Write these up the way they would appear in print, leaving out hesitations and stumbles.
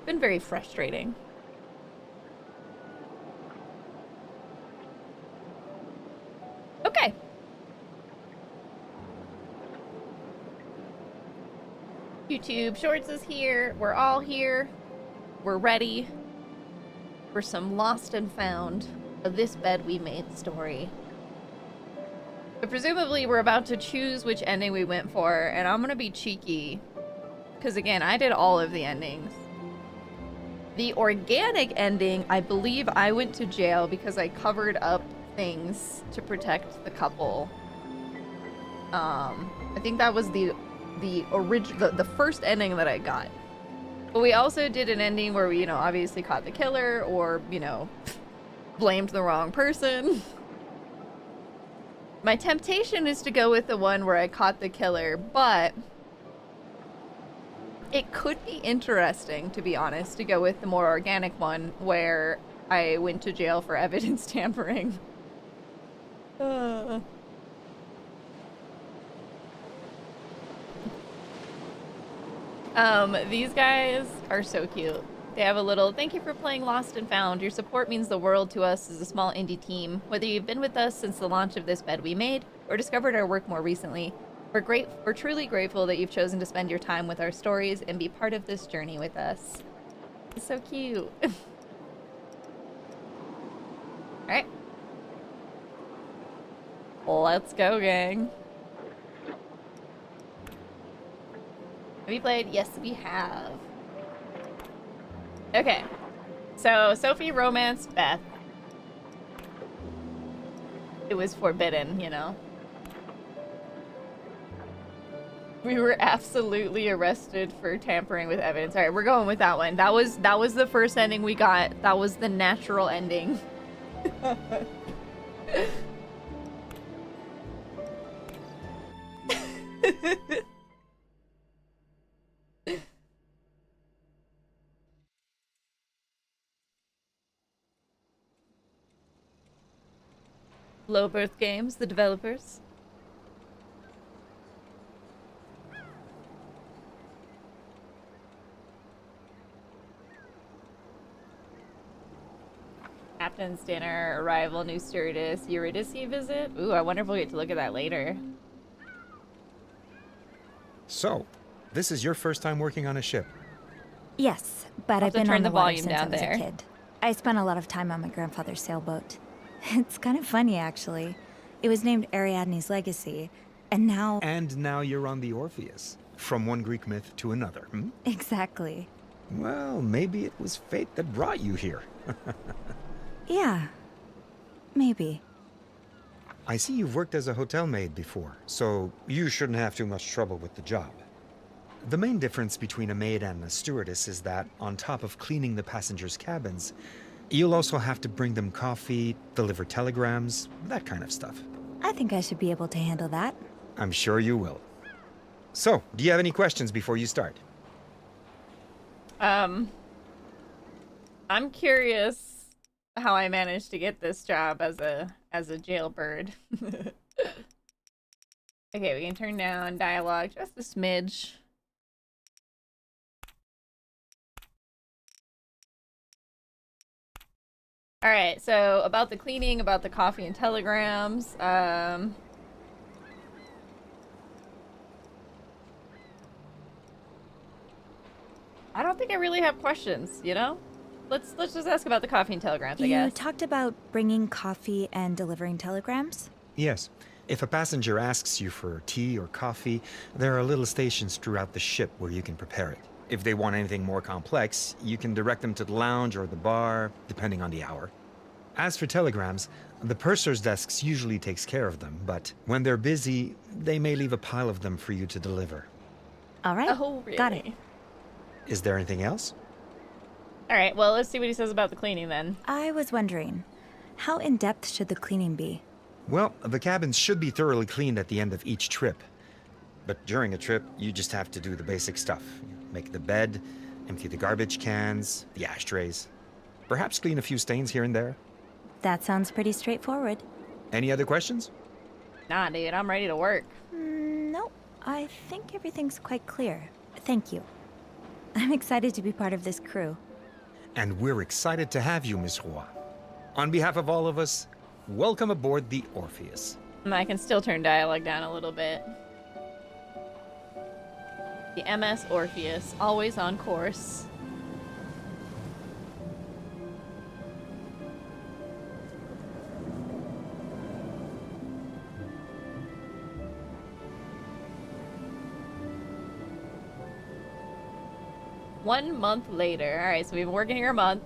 been very frustrating. Okay. YouTube Shorts is here. We're all here. We're ready for some lost and found of This Bed We Made story. But presumably we're about to choose which ending we went for, and I'm gonna be cheeky. Because again, I did all of the endings. The organic ending, I believe I went to jail because I covered up things to protect the couple. I think that was the first ending that I got. But we also did an ending where we, obviously caught the killer or, blamed the wrong person. My temptation is to go with the one where I caught the killer, but it could be interesting, to be honest, to go with the more organic one where I went to jail for evidence tampering. These guys are so cute. They have a little, "Thank you for playing Lost and Found. Your support means the world to us as a small indie team. Whether you've been with us since the launch of This Bed We Made or discovered our work more recently, we're truly grateful that you've chosen to spend your time with our stories and be part of this journey with us." It's so cute. Alright. Let's go, gang. Have you played? Yes, we have. Okay. So, Sophie romanced Beth. It was forbidden, We were absolutely arrested for tampering with evidence. Alright, we're going with that one. That was the first ending we got. That was the natural ending. Low Birth Games, the developers. Captain's dinner, arrival, new stewardess, Eurydice visit. Ooh, I wonder if we'll get to look at that later. So, this is your first time working on a ship? Yes, but I've been turn on the the water volume since I down was there. a kid. I spent a lot of time on my grandfather's sailboat. It's kind of funny, actually. It was named Ariadne's Legacy, and now... And now you're on the Orpheus. From one Greek myth to another, hmm? Exactly. Well, maybe it was fate that brought you here. Yeah. Maybe. I see you've worked as a hotel maid before, so you shouldn't have too much trouble with the job. The main difference between a maid and a stewardess is that, on top of cleaning the passengers' cabins, you'll also have to bring them coffee, deliver telegrams, that kind of stuff. I think I should be able to handle that. I'm sure you will. So, do you have any questions before you start? I'm curious how I managed to get this job as a jailbird. Okay, we can turn down dialogue just a smidge. Alright, so about the cleaning, about the coffee and telegrams, I don't think I really have questions, Let's just ask about the coffee and telegrams, I guess. You talked about bringing coffee and delivering telegrams? Yes. If a passenger asks you for tea or coffee, there are little stations throughout the ship where you can prepare it. If they want anything more complex, you can direct them to the lounge or the bar, depending on the hour. As for telegrams, the purser's desks usually takes care of them, but when they're busy, they may leave a pile of them for you to deliver. All right. Oh, really? Got it. Is there anything else? Alright, well, let's see what he says about the cleaning then. I was wondering, how in-depth should the cleaning be? Well, the cabins should be thoroughly cleaned at the end of each trip. But during a trip, you just have to do the basic stuff. Make the bed, empty the garbage cans, the ashtrays. Perhaps clean a few stains here and there. That sounds pretty straightforward. Any other questions? Nah, dude, I'm ready to work. Nope. I think everything's quite clear. Thank you. I'm excited to be part of this crew. And we're excited to have you, Miss Roy. On behalf of all of us, welcome aboard the Orpheus. I can still turn dialogue down a little bit. The MS Orpheus, always on course. One month later. Alright, so we've been working here a month.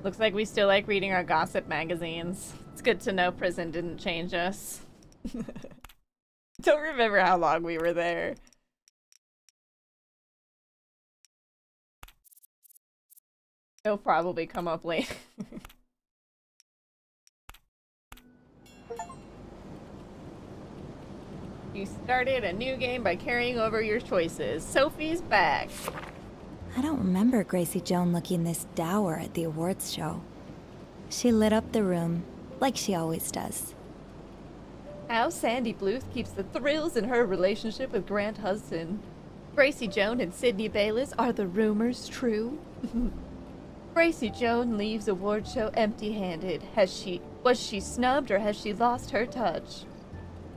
Looks like we still like reading our gossip magazines. It's good to know prison didn't change us. Don't remember how long we were there. It'll probably come up later. You started a new game by carrying over your choices. Sophie's back. I don't remember Gracie Joan looking this dour at the awards show. She lit up the room, like she always does. How Sandy Bluth keeps the thrills in her relationship with Grant Hudson. Gracie Joan and Sydney Bayliss, are the rumors true? Gracie Joan leaves award show empty-handed. Was she snubbed or has she lost her touch?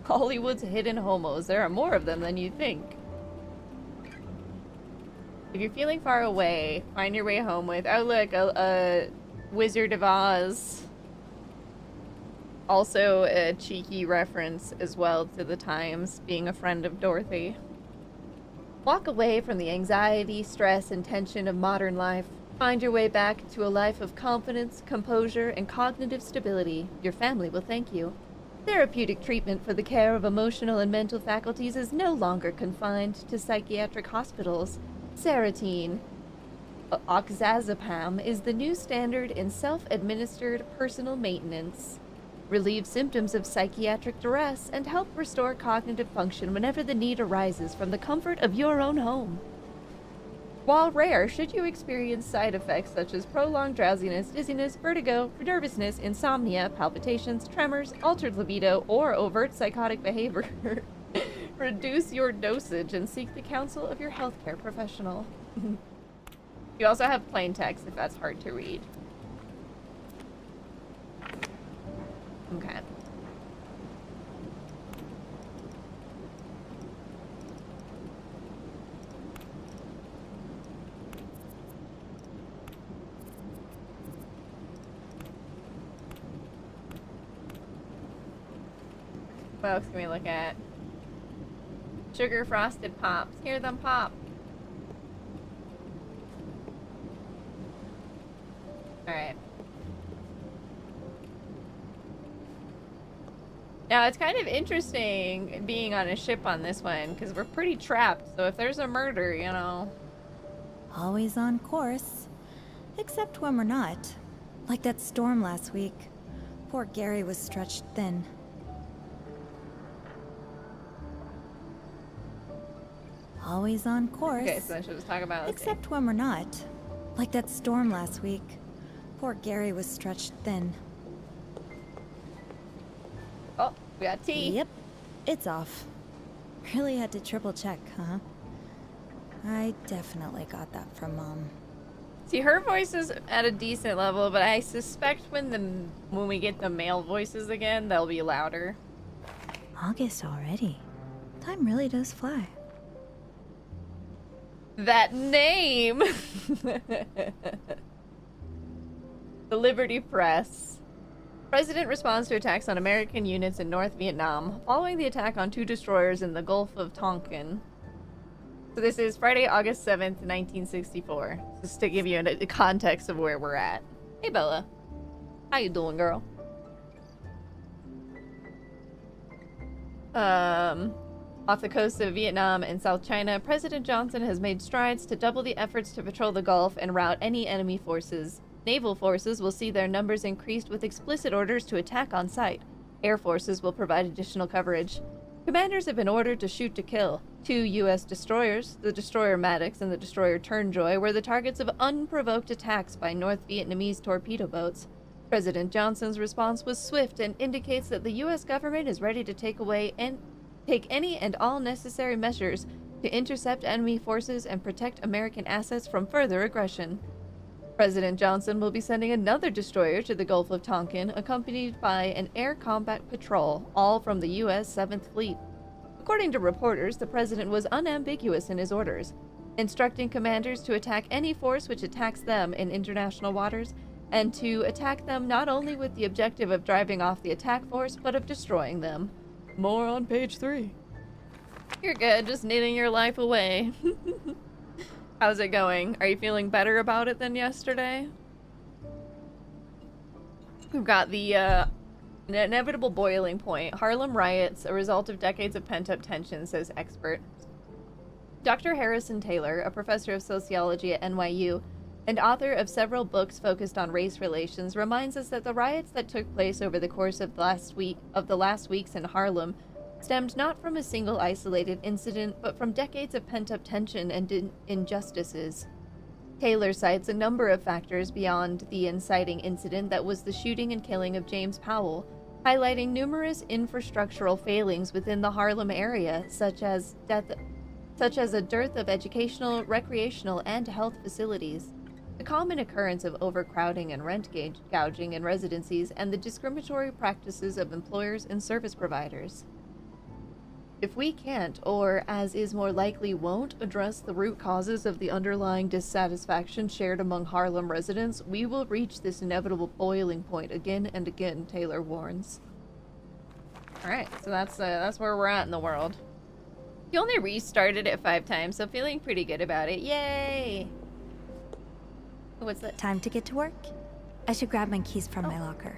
Hollywood's hidden homos. There are more of them than you think. If you're feeling far away, find your way home with... Oh look, a Wizard of Oz. Also a cheeky reference as well to the Times, being a friend of Dorothy. Walk away from the anxiety, stress, and tension of modern life. Find your way back to a life of confidence, composure, and cognitive stability. Your family will thank you. Therapeutic treatment for the care of emotional and mental faculties is no longer confined to psychiatric hospitals. Serotonin, oxazepam, is the new standard in self-administered personal maintenance. Relieve symptoms of psychiatric duress and help restore cognitive function whenever the need arises from the comfort of your own home. While rare, should you experience side effects such as prolonged drowsiness, dizziness, vertigo, nervousness, insomnia, palpitations, tremors, altered libido, or overt psychotic behavior, reduce your dosage and seek the counsel of your healthcare professional. You also have plain text if that's hard to read. Okay. What else can we look at? Sugar frosted pops. Hear them pop. Alright. Now, it's kind of interesting being on a ship on this one, because we're pretty trapped, so if there's a murder, you know... Always on course. Except when we're not. Like that storm last week. Poor Gary was stretched thin. Always on course. Okay, so I should just talk about this. Except when we're not. Like that storm last week. Poor Gary was stretched thin. Oh, we got tea. Yep, it's off. Really had to triple check, huh? I definitely got that from Mom. See, her voice is at a decent level, but I suspect when we get the male voices again, they'll be louder. August already. Time really does fly. That name! The Liberty Press. President responds to attacks on American units in North Vietnam, following the attack on 2 destroyers in the Gulf of Tonkin. So this is Friday, August 7th, 1964. Just to give you a context of where we're at. Hey, Bella. How you doing, girl? Off the coast of Vietnam and South China, President Johnson has made strides to double the efforts to patrol the Gulf and rout any enemy forces. Naval forces will see their numbers increased with explicit orders to attack on sight. Air forces will provide additional coverage. Commanders have been ordered to shoot to kill. 2 U.S. destroyers, the destroyer Maddox and the destroyer Turnjoy, were the targets of unprovoked attacks by North Vietnamese torpedo boats. President Johnson's response was swift and indicates that the U.S. government is ready to take away take any and all necessary measures to intercept enemy forces and protect American assets from further aggression. President Johnson will be sending another destroyer to the Gulf of Tonkin, accompanied by an air combat patrol, all from the U.S. 7th Fleet. According to reporters, the president was unambiguous in his orders, instructing commanders to attack any force which attacks them in international waters, and to attack them not only with the objective of driving off the attack force, but of destroying them. More on page 3. You're good, just knitting your life away. How's it going? Are you feeling better about it than yesterday? We've got the inevitable boiling point. Harlem riots, a result of decades of pent-up tension, says expert. Dr. Harrison Taylor, a professor of sociology at NYU and author of several books focused on race relations, reminds us that the riots that took place over the course of the last weeks in Harlem stemmed not from a single isolated incident, but from decades of pent-up tension and injustices. Taylor cites a number of factors beyond the inciting incident that was the shooting and killing of James Powell, highlighting numerous infrastructural failings within the Harlem area, such as a dearth of educational, recreational, and health facilities, the common occurrence of overcrowding and rent gouging in residencies, and the discriminatory practices of employers and service providers. If we can't, or as is more likely won't, address the root causes of the underlying dissatisfaction shared among Harlem residents, we will reach this inevitable boiling point again and again, Taylor warns. Alright, so that's where we're at in the world. You only restarted it 5 times, so feeling pretty good about it. Yay! What's that? Time to get to work? I should grab my keys from my locker.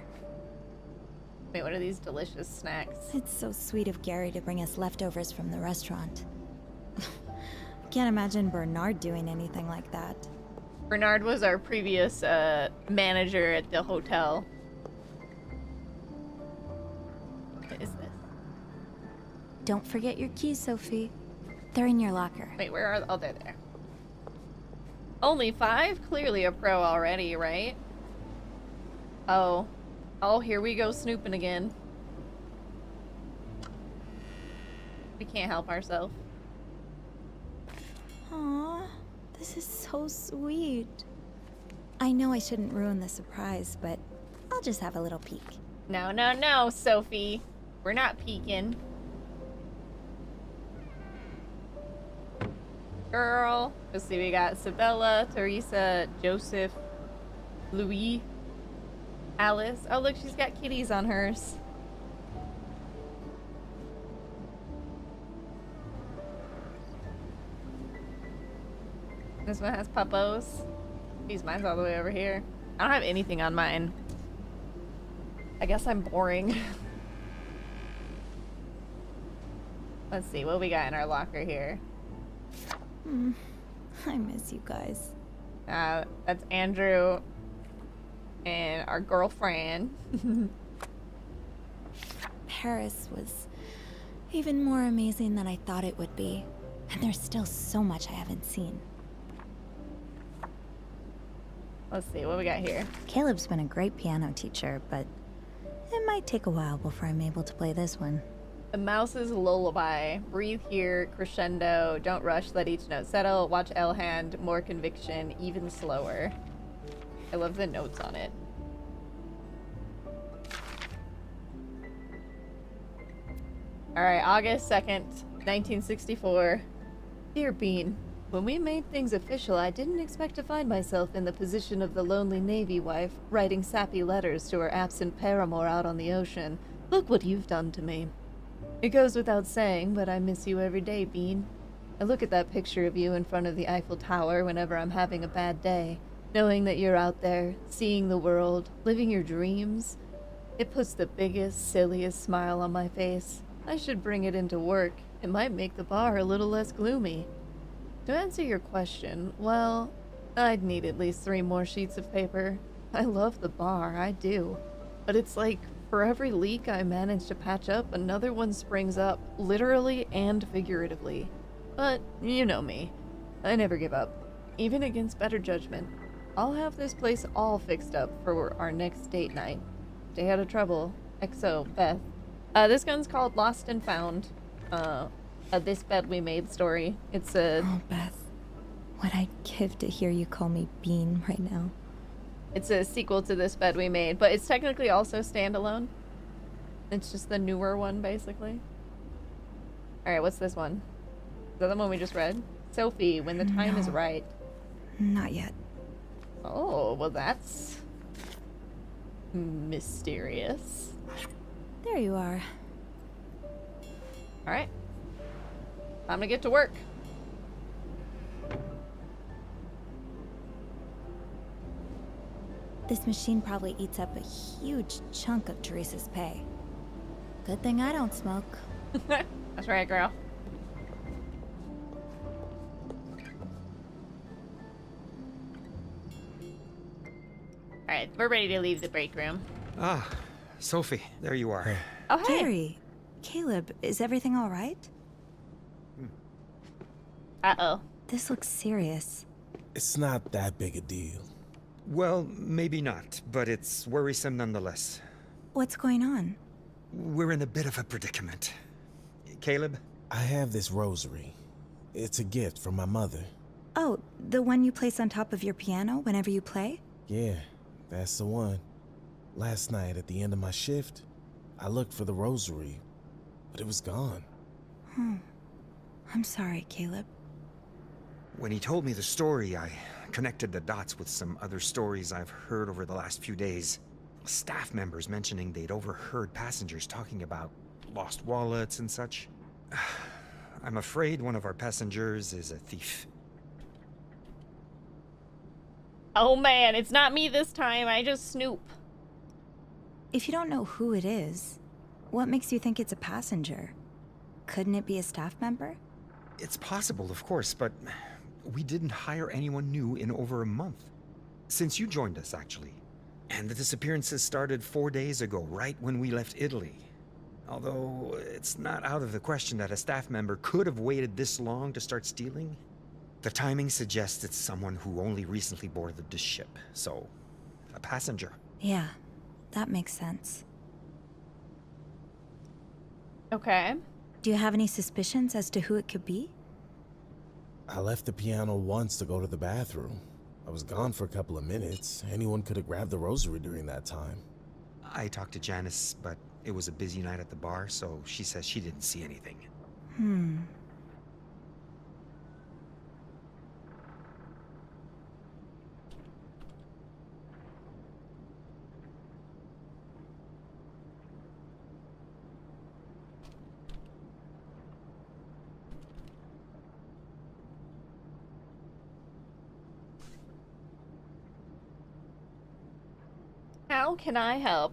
Wait, what are these delicious snacks? It's so sweet of Gary to bring us leftovers from the restaurant. Can't imagine Bernard doing anything like that. Bernard was our previous manager at the hotel. What is this? Don't forget your keys, Sophie. They're in your locker. Wait, where are... Oh, they're there. Only 5? Clearly a pro already, right? Oh. Oh, here we go snooping again. We can't help ourselves. Aww, this is so sweet. I know I shouldn't ruin the surprise, but I'll just have a little peek. No, no, no, Sophie. We're not peeking. Girl. Let's see, we got Sabella, Teresa, Joseph, Louis, Alice. Oh, look, she's got kitties on hers. This one has puppos. Geez, mine's all the way over here. I don't have anything on mine. I guess I'm boring. Let's see, what we got in our locker here? I miss you guys. That's Andrew and our girlfriend. Paris was even more amazing than I thought it would be. And there's still so much I haven't seen. Let's see, what we got here? Caleb's been a great piano teacher, but it might take a while before I'm able to play this one. The Mouse's Lullaby. Breathe here, crescendo, don't rush, let each note settle, watch L hand, more conviction, even slower. I love the notes on it. Alright, August 2nd, 1964. Dear Bean, when we made things official, I didn't expect to find myself in the position of the lonely Navy wife, writing sappy letters to her absent paramour out on the ocean. Look what you've done to me. It goes without saying, but I miss you every day, Bean. I look at that picture of you in front of the Eiffel Tower whenever I'm having a bad day, knowing that you're out there, seeing the world, living your dreams. It puts the biggest, silliest smile on my face. I should bring it into work. It might make the bar a little less gloomy. To answer your question, well, I'd need at least 3 more sheets of paper. I love the bar, I do. But it's like, for every leak I manage to patch up, another one springs up, literally and figuratively. But, you know me. I never give up, even against better judgment. I'll have this place all fixed up for our next date night. Stay out of trouble. XO, Beth. This gun's called Lost and Found. a This Bed We Made story. It's a Oh, Beth. What I'd give to hear you call me Bean right now. it's a sequel to This Bed We Made, but it's technically also standalone. It's just the newer one, basically. Alright, what's this one? Is that the one we just read? Sophie, when the time is No. right. Not yet. Oh, well that's mysterious. There you are. Alright. Time to get to work. This machine probably eats up a huge chunk of Teresa's pay. Good thing I don't smoke. That's right, girl. Alright, we're ready to leave the break room. Ah, Sophie, there you are. Oh, hey! Gary, Caleb, is everything all right? Uh-oh. This looks serious. It's not that big a deal. Well, maybe not, but it's worrisome nonetheless. What's going on? We're in a bit of a predicament. Caleb? I have this rosary. It's a gift from my mother. Oh, the one you place on top of your piano whenever you play? Yeah, that's the one. Last night at the end of my shift, I looked for the rosary, but it was gone. I'm sorry, Caleb. When he told me the story, I connected the dots with some other stories I've heard over the last few days. Staff members mentioning they'd overheard passengers talking about lost wallets and such. I'm afraid one of our passengers is a thief. Oh man, it's not me this time. I just snoop. If you don't know who it is, what makes you think it's a passenger? Couldn't it be a staff member? It's possible, of course, but we didn't hire anyone new in over a month. Since you joined us, actually. And the disappearances started 4 days ago, right when we left Italy. Although, it's not out of the question that a staff member could have waited this long to start stealing. The timing suggests it's someone who only recently boarded the ship, so a passenger. Yeah, that makes sense. Okay. Do you have any suspicions as to who it could be? I left the piano once to go to the bathroom. I was gone for a couple of minutes. Anyone could have grabbed the rosary during that time. I talked to Janice, but it was a busy night at the bar, so she says she didn't see anything. How can I help?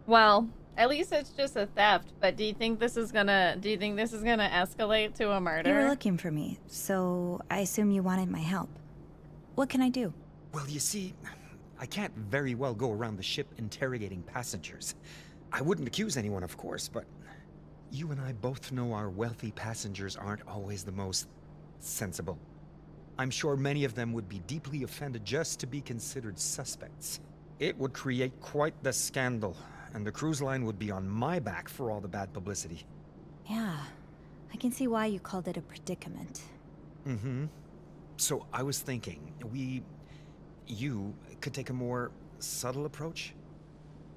Well, at least it's just a theft, but do you think this is gonna escalate to a murder? You were looking for me, so I assume you wanted my help. What can I do? Well, you see, I can't very well go around the ship interrogating passengers. I wouldn't accuse anyone, of course, but you and I both know our wealthy passengers aren't always the most sensible. I'm sure many of them would be deeply offended just to be considered suspects. It would create quite the scandal, and the cruise line would be on my back for all the bad publicity. Yeah, I can see why you called it a predicament. So I was thinking, you could take a more subtle approach.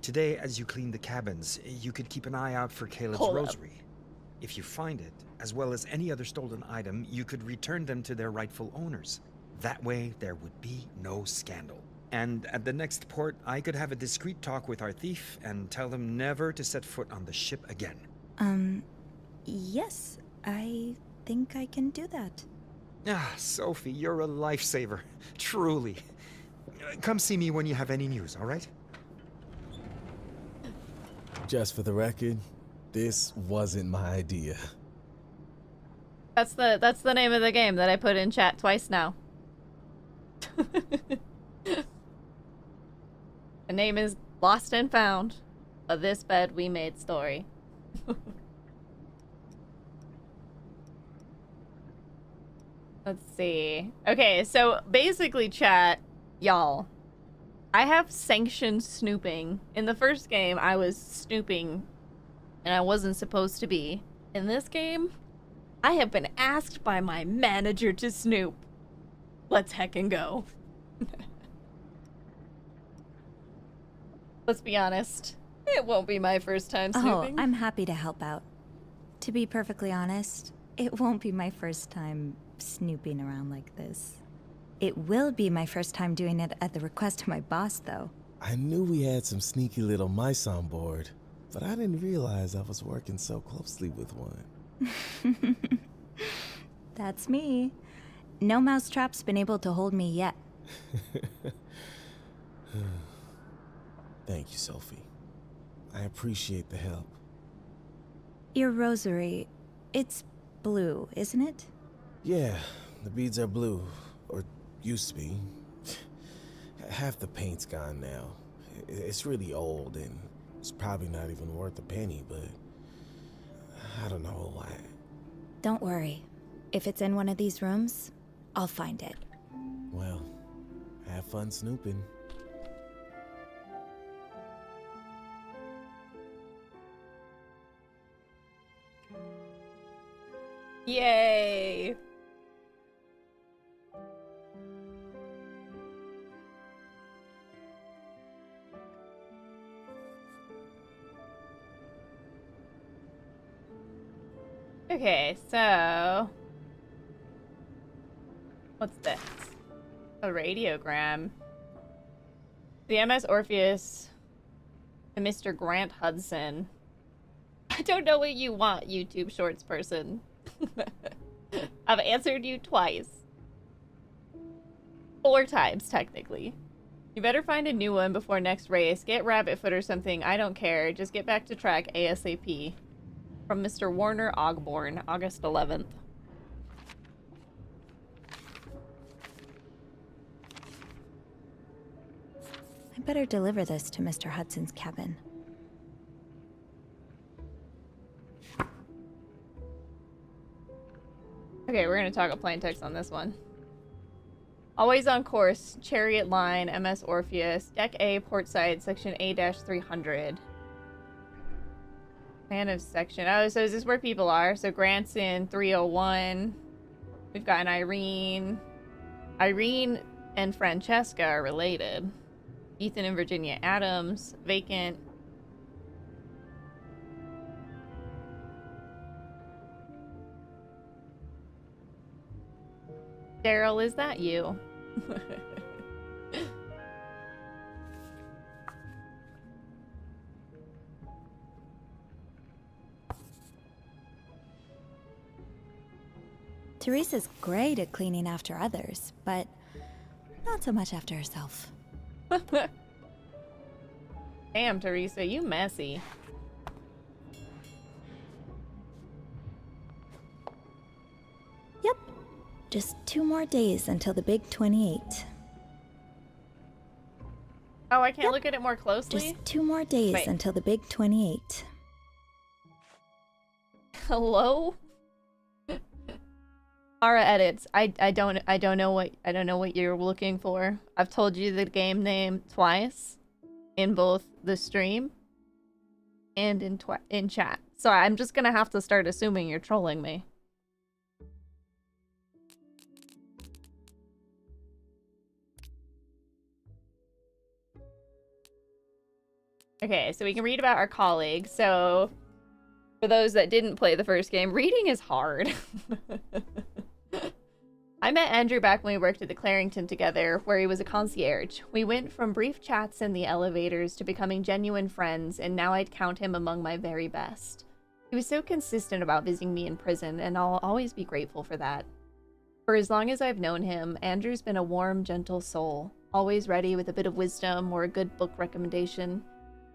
Today, as you clean the cabins, you could keep an eye out for Caleb's Hold up. rosary. If you find it, as well as any other stolen item, you could return them to their rightful owners. That way, there would be no scandal. And at the next port, I could have a discreet talk with our thief and tell them never to set foot on the ship again. Yes, I think I can do that. Ah, Sophie, you're a lifesaver. Truly. Come see me when you have any news, all right? Just for the record, this wasn't my idea. That's the name of the game that I put in chat twice now. The name is Lost and Found, a This Bed We Made story. Let's see. Okay, so basically, chat, y'all, I have sanctioned snooping. In the first game, I was snooping, and I wasn't supposed to be. In this game, I have been asked by my manager to snoop. Let's heckin' go. Let's be honest. It won't be my first time snooping. Oh, I'm happy to help out. To be perfectly honest, it won't be my first time snooping around like this. It will be my first time doing it at the request of my boss, though. I knew we had some sneaky little mice on board, but I didn't realize I was working so closely with one. That's me. No mousetrap's been able to hold me yet. Thank you, Sophie. I appreciate the help. Your rosary, it's blue, isn't it? Yeah, the beads are blue, or used to be. Half the paint's gone now. It's really old, and it's probably not even worth a penny, but I don't know why. Don't worry. If it's in one of these rooms, I'll find it. Well, have fun snooping. Yay! Okay, so... What's this? A radiogram. The MS Orpheus to Mr. Grant Hudson. I don't know what you want, YouTube Shorts person. I've answered you twice. 4 times, technically. You better find a new one before next race. Get rabbit foot or something. I don't care. Just get back to track ASAP. From Mr. Warner Ogborn, August 11th. I better deliver this to Mr. Hudson's cabin. Okay, we're gonna talk a plain text on this one. Always on course, Chariot Line, MS Orpheus, Deck A, Portside, Section A-300. Plan of section. Oh, so is this where people are? So Grant's in 301. We've got an Irene. Irene and Francesca are related. Ethan and Virginia Adams. Vacant. Daryl, is that you? Teresa's great at cleaning after others, but not so much after herself. Damn, Teresa, you messy. Yep. Just 2 more days until the big 28. Oh, I can't Yep. look at it more closely? Just 2 more days Wait. until the big 28. Hello? Ara edits. I don't know what you're looking for. I've told you the game name twice in both the stream and in chat. So I'm just gonna have to start assuming you're trolling me. Okay, so we can read about our colleagues. So for those that didn't play the first game, reading is hard. I met Andrew back when we worked at the Clarington together, where he was a concierge. We went from brief chats in the elevators to becoming genuine friends, and now I'd count him among my very best. He was so consistent about visiting me in prison, and I'll always be grateful for that. For as long as I've known him, Andrew's been a warm, gentle soul, always ready with a bit of wisdom or a good book recommendation.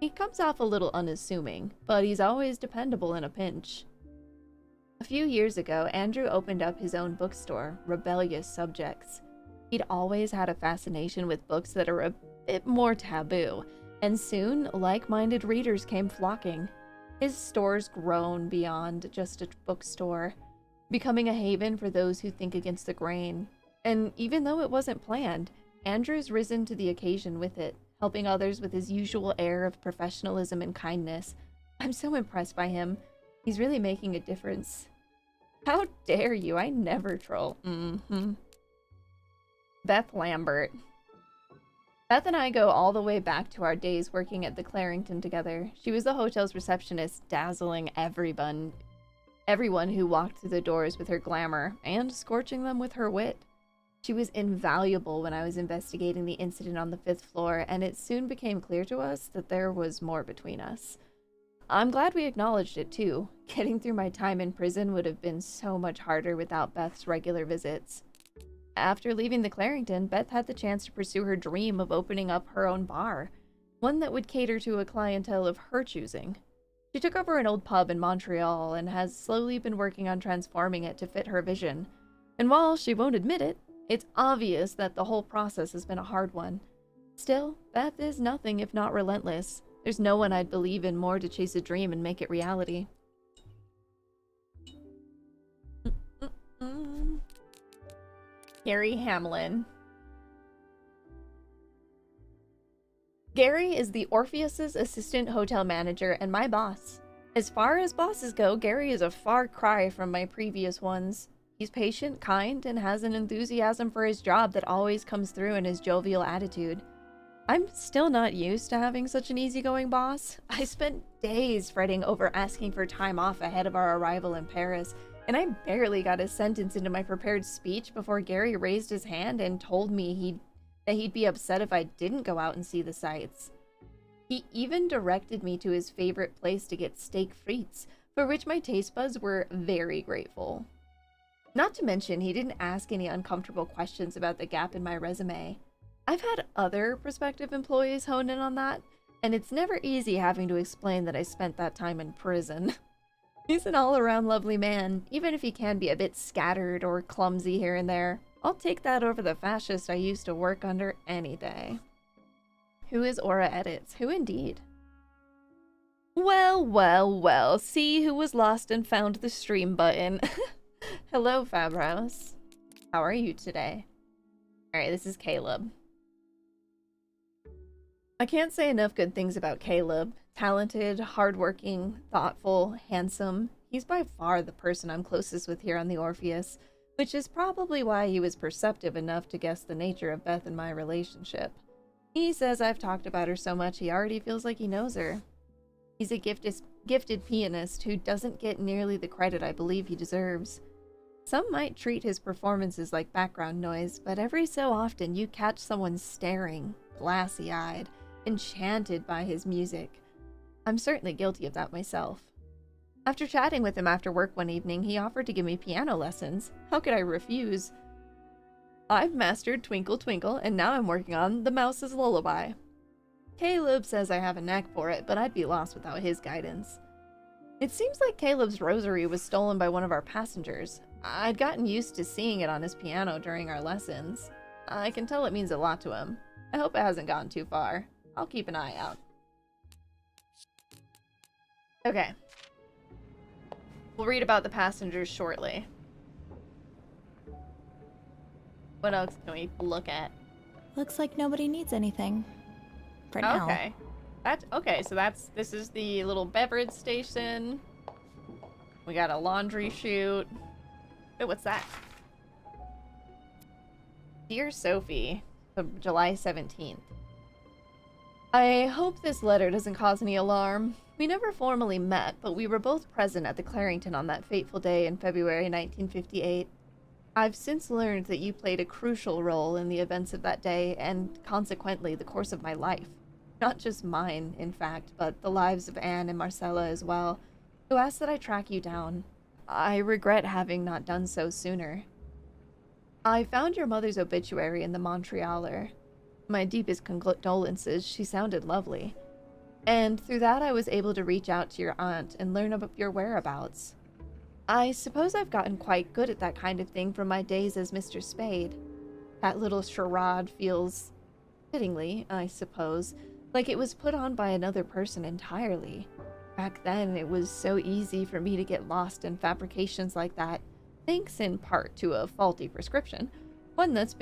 He comes off a little unassuming, but he's always dependable in a pinch. A few years ago, Andrew opened up his own bookstore, Rebellious Subjects. He'd always had a fascination with books that are a bit more taboo, and soon like-minded readers came flocking. His store's grown beyond just a bookstore, becoming a haven for those who think against the grain. And even though it wasn't planned, Andrew's risen to the occasion with it, helping others with his usual air of professionalism and kindness. I'm so impressed by him. He's really making a difference. How dare you? I never troll. Beth Lambert. Beth and I go all the way back to our days working at the Clarington together. She was the hotel's receptionist, dazzling everyone who walked through the doors with her glamour and scorching them with her wit. She was invaluable when I was investigating the incident on the 5th floor, and it soon became clear to us that there was more between us. I'm glad we acknowledged it, too. Getting through my time in prison would have been so much harder without Beth's regular visits. After leaving the Clarington, Beth had the chance to pursue her dream of opening up her own bar, one that would cater to a clientele of her choosing. She took over an old pub in Montreal and has slowly been working on transforming it to fit her vision. And while she won't admit it, it's obvious that the whole process has been a hard one. Still, Beth is nothing if not relentless. There's no one I'd believe in more to chase a dream and make it reality. Gary Hamlin. Gary is the Orpheus's assistant hotel manager and my boss. As far as bosses go, Gary is a far cry from my previous ones. He's patient, kind, and has an enthusiasm for his job that always comes through in his jovial attitude. I'm still not used to having such an easygoing boss. I spent days fretting over asking for time off ahead of our arrival in Paris, and I barely got a sentence into my prepared speech before Gary raised his hand and told me that he'd be upset if I didn't go out and see the sights. He even directed me to his favorite place to get steak frites, for which my taste buds were very grateful. Not to mention, he didn't ask any uncomfortable questions about the gap in my resume. I've had other prospective employees hone in on that, and it's never easy having to explain that I spent that time in prison. He's an all-around lovely man, even if he can be a bit scattered or clumsy here and there. I'll take that over the fascist I used to work under any day. Who is Aura Edits? Who indeed? Well, well, well, see who was lost and found the stream button. Hello, Fabros. How are you today? Alright, this is Caleb. I can't say enough good things about Caleb. Talented, hardworking, thoughtful, handsome. He's by far the person I'm closest with here on the Orpheus, which is probably why he was perceptive enough to guess the nature of Beth and my relationship. He says I've talked about her so much he already feels like he knows her. He's a gifted pianist who doesn't get nearly the credit I believe he deserves. Some might treat his performances like background noise, but every so often you catch someone staring, glassy-eyed, enchanted by his music. I'm certainly guilty of that myself. After chatting with him after work one evening, he offered to give me piano lessons. How could I refuse? I've mastered Twinkle Twinkle, and now I'm working on The Mouse's Lullaby. Caleb says I have a knack for it, but I'd be lost without his guidance. It seems like Caleb's rosary was stolen by one of our passengers. I'd gotten used to seeing it on his piano during our lessons. I can tell it means a lot to him. I hope it hasn't gone too far. I'll keep an eye out. Okay. We'll read about the passengers shortly. What else can we look at? Looks like nobody needs anything. For now. Okay. This is the little beverage station. We got a laundry chute. Oh, what's that? Dear Sophie, July 17th. I hope this letter doesn't cause any alarm. We never formally met, but we were both present at the Clarington on that fateful day in February 1958. I've since learned that you played a crucial role in the events of that day, and consequently the course of my life. Not just mine, in fact, but the lives of Anne and Marcella as well, who asked that I track you down. I regret having not done so sooner. I found your mother's obituary in the Montrealer. My deepest condolences, she sounded lovely. And through that I was able to reach out to your aunt and learn about your whereabouts. I suppose I've gotten quite good at that kind of thing from my days as Mr. Spade. That little charade feels, fittingly, I suppose, like it was put on by another person entirely. Back then, it was so easy for me to get lost in fabrications like that, thanks in part to a faulty prescription, one that's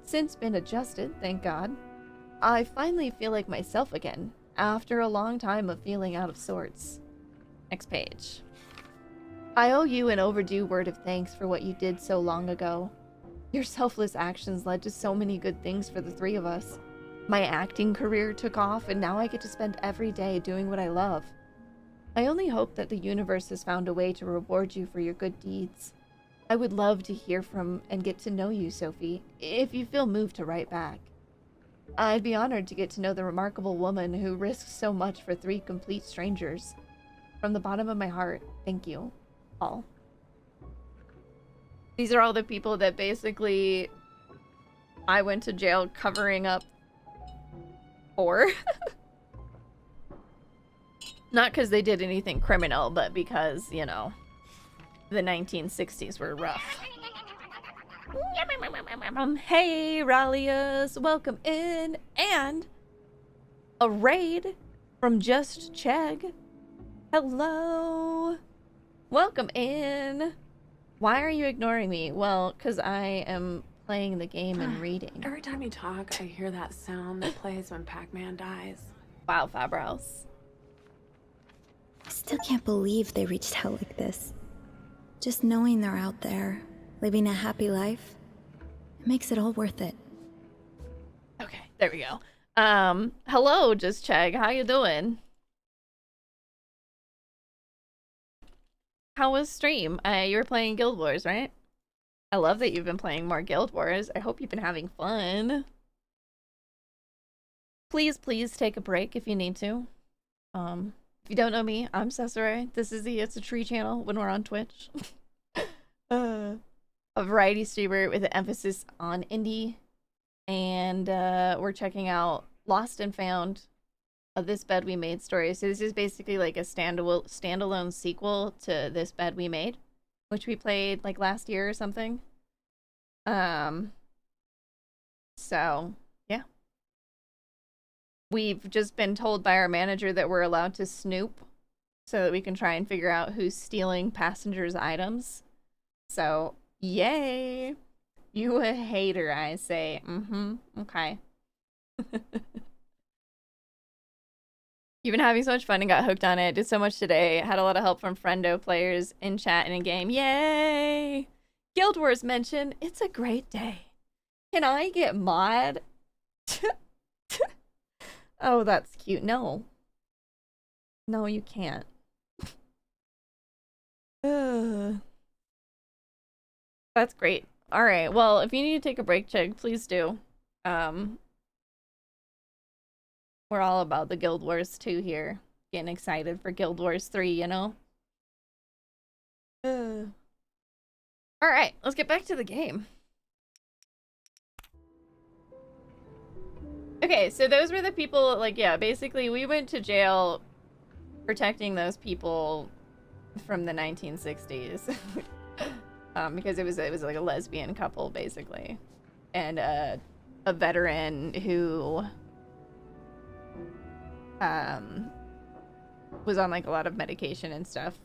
since been adjusted, thank God. I finally feel like myself again, after a long time of feeling out of sorts. Next page. I owe you an overdue word of thanks for what you did so long ago. Your selfless actions led to so many good things for the three of us. My acting career took off, and now I get to spend every day doing what I love. I only hope that the universe has found a way to reward you for your good deeds. I would love to hear from and get to know you, Sophie, if you feel moved to write back. I'd be honored to get to know the remarkable woman who risks so much for 3 complete strangers. From the bottom of my heart, thank you. All. These are all the people that basically I went to jail covering up for. Not because they did anything criminal, but because, you know, the 1960s were rough. Hey, Rallias, welcome in. And a raid from Just Chegg. Hello. Welcome in. Why are you ignoring me? Well, because I am playing the game and reading. Every time you talk, I hear that sound that plays when Pac-Man dies. Wow, Fabros. I still can't believe they reached out like this. Just knowing they're out there, living a happy life, it makes it all worth it. Okay, there we go. Hello, Just Chegg. How you doing? How was stream? You were playing Guild Wars, right? I love that you've been playing more Guild Wars. I hope you've been having fun. Please, please take a break if you need to. If you don't know me, I'm Cesare. This is the It's a Tree channel when we're on Twitch. A variety streamer with an emphasis on indie. And we're checking out Lost and Found, This Bed We Made story. So this is basically like a standalone sequel to This Bed We Made, which we played like last year or something. So yeah. We've just been told by our manager that we're allowed to snoop so that we can try and figure out who's stealing passengers' items. So, yay! You a hater, I say. Okay. You've been having so much fun and got hooked on it. Did so much today. Had a lot of help from friendo players in chat and in game. Yay! Guild Wars mention, it's a great day. Can I get mod? Oh, that's cute. No. No, you can't. That's great. Alright, well, if you need to take a break, Chegg, please do. We're all about the Guild Wars 2 here. Getting excited for Guild Wars 3, you know? Alright, let's get back to the game. Okay, so those were the people, like, yeah, basically we went to jail protecting those people from the 1960s. Because it was like a lesbian couple, basically. And a veteran who was on like a lot of medication and stuff.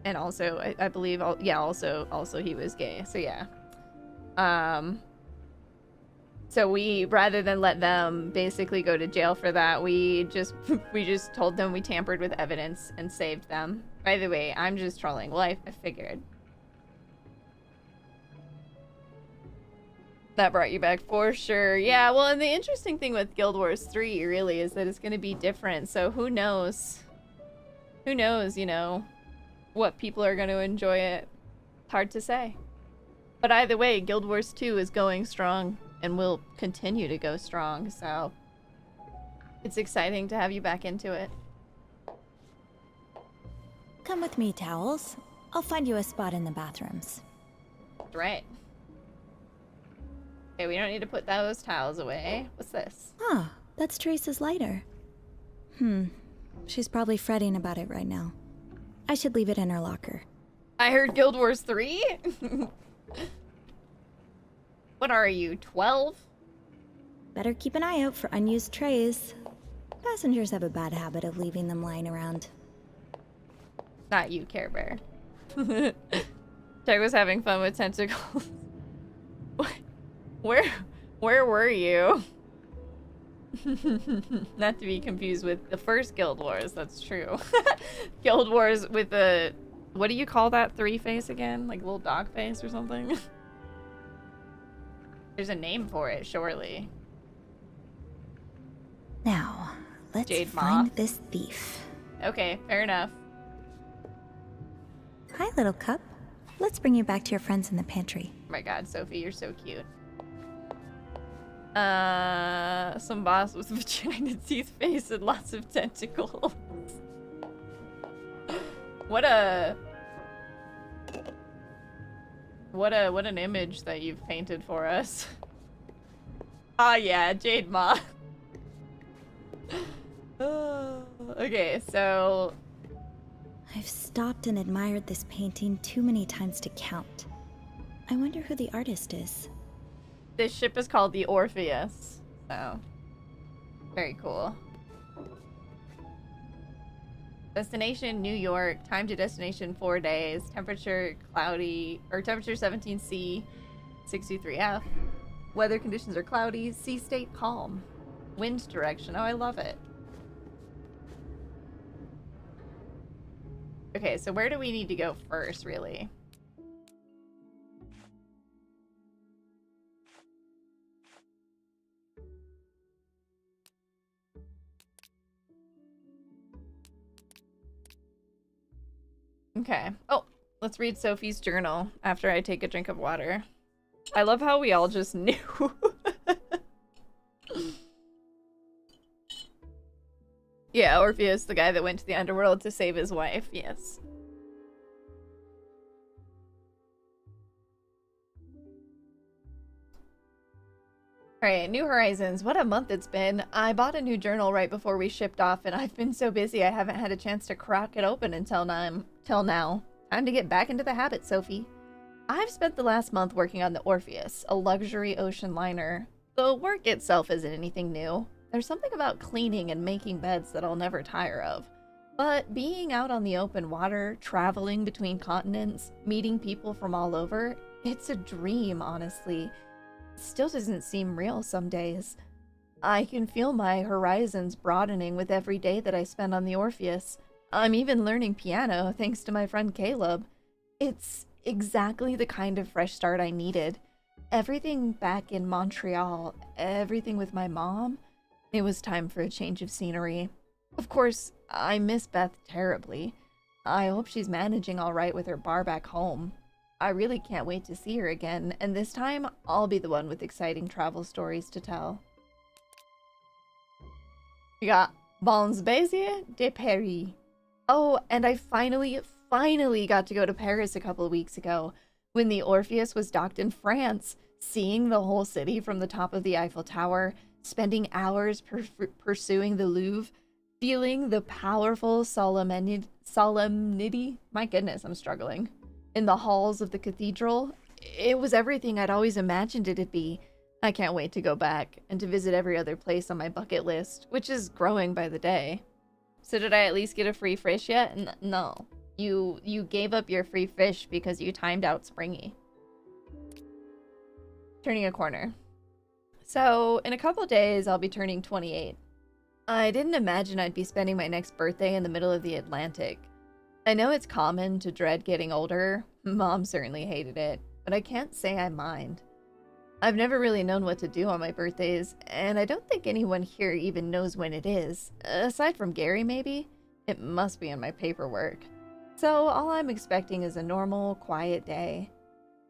And also, I believe, yeah, also he was gay. So yeah. So we, rather than let them basically go to jail for that, we just told them we tampered with evidence and saved them. By the way, I'm just trolling. Well, I figured. That brought you back for sure. Yeah, well, and the interesting thing with Guild Wars 3 really is that it's going to be different. So who knows? Who knows, you know, what people are going to enjoy it. Hard to say. But either way, Guild Wars 2 is going strong and will continue to go strong, so it's exciting to have you back into it. Come with me, Towels. I'll find you a spot in the bathrooms. That's right. Okay, we don't need to put those towels away. What's this? Huh, that's Teresa's lighter. She's probably fretting about it right now. I should leave it in her locker. I heard Guild Wars 3? What are you, 12? Better keep an eye out for unused trays. Passengers have a bad habit of leaving them lying around. Not you, Care Bear. Jack was having fun with tentacles. Where were you? Not to be confused with the first Guild Wars, that's true. Guild Wars with the... What do you call that three-face again? Like a little dog face or something? There's a name for it, surely. Now, let's Jade find moth. this thief. Okay, fair enough. Hi, little cup. Let's bring you back to your friends in the pantry. Oh my god, Sophie, you're so cute. Some boss with vagina teeth face and lots of tentacles. What an image that you've painted for us. Ah yeah, Jade Moth. Okay, so I've stopped and admired this painting too many times to count. I wonder who the artist is. this ship is called the Orpheus. So very cool. Destination New York. Time to destination 4 days. Temperature cloudy, or temperature 17C, 63F. Weather conditions are cloudy. Sea state calm. Wind direction. Oh, I love it. Okay, so where do we need to go first, really? Okay. Oh, let's read Sophie's journal after I take a drink of water. I love how we all just knew. Yeah, Orpheus, the guy that went to the underworld to save his wife, yes. Alright, New Horizons. What a month it's been. I bought a new journal right before we shipped off, and I've been so busy I haven't had a chance to crack it open until now. Time to get back into the habit, Sophie. I've spent the last month working on the Orpheus, a luxury ocean liner. The work itself isn't anything new. There's something about cleaning and making beds that I'll never tire of. But being out on the open water, traveling between continents, meeting people from all over, it's a dream, honestly. Still doesn't seem real some days. I can feel my horizons broadening with every day that I spend on the Orpheus. I'm even learning piano thanks to my friend Caleb. It's exactly the kind of fresh start I needed. Everything back in Montreal, everything with my mom, it was time for a change of scenery. Of course, I miss Beth terribly. I hope she's managing all right with her bar back home. I really can't wait to see her again, and this time, I'll be the one with exciting travel stories to tell. We got Bons Baisiers de Paris. Oh, and I finally got to go to Paris a couple of weeks ago, when the Orpheus was docked in France, seeing the whole city from the top of the Eiffel Tower, spending hours pursuing the Louvre, feeling the powerful solemnity, my goodness, I'm struggling, in the halls of the cathedral. It was everything I'd always imagined it'd be. I can't wait to go back and to visit every other place on my bucket list, which is growing by the day. So did I at least get a free fish yet? No. You gave up your free fish because you timed out Springy. Turning a corner. So, in a couple days, I'll be turning 28. I didn't imagine I'd be spending my next birthday in the middle of the Atlantic. I know it's common to dread getting older. Mom certainly hated it, but I can't say I mind. I've never really known what to do on my birthdays, and I don't think anyone here even knows when it is. Aside from Gary, maybe? It must be in my paperwork. So, all I'm expecting is a normal, quiet day.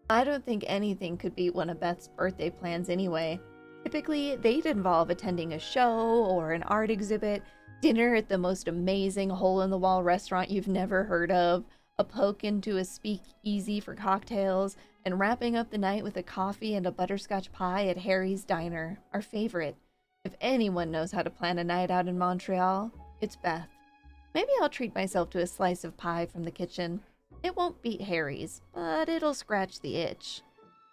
I don't think anything could beat one of Beth's birthday plans anyway. Typically, they'd involve attending a show or an art exhibit, dinner at the most amazing hole-in-the-wall restaurant you've never heard of, a poke into a speakeasy for cocktails, and wrapping up the night with a coffee and a butterscotch pie at Harry's Diner, our favorite. If anyone knows how to plan a night out in Montreal, it's Beth. Maybe I'll treat myself to a slice of pie from the kitchen. It won't beat Harry's, but it'll scratch the itch.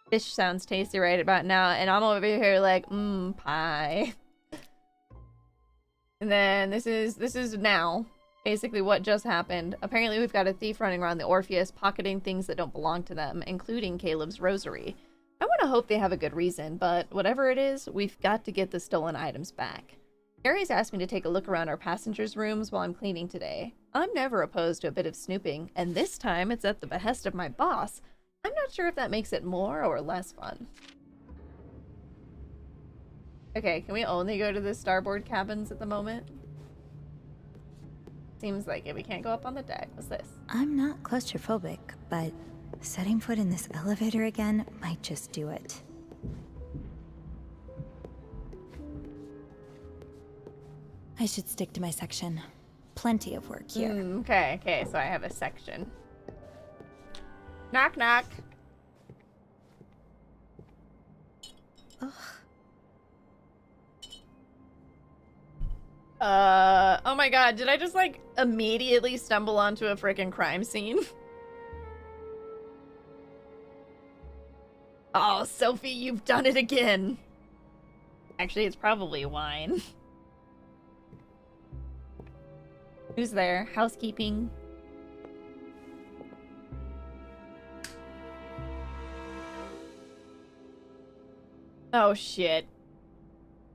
Fish sounds tasty right about now, and I'm over here like, pie. And then this is now basically what just happened. Apparently we've got a thief running around the Orpheus pocketing things that don't belong to them, including Caleb's rosary. I want to hope they have a good reason, but whatever it is, we've got to get the stolen items back. Gary's asked me to take a look around our passengers' rooms while I'm cleaning today. I'm never opposed to a bit of snooping, and this time it's at the behest of my boss. I'm not sure if that makes it more or less fun. Okay, can we only go to the starboard cabins at the moment? Seems like it. We can't go up on the deck. What's this? I'm not claustrophobic, but setting foot in this elevator again might just do it. I should stick to my section. Plenty of work here. Okay, so I have a section. Knock, knock. Ugh. Oh my god, did I just, like, immediately stumble onto a frickin' crime scene? Oh, Sophie, you've done it again. Actually, it's probably wine. Who's there? Housekeeping. Oh, shit.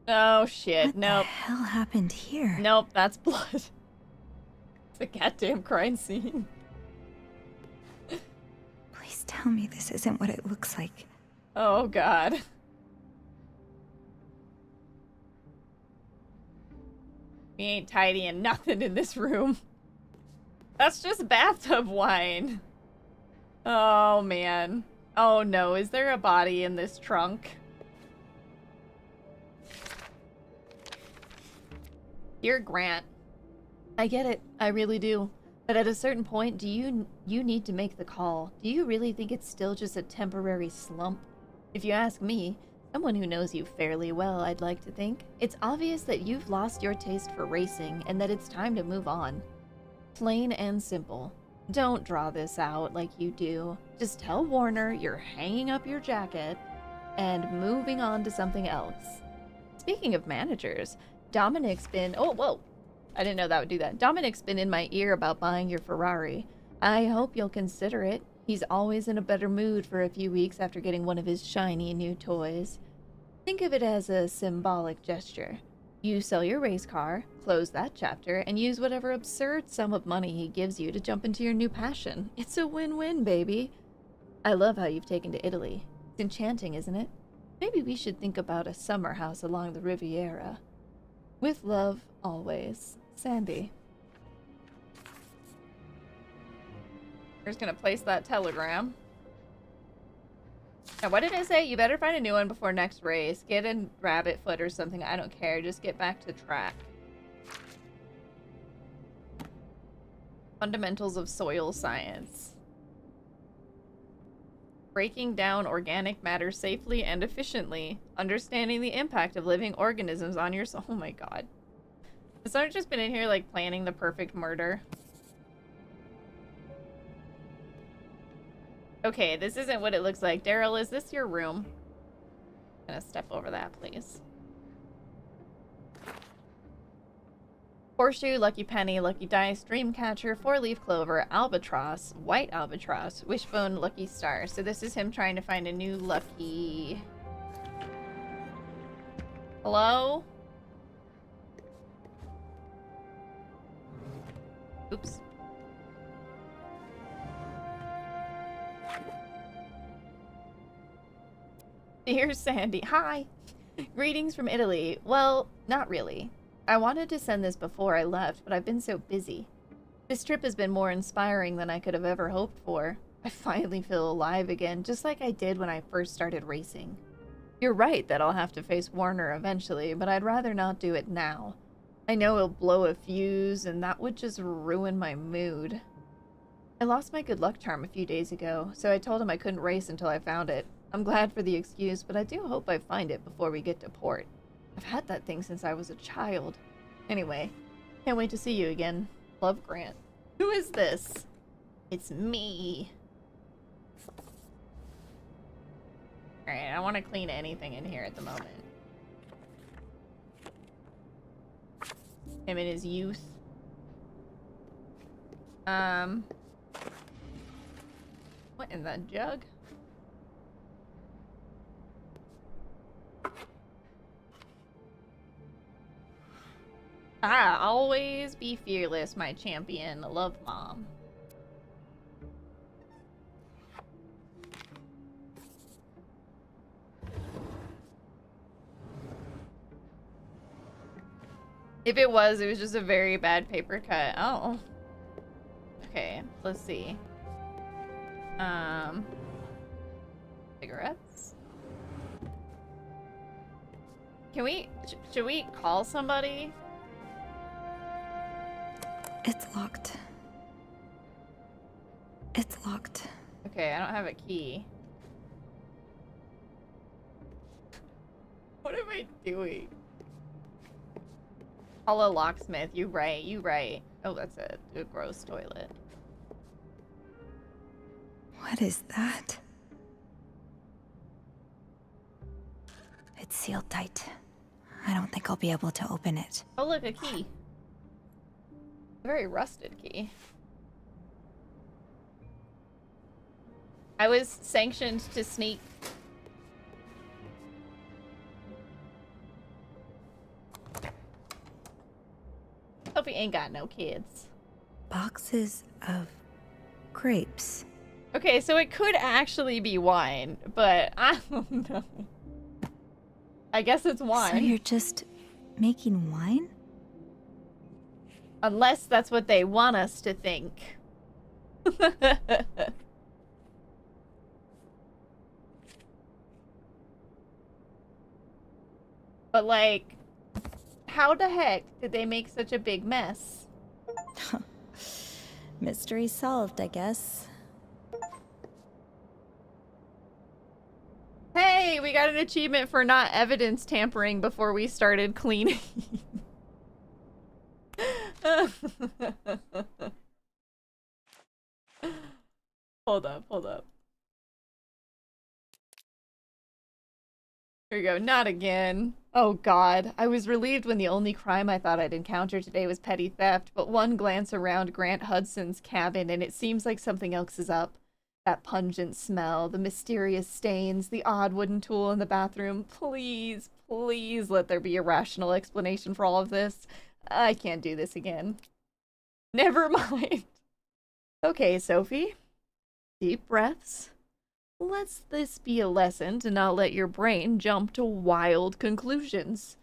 Oh, shit. What Nope. the hell happened here? Nope, that's blood. It's a goddamn crime scene. Please tell me this isn't what it looks like. Oh, God. We ain't tidying nothing in this room. That's just bathtub wine. Oh, man. Oh, no. Is there a body in this trunk? Dear Grant, I get it. I really do. But at a certain point, you need to make the call. Do you really think it's still just a temporary slump? If you ask me, someone who knows you fairly well, I'd like to think, it's obvious that you've lost your taste for racing and that it's time to move on. Plain and simple. Don't draw this out like you do. Just tell Warner you're hanging up your jacket and moving on to something else. Speaking of managers, Dominic's been... Oh, whoa. I didn't know that would do that. Dominic's been in my ear about buying your Ferrari. I hope you'll consider it. He's always in a better mood for a few weeks after getting one of his shiny new toys. Think of it as a symbolic gesture. You sell your race car, close that chapter, and use whatever absurd sum of money he gives you to jump into your new passion. It's a win-win, baby. I love how you've taken to Italy. It's enchanting, isn't it? Maybe we should think about a summer house along the Riviera. With love, always. Sandy. We're just gonna place that telegram. Now, what did I say? You better find a new one before next race. Get in rabbit foot or something. I don't care. Just get back to track. Fundamentals of soil science. Breaking down organic matter safely and efficiently. Understanding the impact of living organisms on your soul. Oh my god. Has someone just been in here, like, planning the perfect murder? Okay, this isn't what it looks like. Daryl, is this your room? I'm gonna step over that, please. Horseshoe, Lucky Penny, Lucky Dice, Dreamcatcher, Four-Leaf Clover, Albatross, White Albatross, Wishbone, Lucky Star. So this is him trying to find a new lucky... Hello? Oops. Dear Sandy, hi. Greetings from Italy. Well, not really. I wanted to send this before I left, but I've been so busy. This trip has been more inspiring than I could have ever hoped for. I finally feel alive again, just like I did when I first started racing. You're right that I'll have to face Warner eventually, but I'd rather not do it now. I know he'll blow a fuse, and that would just ruin my mood. I lost my good luck charm a few days ago, so I told him I couldn't race until I found it. I'm glad for the excuse, but I do hope I find it before we get to port. I've had that thing since I was a child. Anyway, can't wait to see you again. Love, Grant. Who is this? It's me. Alright, I want to clean anything in here at the moment. Him in his youth. What in the jug? Always be fearless, my champion. Love, Mom. If it was just a very bad paper cut. Oh. Okay, let's see. Cigarettes? Can we, should we call somebody? It's locked. It's locked. Okay, I don't have a key. What am I doing? Call a locksmith. You right. Oh, that's a gross toilet. What is that? It's sealed tight. I don't think I'll be able to open it. Oh, look, a key. A very rusted key. I was sanctioned to sneak. Sophie ain't got no kids. Boxes of grapes. Okay, so it could actually be wine, but I don't know. I guess it's wine. So you're just making wine? Unless that's what they want us to think. But like, how the heck did they make such a big mess? Mystery solved, I guess. Hey, we got an achievement for not evidence tampering before we started cleaning. Hold up. Here we go. Not again. Oh god. I was relieved when the only crime I thought I'd encounter today was petty theft, but one glance around Grant Hudson's cabin and it seems like something else is up. That pungent smell, the mysterious stains, the odd wooden tool in the bathroom. Please let there be a rational explanation for all of this. I can't do this again. Never mind. Okay, Sophie. Deep breaths. Let this be a lesson to not let your brain jump to wild conclusions.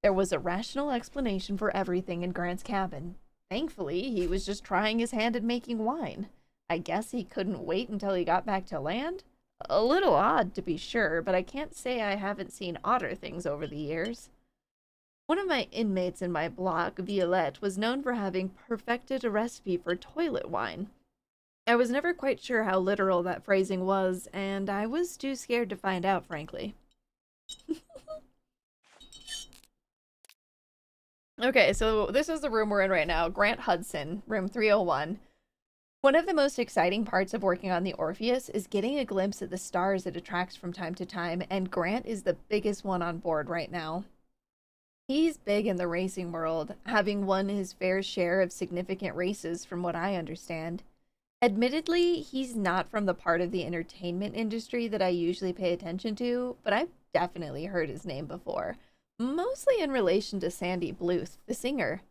There was a rational explanation for everything in Grant's cabin. Thankfully, he was just trying his hand at making wine. I guess he couldn't wait until he got back to land? A little odd, to be sure, but I can't say I haven't seen odder things over the years. One of my inmates in my block, Violette, was known for having perfected a recipe for toilet wine. I was never quite sure how literal that phrasing was, and I was too scared to find out, frankly. Okay, so this is the room we're in right now. Grant Hudson, room 301. One of the most exciting parts of working on the Orpheus is getting a glimpse at the stars it attracts from time to time, and Grant is the biggest one on board right now. He's big in the racing world, having won his fair share of significant races from what I understand. Admittedly, he's not from the part of the entertainment industry that I usually pay attention to, but I've definitely heard his name before, mostly in relation to Sandy Bluth, the singer.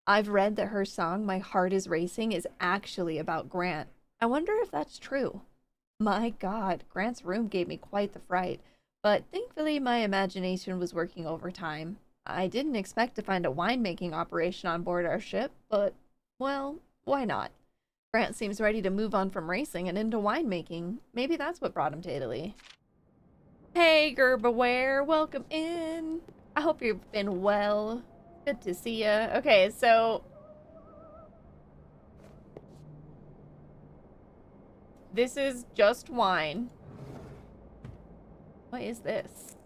I've read that her song, My Heart is Racing, is actually about Grant. I wonder if that's true. My God, Grant's room gave me quite the fright, but thankfully my imagination was working overtime. I didn't expect to find a winemaking operation on board our ship, but, well, why not? Grant seems ready to move on from racing and into winemaking. Maybe that's what brought him to Italy. Hey, Gerbaware, welcome in. I hope you've been well. Good to see ya. Okay, so this is just wine. What is this?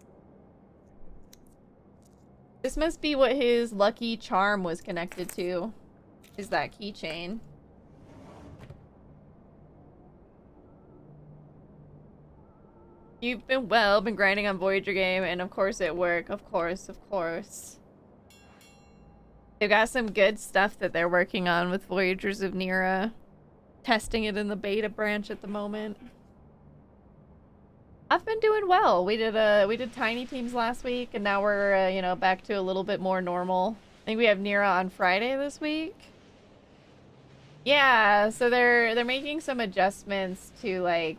This must be what his lucky charm was connected to. Is that keychain? You've been grinding on Voyager game, and of course at work. Of course. They've got some good stuff that they're working on with Voyagers of Nera. Testing it in the beta branch at the moment. I've been doing well. We did tiny teams last week, and now we're back to a little bit more normal. I think we have Nira on Friday this week. Yeah, so they're making some adjustments to like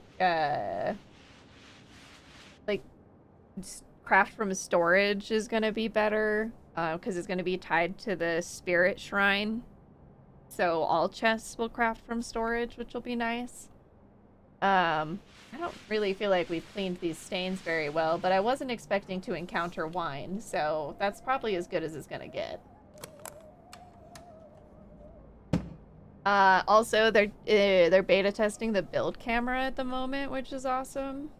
craft from storage is gonna be better because it's gonna be tied to the spirit shrine. So all chests will craft from storage, which will be nice. I don't really feel like we've cleaned these stains very well, but I wasn't expecting to encounter wine, so that's probably as good as it's gonna get. Also, they're beta testing the build camera at the moment, which is awesome.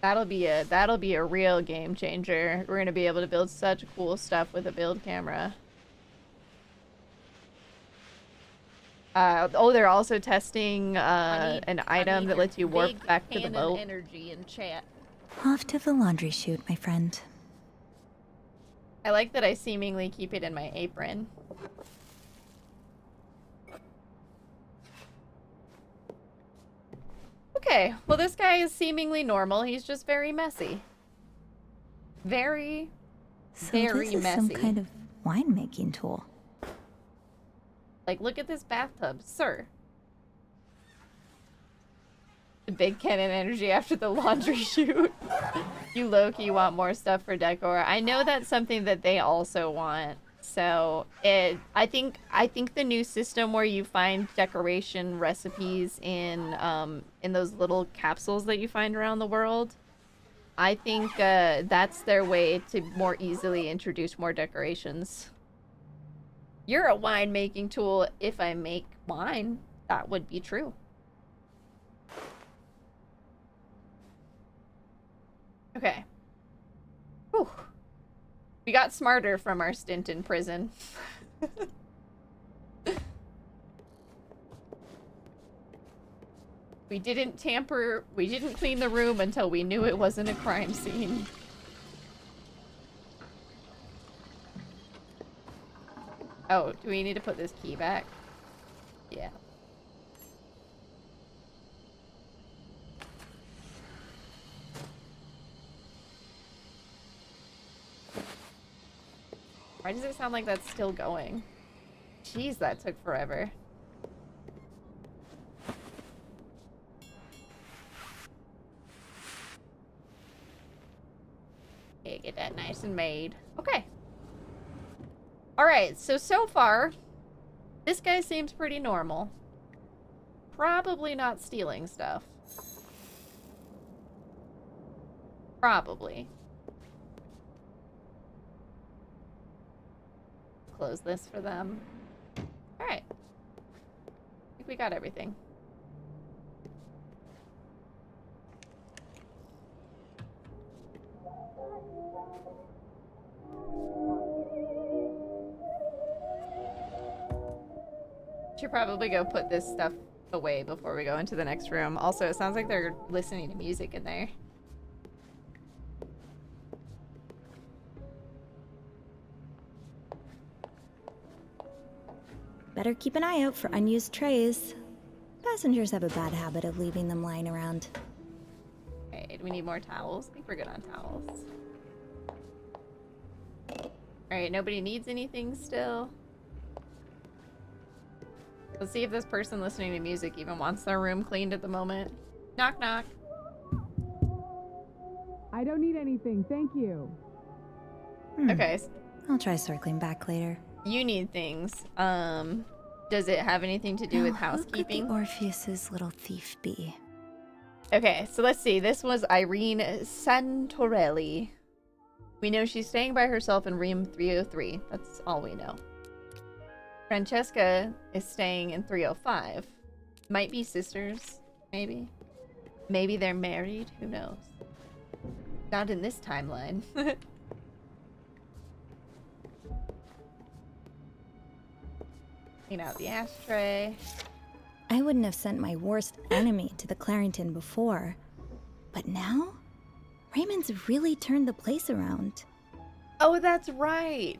That'll be a real game changer. We're gonna be able to build such cool stuff with a build camera. Oh, they're also testing an item that lets you warp back to the boat. Energy in chat. Off to the laundry chute, my friend. I like that I seemingly keep it in my apron. Okay, well this guy is seemingly normal. He's just very messy. Very This is messy. some kind of winemaking tool. Like, look at this bathtub, sir. The big cannon energy after the laundry chute. You low-key want more stuff for decor. I know that's something that they also want. So I think the new system where you find decoration recipes in those little capsules that you find around the world, I think that's their way to more easily introduce more decorations. You're a winemaking tool. If I make wine, that would be true. Okay. Whew. We got smarter from our stint in prison. We didn't clean the room until we knew it wasn't a crime scene. Oh, do we need to put this key back? Yeah. Why does it sound like that's still going? Jeez, that took forever. Okay, get that nice and made. Okay. Alright, so far, this guy seems pretty normal. Probably not stealing stuff. Probably. Close this for them. Alright. I think we got everything. Should probably go put this stuff away before we go into the next room. Also, it sounds like they're listening to music in there. Better keep an eye out for unused trays. Passengers have a bad habit of leaving them lying around. Okay, do we need more towels? I think we're good on towels. Alright, nobody needs anything still. Let's see if this person listening to music even wants their room cleaned at the moment. Knock, knock. I don't need anything, thank you. Okay. I'll try circling back later. You need things. Does it have anything to do with housekeeping? Who could the Orpheus's little thief be? Okay, so let's see. This was Irene Santorelli. We know she's staying by herself in room 303. That's all we know. Francesca is staying in 305. Might be sisters, maybe. Maybe they're married. Who knows? Not in this timeline. Clean out the ashtray. I wouldn't have sent my worst enemy to the Clarington before. But now? Raymond's really turned the place around. Oh, that's right.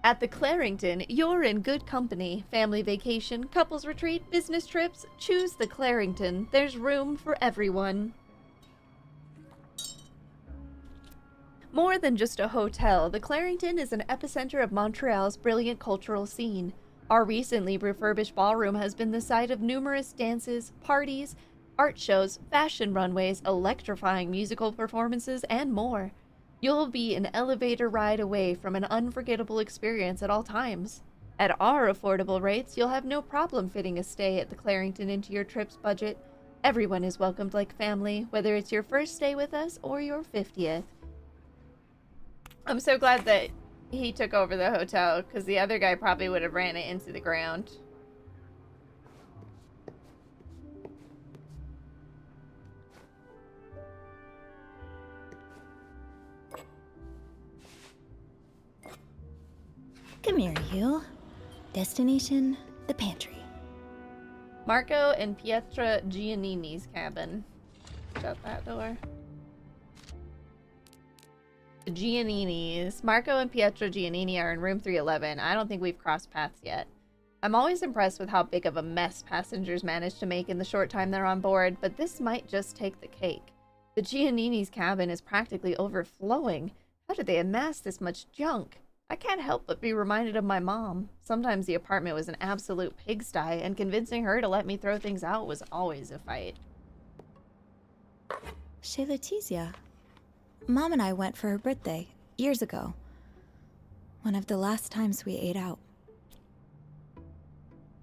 At the Clarington, you're in good company. Family vacation, couples retreat, business trips. Choose the Clarington. There's room for everyone. More than just a hotel, the Clarington is an epicenter of Montreal's brilliant cultural scene. Our recently refurbished ballroom has been the site of numerous dances, parties, art shows, fashion runways, electrifying musical performances, and more. You'll be an elevator ride away from an unforgettable experience at all times. At our affordable rates, you'll have no problem fitting a stay at the Clarington into your trip's budget. Everyone is welcomed like family, whether it's your first stay with us or your 50th. I'm so glad that he took over the hotel, because the other guy probably would have ran it into the ground. Come here, you. Destination, the pantry. Marco and Pietra Giannini's cabin. Shut that door. The Gianninis. Marco and Pietra Giannini are in room 311. I don't think we've crossed paths yet. I'm always impressed with how big of a mess passengers manage to make in the short time they're on board, but this might just take the cake. The Giannini's cabin is practically overflowing. How did they amass this much junk? I can't help but be reminded of my mom. Sometimes the apartment was an absolute pigsty, and convincing her to let me throw things out was always a fight. Chez Letizia. Mom and I went for her birthday, years ago. One of the last times we ate out.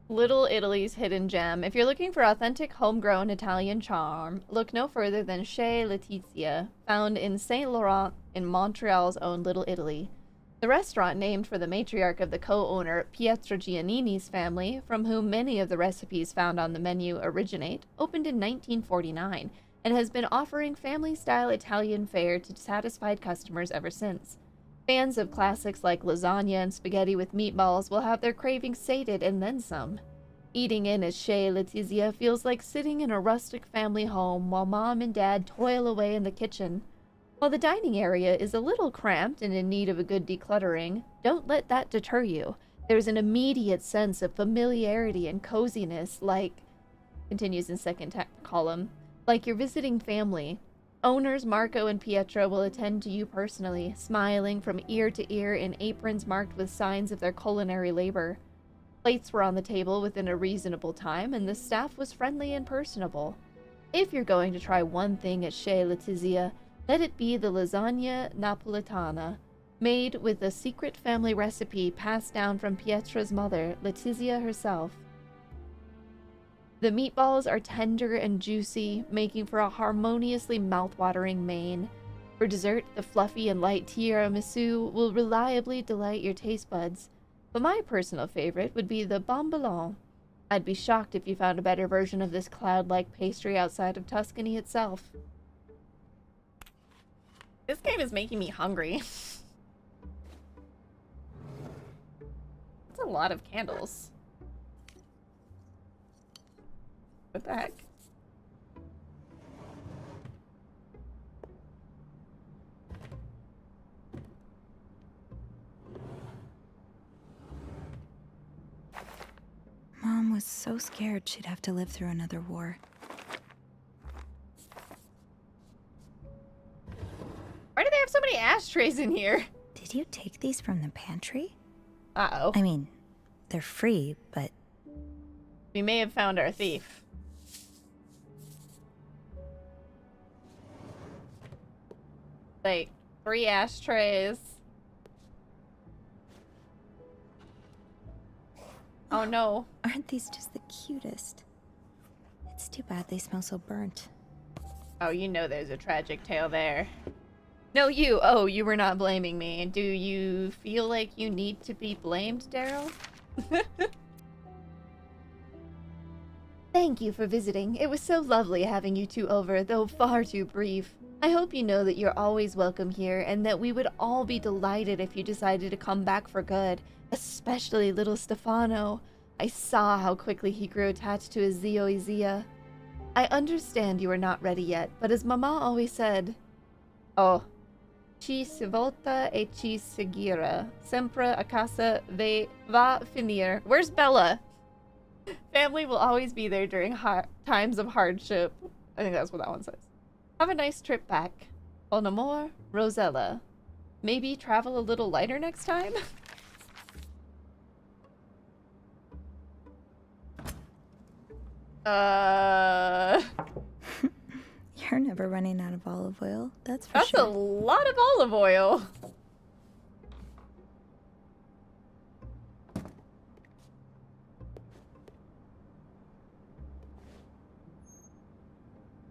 Little Italy's hidden gem. If you're looking for authentic homegrown Italian charm, look no further than Chez Letizia, found in Saint Laurent in Montreal's own Little Italy. The restaurant, named for the matriarch of the co-owner Pietro Giannini's family, from whom many of the recipes found on the menu originate, opened in 1949 and has been offering family-style Italian fare to satisfied customers ever since. Fans of classics like lasagna and spaghetti with meatballs will have their cravings sated and then some. Eating in at Chez Letizia feels like sitting in a rustic family home while Mom and Dad toil away in the kitchen. While the dining area is a little cramped and in need of a good decluttering, don't let that deter you. There's an immediate sense of familiarity and coziness, like, continues in second column, like you're visiting family. Owners Marco and Pietro will attend to you personally, smiling from ear to ear in aprons marked with signs of their culinary labor. Plates were on the table within a reasonable time, and the staff was friendly and personable. If you're going to try one thing at Chez Letizia, let it be the lasagna napoletana, made with a secret family recipe passed down from Pietra's mother, Letizia herself. The meatballs are tender and juicy, making for a harmoniously mouth-watering main. For dessert, the fluffy and light tiramisu will reliably delight your taste buds. But my personal favorite would be the bonbon. I'd be shocked if you found a better version of this cloud-like pastry outside of Tuscany itself. This game is making me hungry. That's a lot of candles. What the heck? Mom was so scared she'd have to live through another war. Why do they have so many ashtrays in here? Did you take these from the pantry? Uh-oh. I mean, they're free, but... We may have found our thief. Like, 3 ashtrays. Oh no. Aren't these just the cutest? It's too bad they smell so burnt. Oh, you know there's a tragic tale there. No, you. Oh, you were not blaming me. Do you feel like you need to be blamed, Daryl? Thank you for visiting. It was so lovely having you two over, though far too brief. I hope you know that you're always welcome here, and that we would all be delighted if you decided to come back for good, especially little Stefano. I saw how quickly he grew attached to his Zio Izia. I understand you are not ready yet, but as Mama always said, oh, ci si volta e ci si gira, sempre a casa va finire. Where's Bella? Family will always be there during times of hardship. I think that's what that one says. Have a nice trip back. Bon amour, Rosella. Maybe travel a little lighter next time? You're never running out of olive oil, that's for That's a sure. lot of olive oil.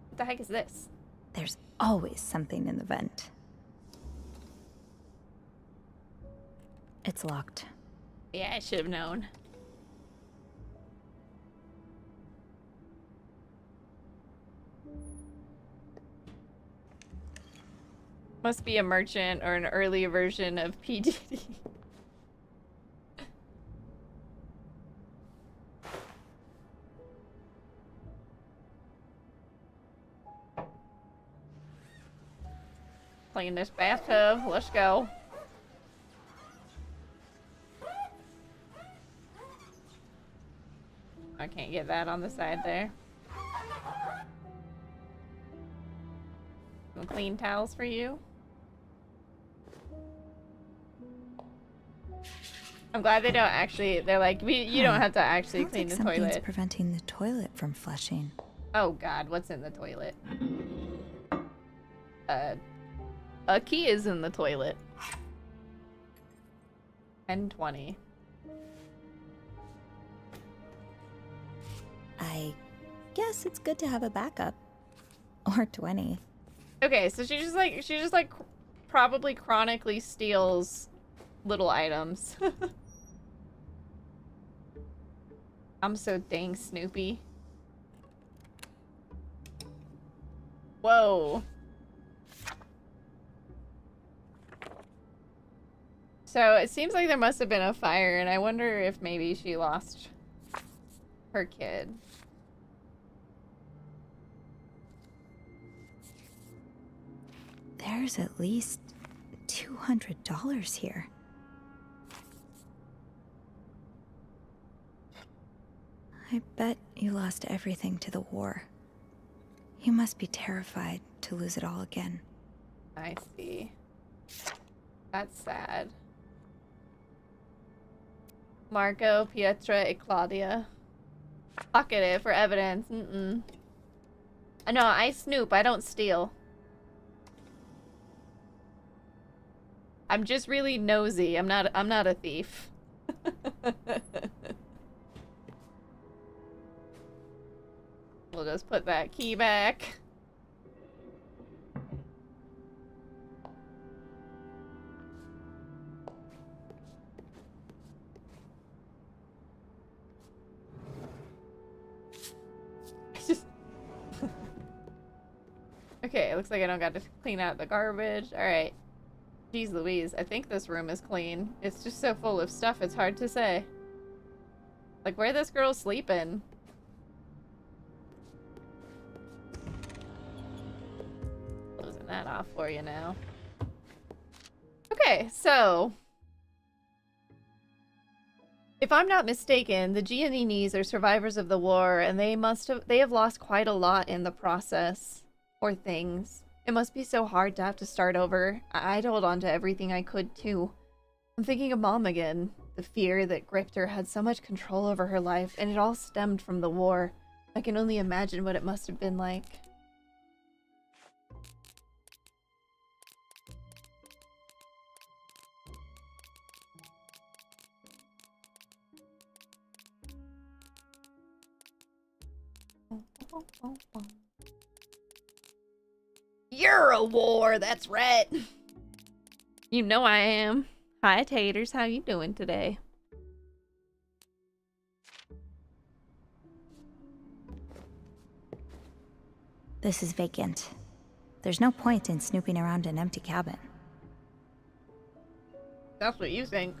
What the heck is this? There's always something in the vent. It's locked. Yeah, I should have known. Must be a merchant or an early version of PDD. Clean this bathtub. Let's go. I can't get that on the side there. Some clean towels for you. I'm glad they don't actually. They're like, you don't have to actually Sounds clean like the something's toilet. preventing the toilet from flushing. Oh God, what's in the toilet? A key is in the toilet. 1020. I guess it's good to have a backup. Or 20. Okay, so she just like probably chronically steals little items. I'm so dang Snoopy. Whoa. So it seems like there must have been a fire, and I wonder if maybe she lost her kid. There's at least $200 here. I bet you lost everything to the war. You must be terrified to lose it all again. I see. That's sad. Marco, Pietra, and Claudia. Pocket it for evidence. No, I snoop. I don't steal. I'm just really nosy. I'm not a thief. We'll just put that key back. Okay, it looks like I don't got to clean out the garbage. Alright. Jeez Louise, I think this room is clean. It's just so full of stuff, it's hard to say. Like, where this girl sleeping? Closing that off for you now. Okay, so... if I'm not mistaken, the Gianninis are survivors of the war, and they have lost quite a lot in the process. Or things. It must be so hard to have to start over. I'd hold on to everything I could, too. I'm thinking of Mom again. The fear that gripped her had so much control over her life, and it all stemmed from the war. I can only imagine what it must have been like. You're a war, that's right. You know I am. Hi, taters. How you doing today? This is vacant. There's no point in snooping around an empty cabin. That's what you think.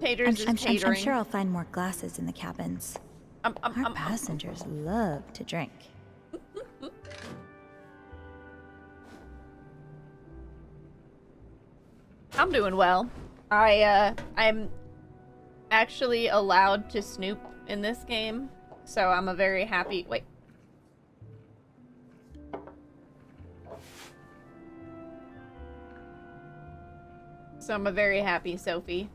Taters is I'm catering. sure I'll find more glasses in the cabins. Our passengers love to drink. I'm doing well. I'm actually allowed to snoop in this game, So I'm a very happy... Wait. So I'm a very happy Sophie.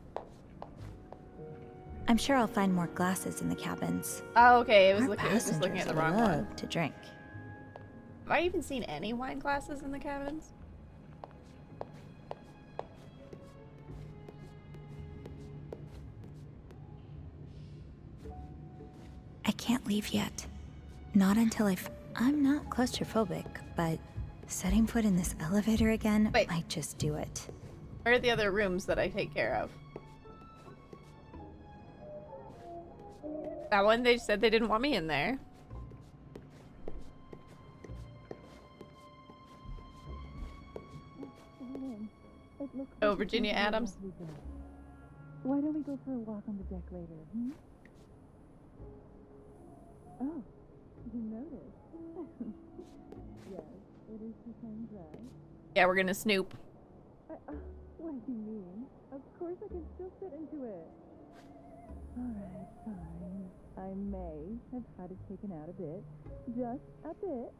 I'm sure I'll find more glasses in the cabins. Oh, okay. It was Our just looking at the wrong love one. to drink. Have I even seen any wine glasses in the cabins? I can't leave yet. Not until I'm not claustrophobic, but setting foot in this elevator again Wait. might just do it. Where are the other rooms that I take care of? That one, they said they didn't want me in there. Oh, Virginia Adams. Why don't we go for a walk on the deck later, hmm? Oh, you noticed. Yes, it is the same dress. Yeah, we're gonna snoop. What do you mean? Of course I can still fit into it. Alright, fine. I may have had it taken out a bit. Just a bit.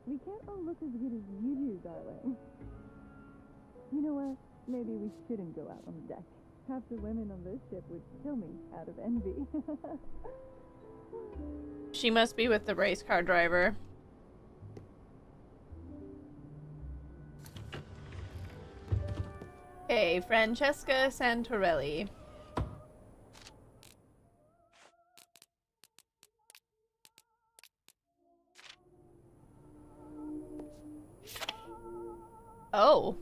We can't all look as good as you do, darling. You know what? Maybe we shouldn't go out on the deck. Half the women on this ship would kill me out of envy. She must be with the race car driver. Hey, Francesca Santorelli. Oh.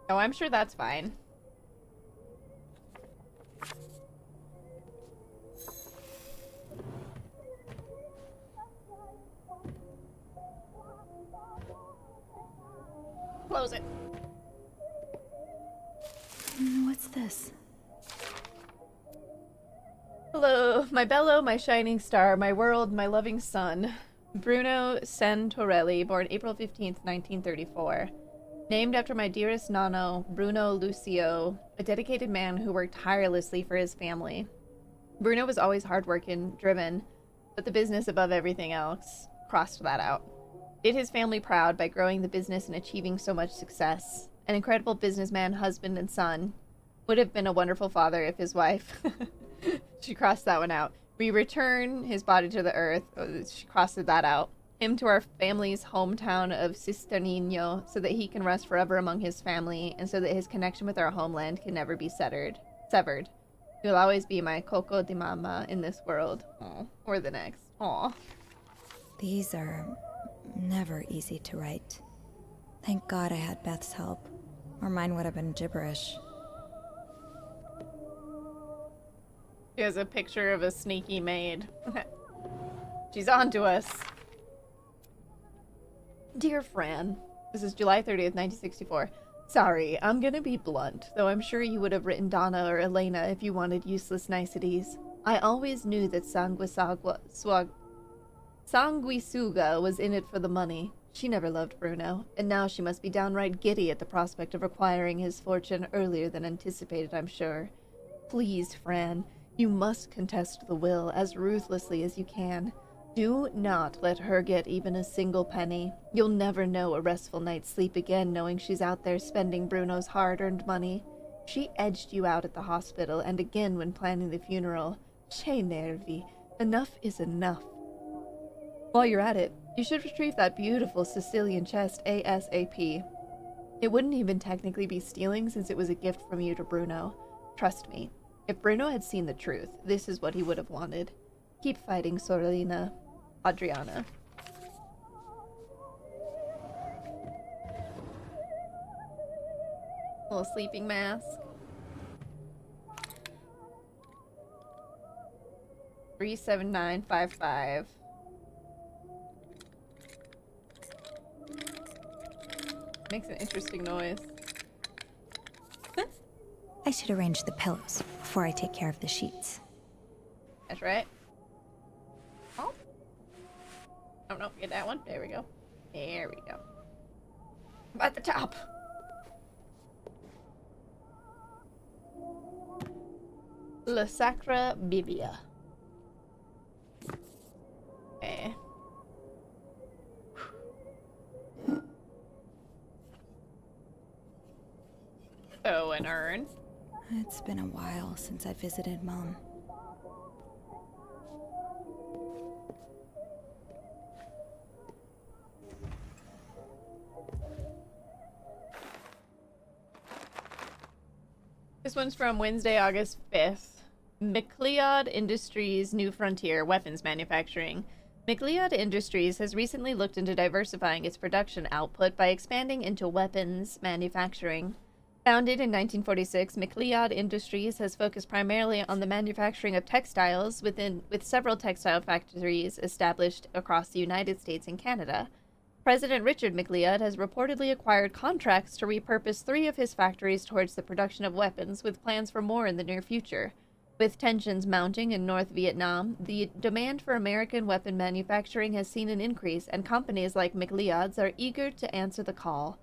Oh, I'm sure that's fine. Close it. What's this? Hello, my bello, my shining star, my world, my loving sun. Bruno Santorelli, born April 15th, 1934. Named after my dearest nonno, Bruno Lucio, a dedicated man who worked tirelessly for his family. Bruno was always hardworking, driven, but the business above everything else. Crossed that out. Did his family proud by growing the business and achieving so much success. An incredible businessman, husband, and son. Would have been a wonderful father if his wife... She crossed that one out. We return his body to the earth. Oh, she crossed that out. Him to our family's hometown of Cisternino so that he can rest forever among his family and so that his connection with our homeland can never be severed. You'll always be my Coco de Mama in this world. Aww. Or the next. Aw. These are never easy to write. Thank God I had Beth's help, or mine would have been gibberish. She has a picture of a sneaky maid. She's on to us. Dear Fran, this is July 30th, 1964. Sorry, I'm gonna be blunt, though I'm sure you would have written Donna or Elena if you wanted useless niceties. I always knew that Sanguisuga was in it for the money. She never loved Bruno, and now she must be downright giddy at the prospect of acquiring his fortune earlier than anticipated, I'm sure. Please, Fran, you must contest the will as ruthlessly as you can. Do not let her get even a single penny. You'll never know a restful night's sleep again knowing she's out there spending Bruno's hard-earned money. She edged you out at the hospital and again when planning the funeral. Che nervi. Enough is enough. While you're at it, you should retrieve that beautiful Sicilian chest ASAP. It wouldn't even technically be stealing since it was a gift from you to Bruno. Trust me, if Bruno had seen the truth, this is what he would have wanted. Keep fighting, Sorelina. Adriana. Little sleeping mask. 37955. Makes an interesting noise. I should arrange the pillows before I take care of the sheets. That's right. Oh. Oh no, get that one. There we go. There we go. At the top. La Sacra Biblia. Okay. Oh, an urn. It's been a while since I visited Mom. This one's from Wednesday, August 5th. McLeod Industries New Frontier Weapons Manufacturing. McLeod Industries has recently looked into diversifying its production output by expanding into weapons manufacturing. Founded in 1946, McLeod Industries has focused primarily on the manufacturing of textiles with several textile factories established across the United States and Canada. President Richard McLeod has reportedly acquired contracts to repurpose 3 of his factories towards the production of weapons, with plans for more in the near future. With tensions mounting in North Vietnam, the demand for American weapon manufacturing has seen an increase, and companies like McLeod's are eager to answer the call.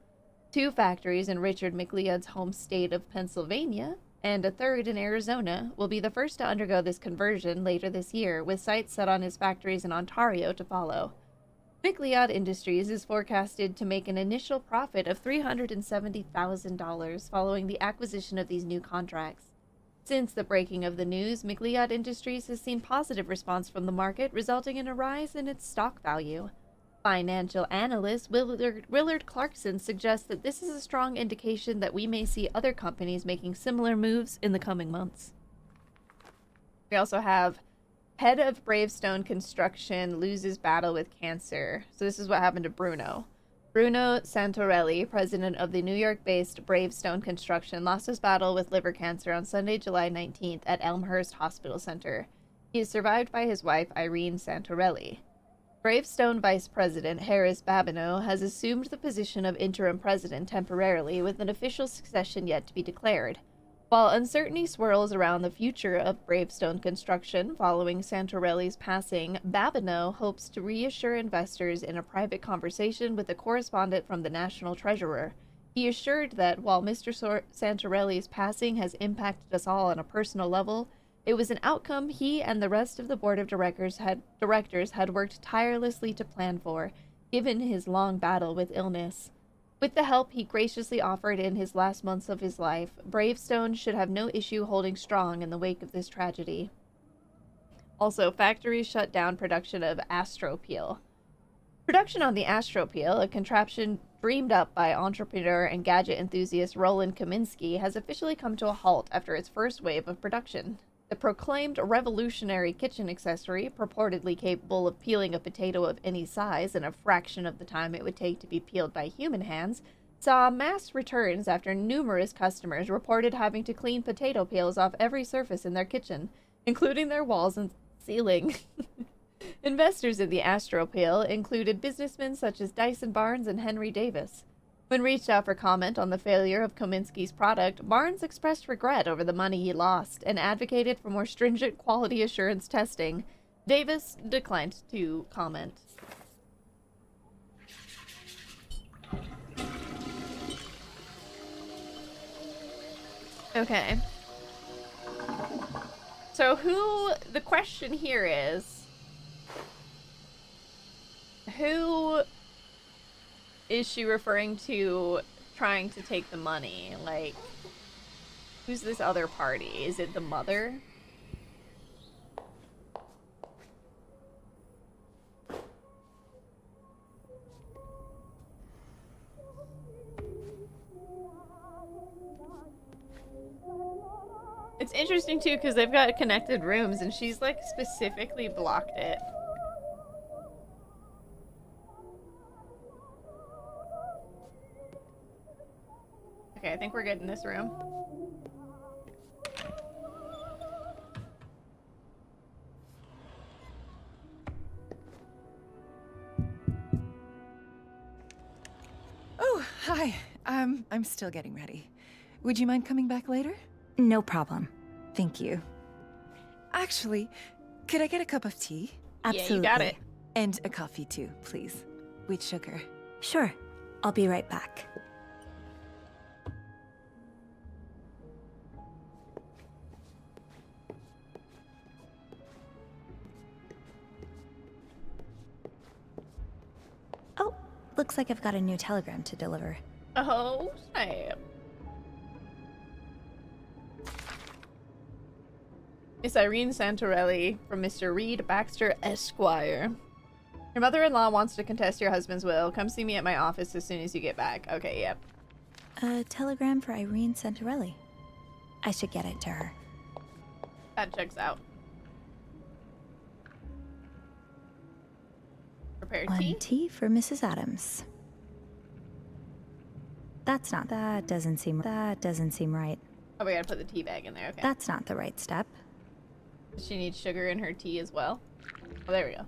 2 factories in Richard McLeod's home state of Pennsylvania, and a 3rd in Arizona, will be the first to undergo this conversion later this year, with sights set on his factories in Ontario to follow. McLeod Industries is forecasted to make an initial profit of $370,000 following the acquisition of these new contracts. Since the breaking of the news, McLeod Industries has seen positive response from the market, resulting in a rise in its stock value. Financial analyst Willard Clarkson suggests that this is a strong indication that we may see other companies making similar moves in the coming months. We also have head of Bravestone Construction loses battle with cancer. So this is what happened to Bruno. Bruno Santorelli, president of the New York-based Bravestone Construction, lost his battle with liver cancer on Sunday, July 19th at Elmhurst Hospital Center. He is survived by his wife, Irene Santorelli. Bravestone Vice President Harris Babineau has assumed the position of interim president temporarily, with an official succession yet to be declared. While uncertainty swirls around the future of Bravestone Construction following Santorelli's passing, Babineau hopes to reassure investors in a private conversation with a correspondent from the National Treasurer. He assured that while Mr. Santorelli's passing has impacted us all on a personal level, it was an outcome he and the rest of the board of directors had worked tirelessly to plan for, given his long battle with illness. With the help he graciously offered in his last months of his life, Bravestone should have no issue holding strong in the wake of this tragedy. Also, factories shut down production of Astropeel. Production on the Astropeel, a contraption dreamed up by entrepreneur and gadget enthusiast Roland Kaminsky, has officially come to a halt after its first wave of production. The proclaimed revolutionary kitchen accessory, purportedly capable of peeling a potato of any size in a fraction of the time it would take to be peeled by human hands, saw mass returns after numerous customers reported having to clean potato peels off every surface in their kitchen, including their walls and ceiling. Investors in the Astropeel included businessmen such as Dyson Barnes and Henry Davis. When reached out for comment on the failure of Kaminsky's product, Barnes expressed regret over the money he lost and advocated for more stringent quality assurance testing. Davis declined to comment. Okay. So the question here is, who is she referring to trying to take the money? Like, who's this other party? Is it the mother? It's interesting too because they've got connected rooms and she's like specifically blocked it. Okay, I think we're good in this room. Oh, hi. I'm still getting ready. Would you mind coming back later? No problem. Thank you. Actually, could I get a cup of tea? Absolutely. Yeah, you got it. And a coffee too, please. With sugar. Sure. I'll be right back. Looks like I've got a new telegram to deliver. Oh, snap. Miss Irene Santorelli from Mr. Reed Baxter Esquire. Your mother-in-law wants to contest your husband's will. Come see me at my office as soon as you get back. Okay, yep. A telegram for Irene Santorelli. I should get it to her. That checks out. Prepare tea. One tea for Mrs. Adams. That doesn't seem right. Oh, we gotta put the tea bag in there, okay. That's not the right step. She needs sugar in her tea as well. Oh, there we go.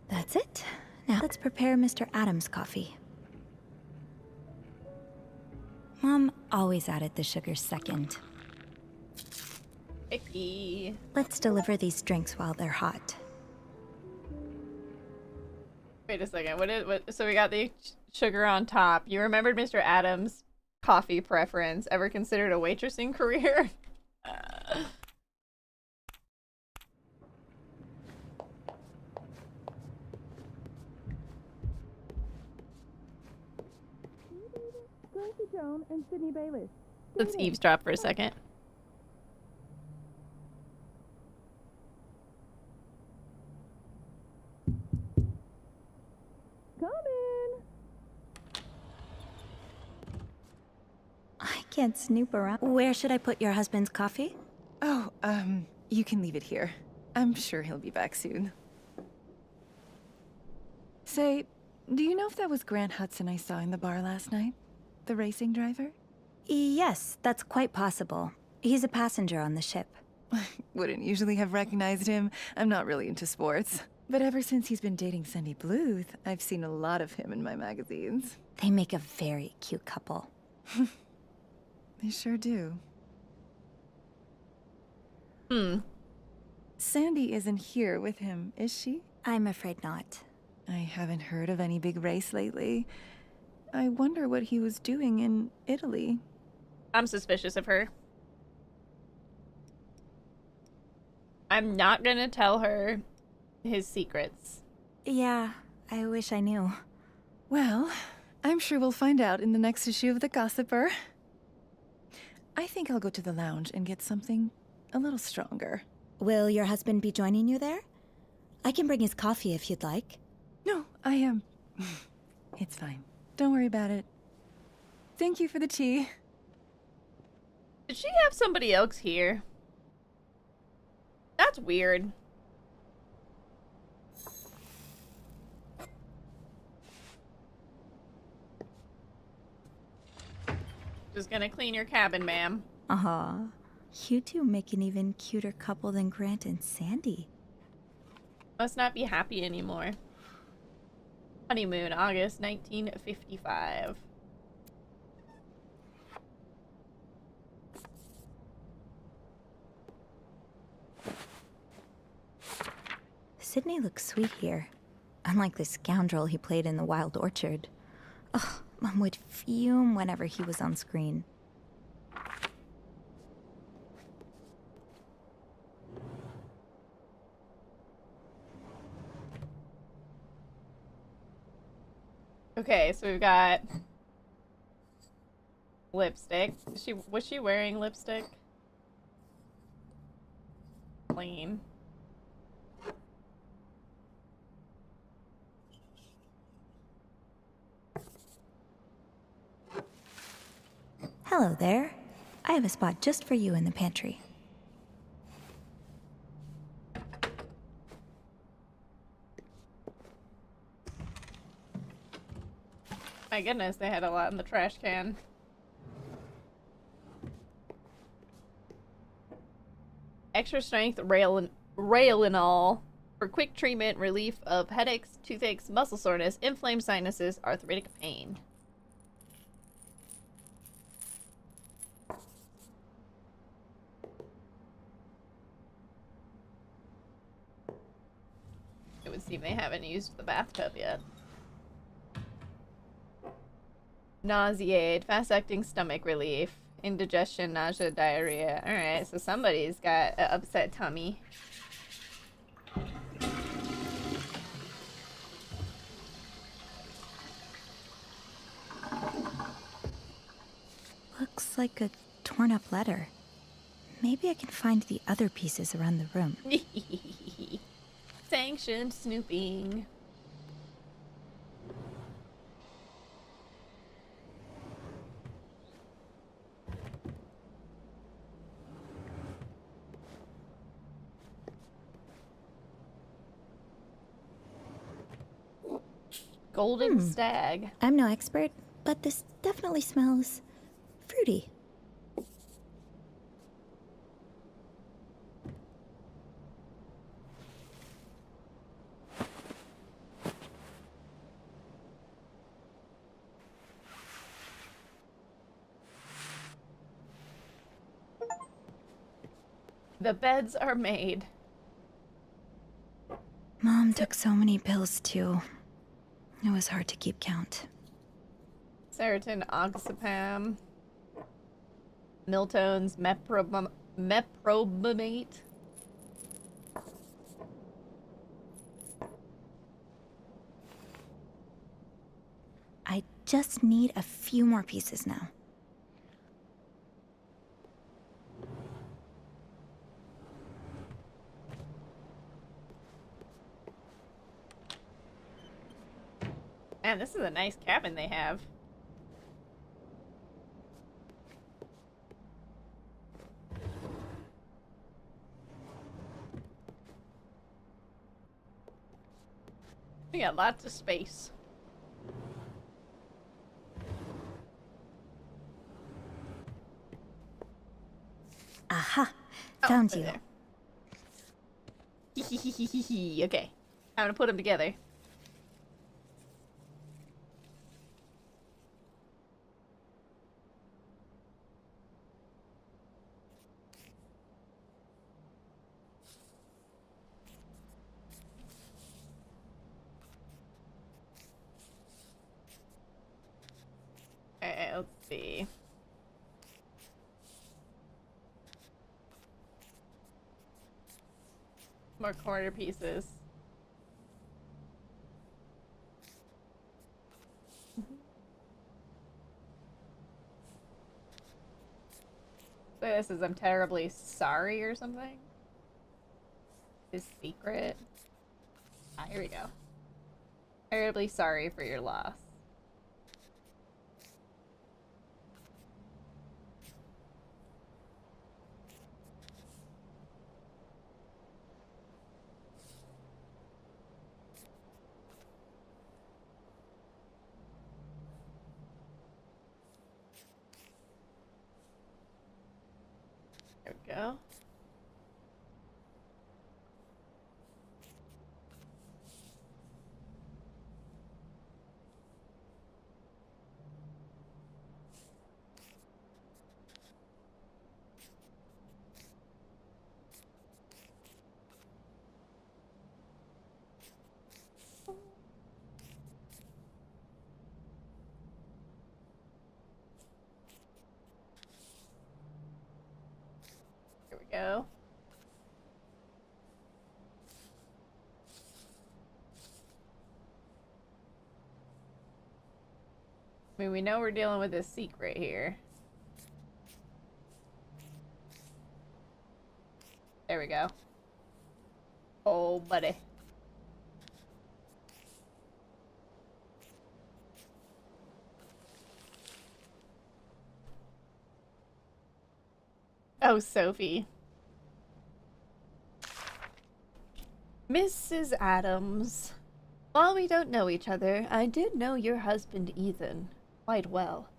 That's it. Now let's prepare Mr. Adams' coffee. Mom always added the sugar second. Icky. Let's deliver these drinks while they're hot. Wait a second. So we got the sugar on top. You remembered Mr. Adams' coffee preference. Ever considered a waitressing career? Gracie Joan and Sydney Bayless. Let's eavesdrop for a second. Come in. I can't snoop around. Where should I put your husband's coffee? Oh, you can leave it here. I'm sure he'll be back soon. Say, do you know if that was Grant Hudson I saw in the bar last night? The racing driver? Yes, that's quite possible. He's a passenger on the ship. Wouldn't usually have recognized him. I'm not really into sports. But ever since he's been dating Sandy Bluth, I've seen a lot of him in my magazines. They make a very cute couple. They sure do. Sandy isn't here with him, is she? I'm afraid not. I haven't heard of any big race lately. I wonder what he was doing in Italy. I'm suspicious of her. I'm not gonna tell her his secrets. Yeah, I wish I knew. Well, I'm sure we'll find out in the next issue of The Gossiper. I think I'll go to the lounge and get something a little stronger. Will your husband be joining you there? I can bring his coffee if you'd like. No, I am. It's fine. Don't worry about it. Thank you for the tea. Did she have somebody else here? That's weird. Just gonna clean your cabin, ma'am. Uh-huh. You two make an even cuter couple than Grant and Sandy. Must not be happy anymore. Honeymoon, August 1955. Sydney looks sweet here. Unlike the scoundrel he played in The Wild Orchard. Ugh, Mom would fume whenever he was on screen. Okay, so we've got lipstick. Was she wearing lipstick? Clean. Hello there. I have a spot just for you in the pantry. My goodness, they had a lot in the trash can. Extra strength Raylinol for quick treatment, relief of headaches, toothaches, muscle soreness, inflamed sinuses, arthritic pain. It would seem they haven't used the bathtub yet. Nauseate, fast-acting stomach relief, indigestion, nausea, diarrhea. Alright, so somebody's got an upset tummy. looks like a torn up letter. Maybe I can find the other pieces around the room. Sanctioned snooping. Golden stag. I'm no expert, but this definitely smells fruity. The beds are made. Mom took so many pills too. It was hard to keep count. Serotin, oxapam. Miltones, meprobamate. I just need a few more pieces now. Man, this is a nice cabin they have. We got lots of space. Aha! Oh, Found right you. there. Okay, I'm gonna put them together. Alright, let's see. More corner pieces. So this is I'm terribly sorry or something? His secret? Ah, here we go. Terribly sorry for your loss. There we go. Here we go. I mean, we know we're dealing with a secret here. There we go. Oh, buddy. Oh, Sophie. Mrs. Adams. While we don't know each other, I did know your husband, Ethan, quite well.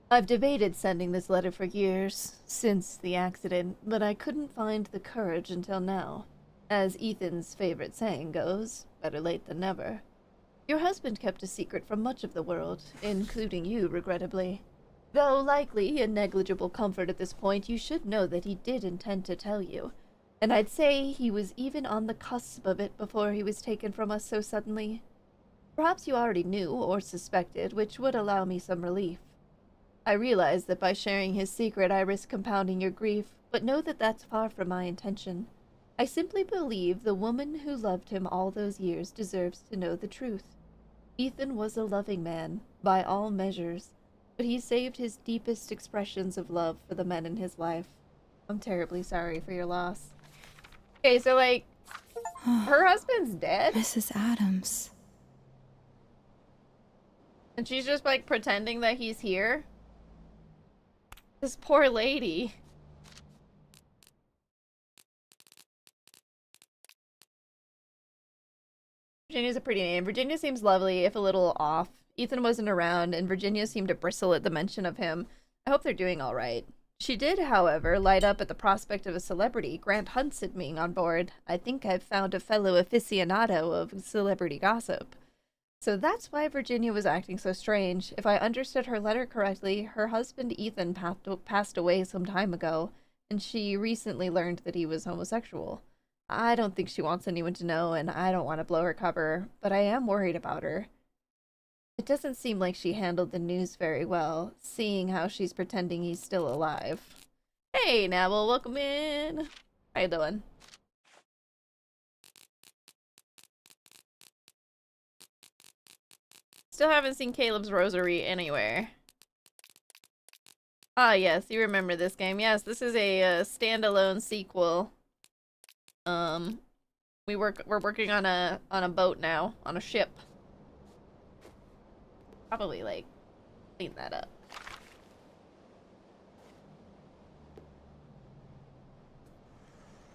I've debated sending this letter for years, since the accident, but I couldn't find the courage until now. As Ethan's favorite saying goes, better late than never. Your husband kept a secret from much of the world, including you, regrettably. Though likely a negligible comfort at this point, you should know that he did intend to tell you. And I'd say he was even on the cusp of it before he was taken from us so suddenly. Perhaps you already knew or suspected, which would allow me some relief. I realize that by sharing his secret I risk compounding your grief, but know that that's far from my intention. I simply believe the woman who loved him all those years deserves to know the truth. Ethan was a loving man, by all measures, but he saved his deepest expressions of love for the men in his life. I'm terribly sorry for your loss. Okay, so like, her husband's dead, Mrs. Adams. and she's just like pretending that he's here. This poor lady. Virginia's a pretty name. Virginia seems lovely, if a little off. Ethan wasn't around, and Virginia seemed to bristle at the mention of him. I hope they're doing all right. She did, however, light up at the prospect of a celebrity, Grant Huntsett, being on board. I think I've found a fellow aficionado of celebrity gossip. So that's why Virginia was acting so strange. If I understood her letter correctly, her husband Ethan passed away some time ago, and she recently learned that he was homosexual. I don't think she wants anyone to know, and I don't want to blow her cover, but I am worried about her. It doesn't seem like she handled the news very well, seeing how she's pretending he's still alive. Hey, Nabble, welcome in. How you doing? Still haven't seen Caleb's Rosary anywhere. Ah, yes, you remember this game. Yes, this is a standalone sequel. We're working on a boat now, on a ship. Probably like clean that up.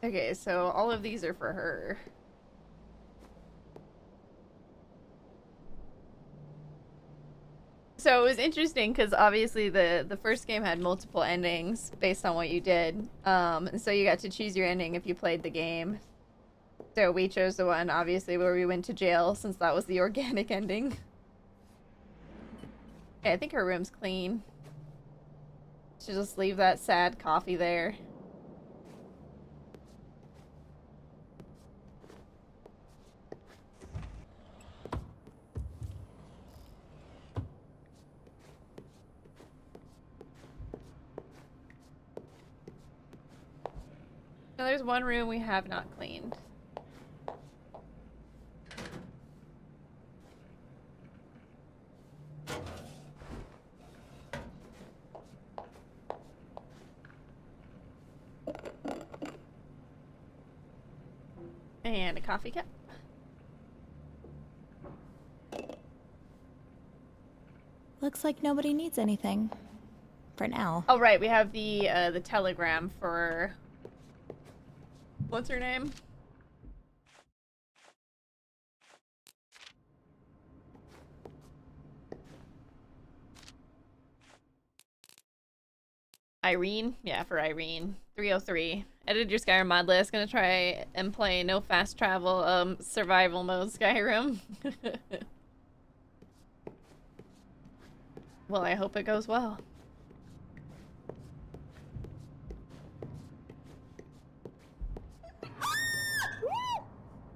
Okay, so all of these are for her. So it was interesting because obviously the first game had multiple endings based on what you did. And so you got to choose your ending if you played the game. So we chose the one, obviously, where we went to jail, since that was the organic ending. Okay, I think her room's clean. Should just leave that sad coffee there. Now there's one room we have not cleaned. And a coffee cup. Looks like nobody needs anything. For now. Oh right, we have the telegram for what's her name? Irene? Yeah, for Irene. 303. Edited your Skyrim mod list. Gonna try and play no fast travel, survival mode Skyrim. Well, I hope it goes well.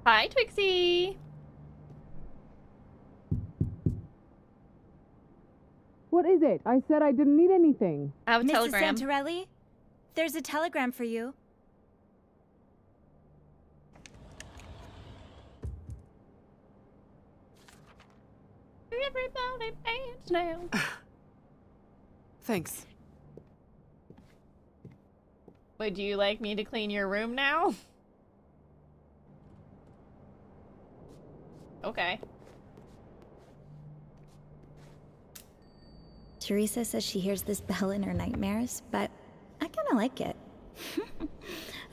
Hi, Twixie! What is it? I said I didn't need anything. I have a Mrs. telegram. Santorelli? There's a telegram for you. Everybody dance now. Thanks. Would you like me to clean your room now? Okay. Teresa says she hears this bell in her nightmares, but I kind of like it.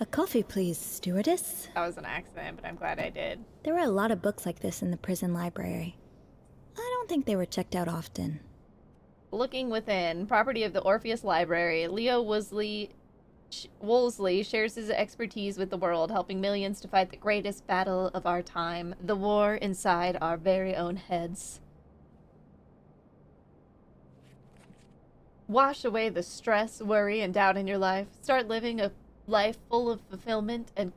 A coffee, please, stewardess. That was an accident, but I'm glad I did. There were a lot of books like this in the prison library. I don't think they were checked out often. Looking within, property of the Orpheus Library, Leo Wolseley shares his expertise with the world, helping millions to fight the greatest battle of our time, the war inside our very own heads. Wash away the stress, worry, and doubt in your life. Start living a life full of fulfillment and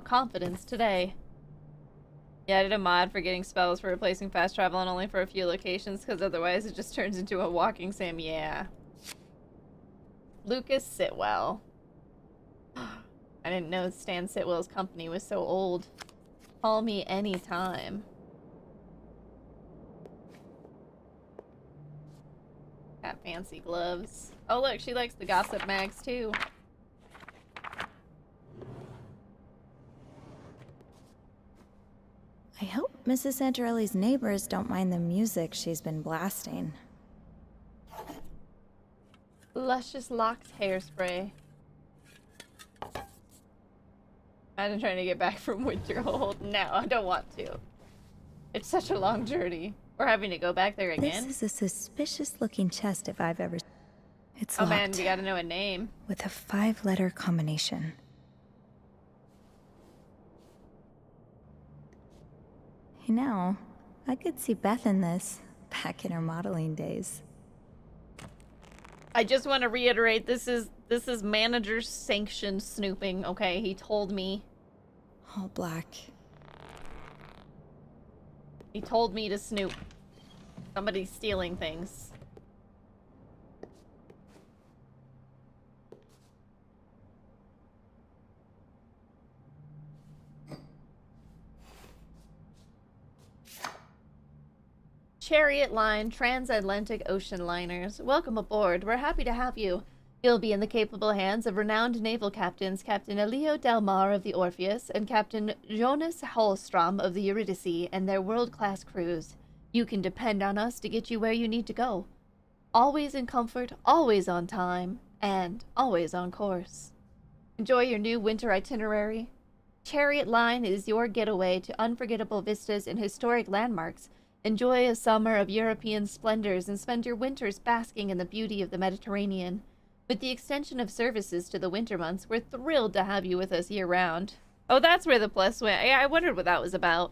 confidence today. Yeah, I did a mod for getting spells for replacing fast travel and only for a few locations, because otherwise it just turns into a walking sim. Yeah. Lucas Sitwell. I didn't know Stan Sitwell's company was so old. Call me anytime. Got fancy gloves. Oh look, she likes the gossip mags too. I hope Mrs. Santarelli's neighbors don't mind the music she's been blasting. Luscious Locks hairspray. Imagine trying to get back from Winterhold. No, I don't want to. It's such a long journey. We're having to go back there again? This is a suspicious-looking chest if I've ever... It's Oh locked. man, you gotta know a name. With a 5-letter combination. You know, I could see Beth in this, back in her modeling days. I just want to reiterate, this is manager sanctioned snooping, okay? He told me. All black. He told me to snoop. Somebody's stealing things. Chariot Line Transatlantic Ocean Liners. Welcome aboard. We're happy to have you. You'll be in the capable hands of renowned naval captains Captain Elio Del Mar of the Orpheus and Captain Jonas Hallstrom of the Eurydice and their world-class crews. You can depend on us to get you where you need to go. Always in comfort, always on time, and always on course. Enjoy your new winter itinerary. Chariot Line is your getaway to unforgettable vistas and historic landmarks. Enjoy a summer of European splendors and spend your winters basking in the beauty of the Mediterranean. With the extension of services to the winter months, we're thrilled to have you with us year-round. Oh, that's where the plus went. Yeah, I wondered what that was about.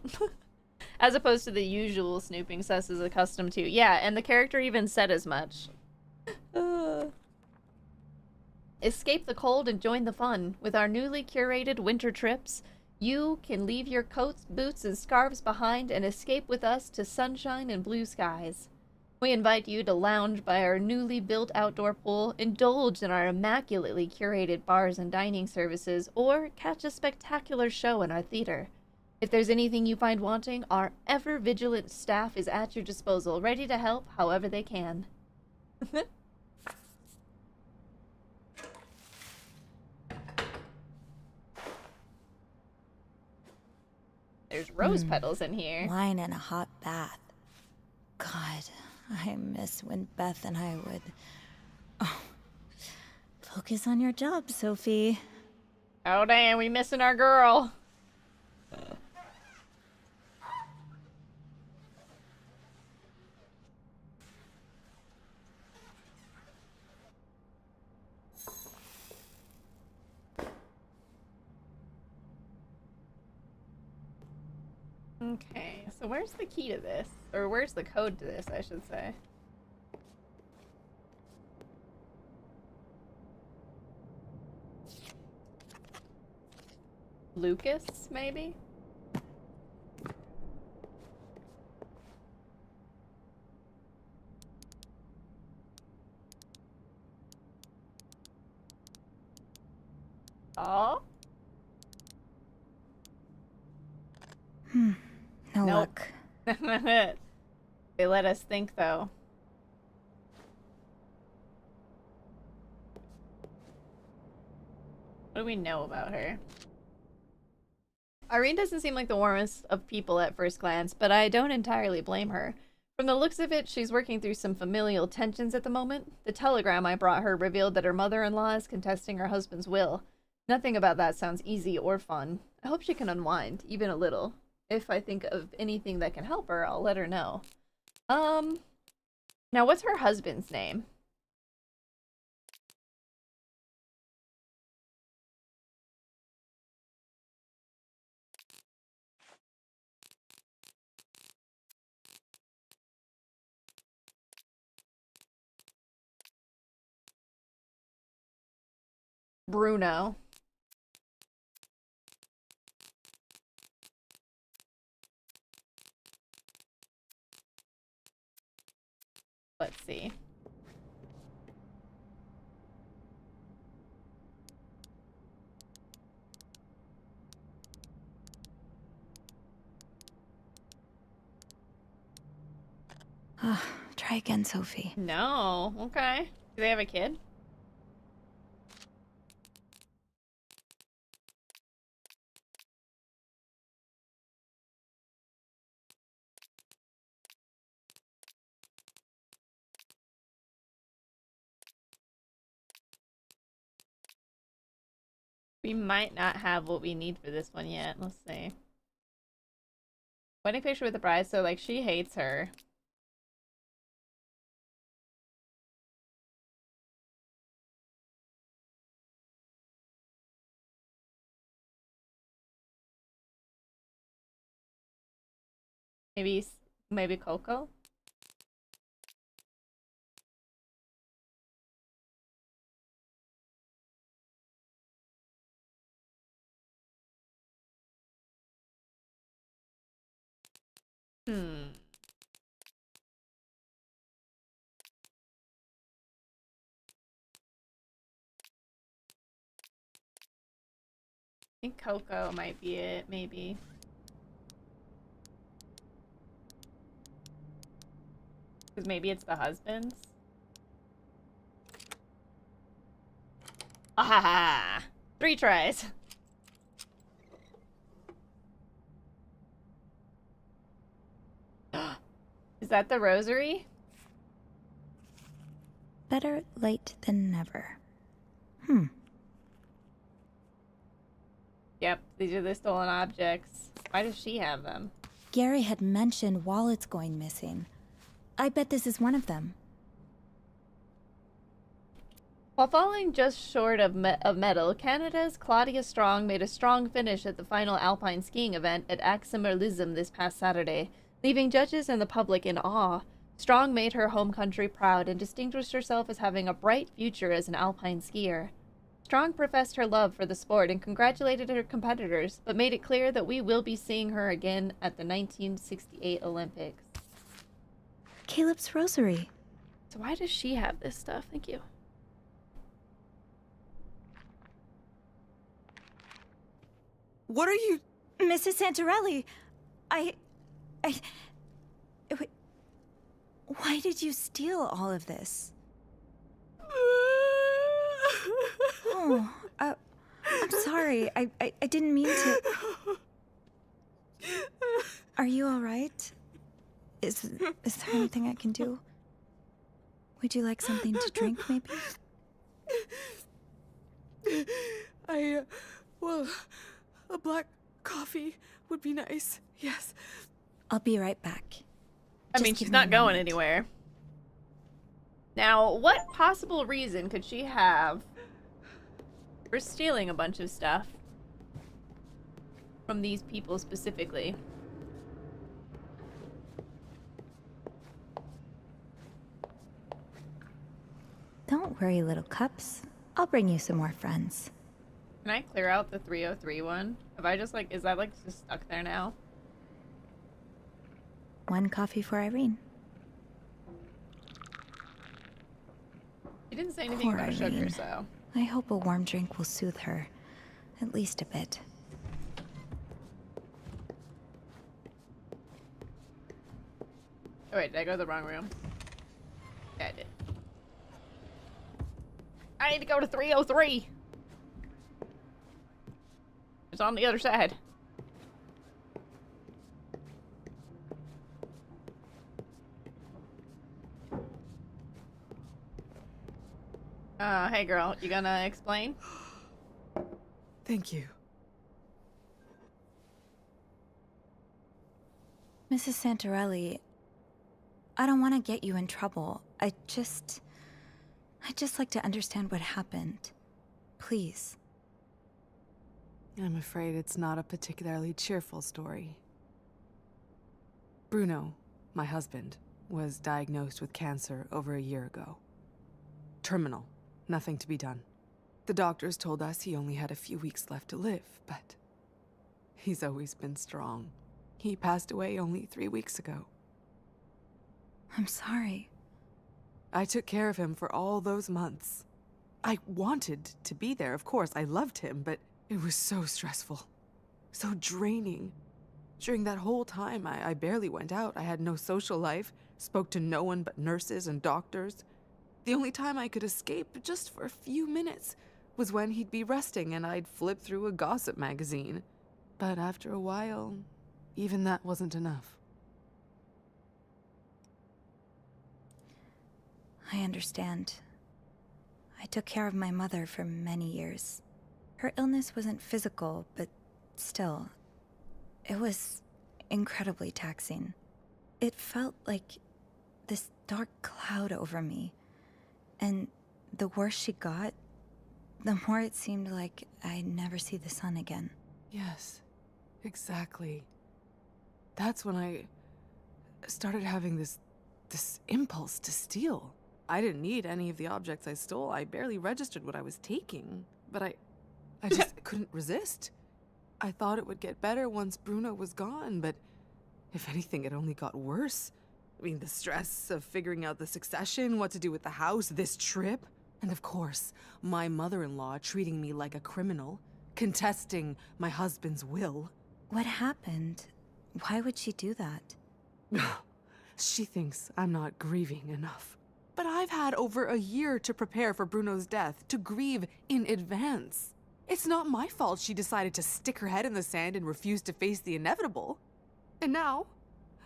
As opposed to the usual snooping Sus is accustomed to. Yeah, and the character even said as much. Escape the cold and join the fun. With our newly curated winter trips, you can leave your coats, boots, and scarves behind and escape with us to sunshine and blue skies. We invite you to lounge by our newly built outdoor pool, indulge in our immaculately curated bars and dining services, or catch a spectacular show in our theater. If there's anything you find wanting, our ever-vigilant staff is at your disposal, ready to help however they can. There's rose petals in here. Wine and a hot bath. God, I miss when Beth and I would... Oh. Focus on your job, Sophie. Oh damn, we missing our girl. Okay, so where's the key to this? Or where's the code to this, I should say? Lucas, maybe? Oh? No Nope. luck. They let us think, though. What do we know about her? Irene doesn't seem like the warmest of people at first glance, but I don't entirely blame her. From the looks of it, she's working through some familial tensions at the moment. The telegram I brought her revealed that her mother-in-law is contesting her husband's will. Nothing about that sounds easy or fun. I hope she can unwind, even a little. If I think of anything that can help her, I'll let her know. Now what's her husband's name? Bruno. Let's see. Try again, Sophie. No. Okay. Do they have a kid? We might not have what we need for this one yet. Let's see. Wedding picture with the bride, so like she hates her. Maybe Coco? Hmm. I think Coco might be it, maybe. Because maybe it's the husband's. Ah! 3 tries. Is that the rosary? Better late than never. Yep, these are the stolen objects. Why does she have them? Gary had mentioned wallets going missing. I bet this is one of them. While falling just short of medal, Canada's Claudia Strong made a strong finish at the final alpine skiing event at Axemerlism this past Saturday, leaving judges and the public in awe. Strong made her home country proud and distinguished herself as having a bright future as an alpine skier. Strong professed her love for the sport and congratulated her competitors, but made it clear that we will be seeing her again at the 1968 Olympics. Caleb's rosary. So why does she have this stuff? Thank you. What are you... Mrs. Santorelli, wait, why did you steal all of this? Oh, I'm sorry. I didn't mean to. Are you all right? Is there anything I can do? Would you like something to drink, maybe? Well, a black coffee would be nice, yes. I'll be right back. I mean, Just she's give me not a going moment. anywhere. Now, what possible reason could she have for stealing a bunch of stuff from these people specifically? Don't worry, little cups. I'll bring you some more friends. Can I clear out the 303 one? Have I just like, is that like just stuck there now? One coffee for Irene. She didn't say anything Poor about sugar, Irene. so. I hope a warm drink will soothe her. At least a bit. Oh wait, did I go to the wrong room? Yeah, I did. I need to go to 303! It's on the other side. Hey girl, you gonna explain? Thank you. Mrs. Santorelli, I don't want to get you in trouble. I'd just like to understand what happened. Please. I'm afraid it's not a particularly cheerful story. Bruno, my husband, was diagnosed with cancer over a year ago. Terminal. Nothing to be done. The doctors told us he only had a few weeks left to live, but he's always been strong. He passed away only 3 weeks ago. I'm sorry. I took care of him for all those months. I wanted to be there, of course. I loved him, but it was so stressful. So draining. During that whole time, I barely went out. I had no social life, spoke to no one but nurses and doctors. The only time I could escape, just for a few minutes, was when he'd be resting and I'd flip through a gossip magazine. But after a while, even that wasn't enough. I understand. I took care of my mother for many years. Her illness wasn't physical, but still, it was incredibly taxing. It felt like this dark cloud over me. And the worse she got, the more it seemed like I'd never see the sun again. Yes, exactly. That's when I started having this impulse to steal. I didn't need any of the objects I stole. I barely registered what I was taking. But I just couldn't resist. I thought it would get better once Bruno was gone, but if anything, it only got worse. I mean, the stress of figuring out the succession, what to do with the house, this trip, and of course, my mother-in-law treating me like a criminal, contesting my husband's will. What happened? Why would she do that? She thinks I'm not grieving enough. But I've had over a year to prepare for Bruno's death, to grieve in advance. It's not my fault she decided to stick her head in the sand and refuse to face the inevitable. And now,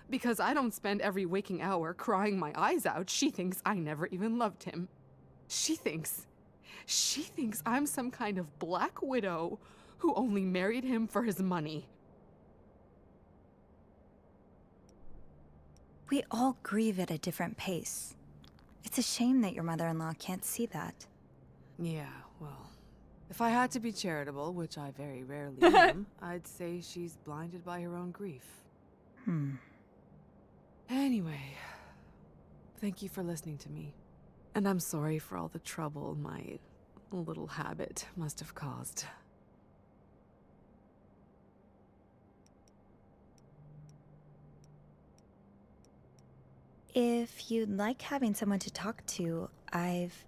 because I don't spend every waking hour crying my eyes out, she thinks I never even loved him. She thinks I'm some kind of black widow who only married him for his money. We all grieve at a different pace. It's a shame that your mother-in-law can't see that. Yeah, well, if I had to be charitable, which I very rarely am, I'd say she's blinded by her own grief. Anyway, thank you for listening to me. And I'm sorry for all the trouble my little habit must have caused. If you'd like having someone to talk to, I've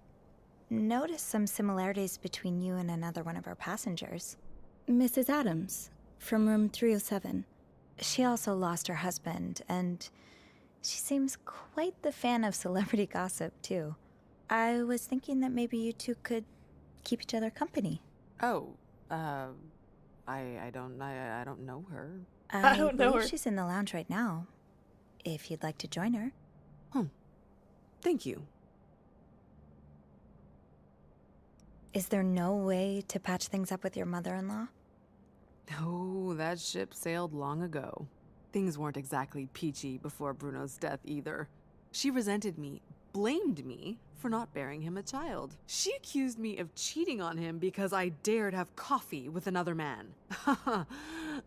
noticed some similarities between you and another one of our passengers. Mrs. Adams, from room 307. She also lost her husband, and she seems quite the fan of celebrity gossip, too. I was thinking that maybe you two could keep each other company. Oh, I don't know her. I don't know believe her. she's in the lounge right now, if you'd like to join her. Thank you. Is there no way to patch things up with your mother-in-law? No, that ship sailed long ago. Things weren't exactly peachy before Bruno's death either. She resented me, blamed me for not bearing him a child. She accused me of cheating on him because I dared have coffee with another man.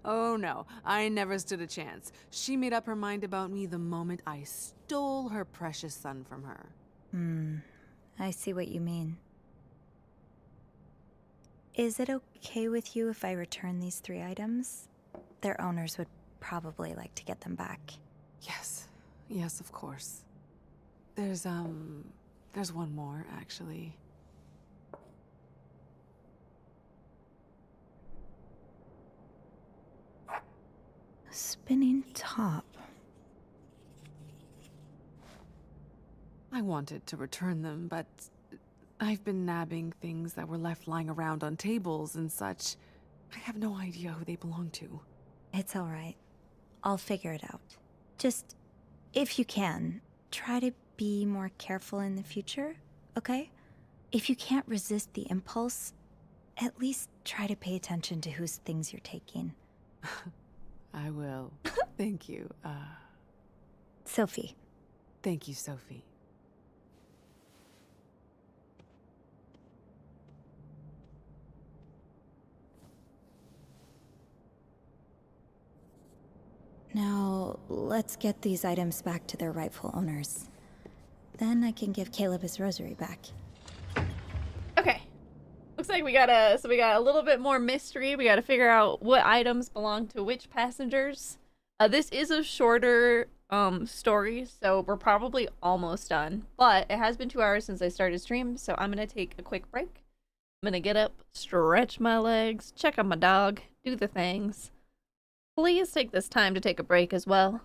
Oh no, I never stood a chance. She made up her mind about me the moment I stole her precious son from her. I see what you mean. Is it okay with you if I return these 3 items? Their owners would probably like to get them back. Yes, of course. There's one more, actually. Spinning top. I wanted to return them, but I've been nabbing things that were left lying around on tables and such. I have no idea who they belong to. It's all right. I'll figure it out. Just, if you can, try to be more careful in the future, okay? If you can't resist the impulse, at least try to pay attention to whose things you're taking. I will. Thank you. Sophie. Thank you, Sophie. Now, let's get these items back to their rightful owners. Then I can give Caleb his rosary back. Okay. Looks like we got a little bit more mystery. We got to figure out what items belong to which passengers. This is a shorter story, so we're probably almost done. But it has been 2 hours since I started stream, so I'm gonna take a quick break. I'm gonna get up, stretch my legs, check on my dog, do the things. Please take this time to take a break as well.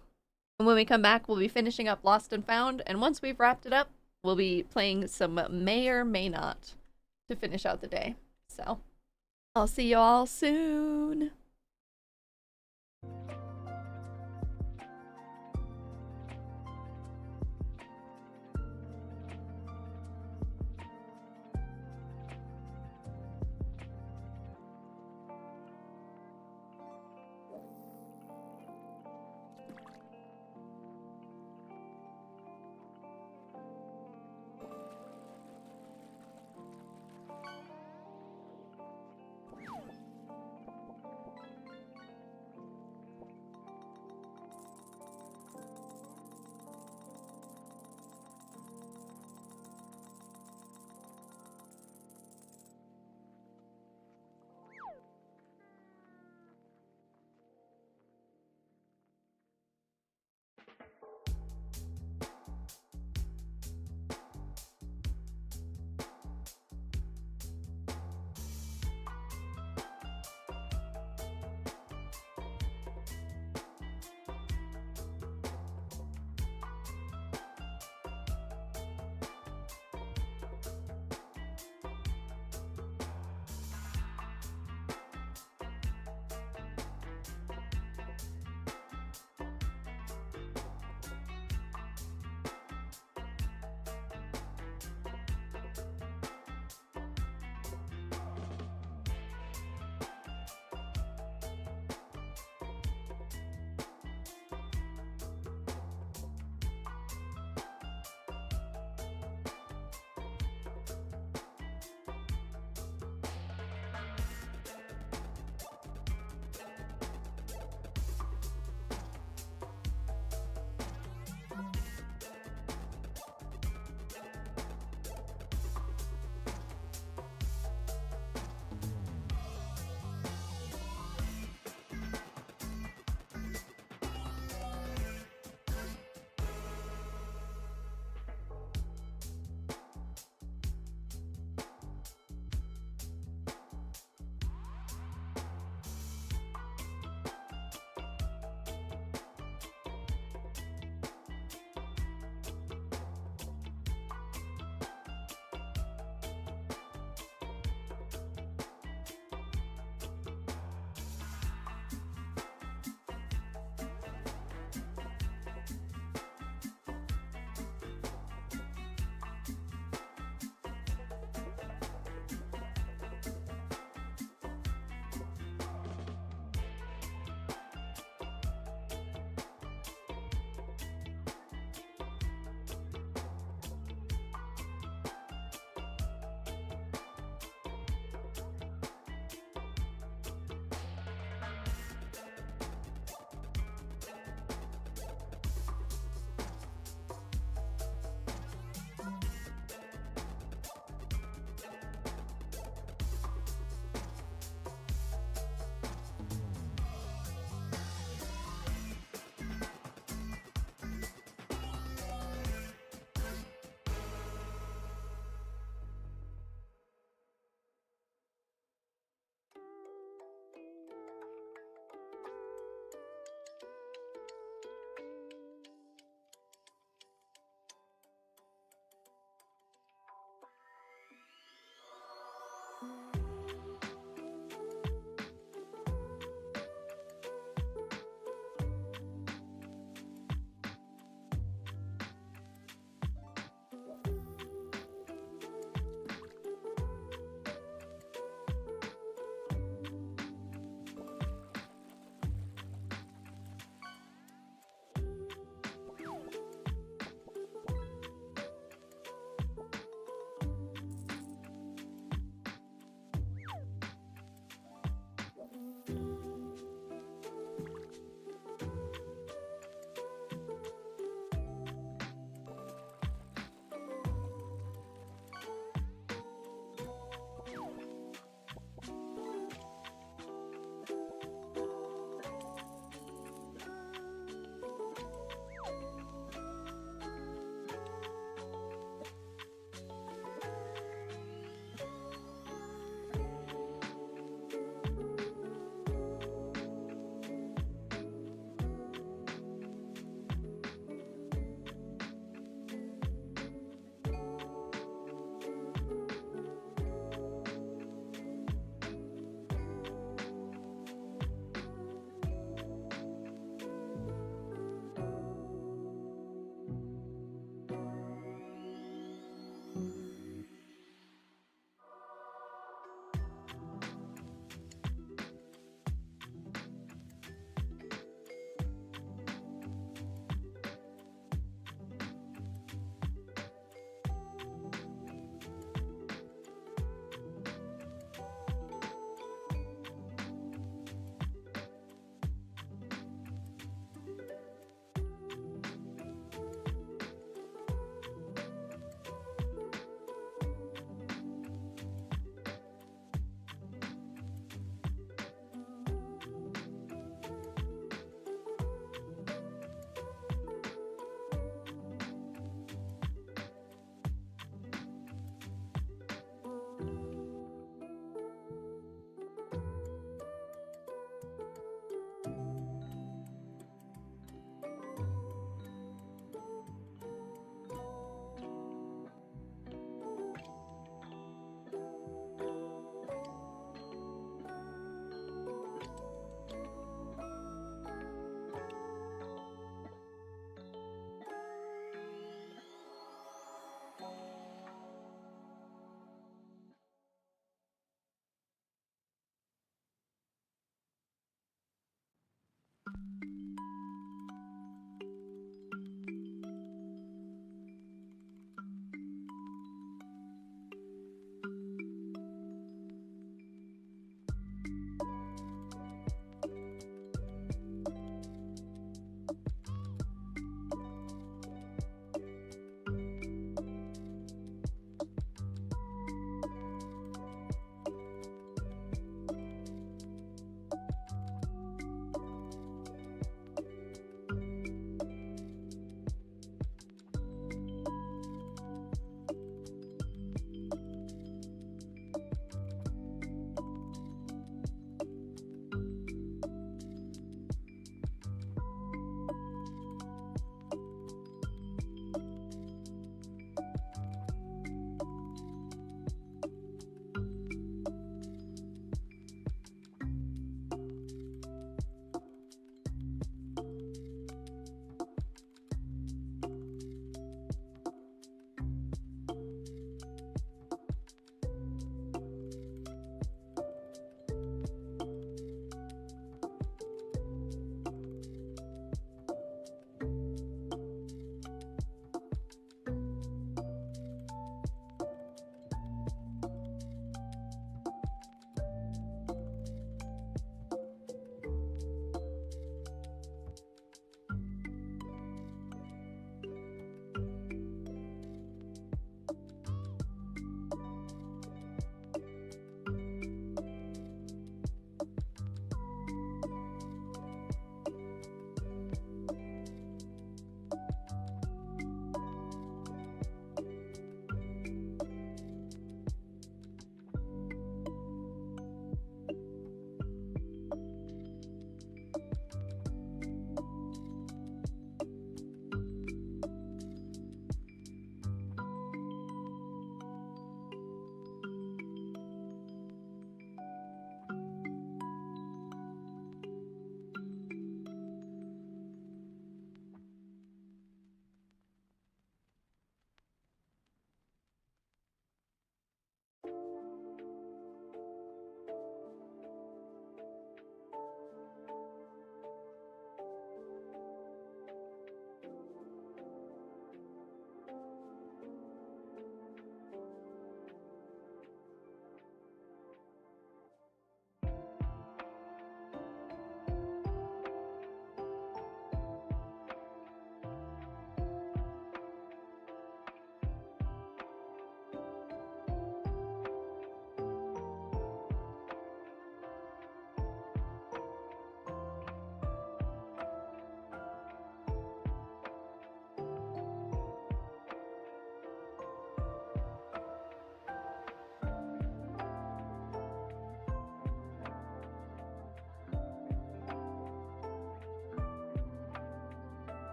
And when we come back, we'll be finishing up Lost and Found. And once we've wrapped it up, we'll be playing some May or May Not to finish out the day. So I'll see you all soon.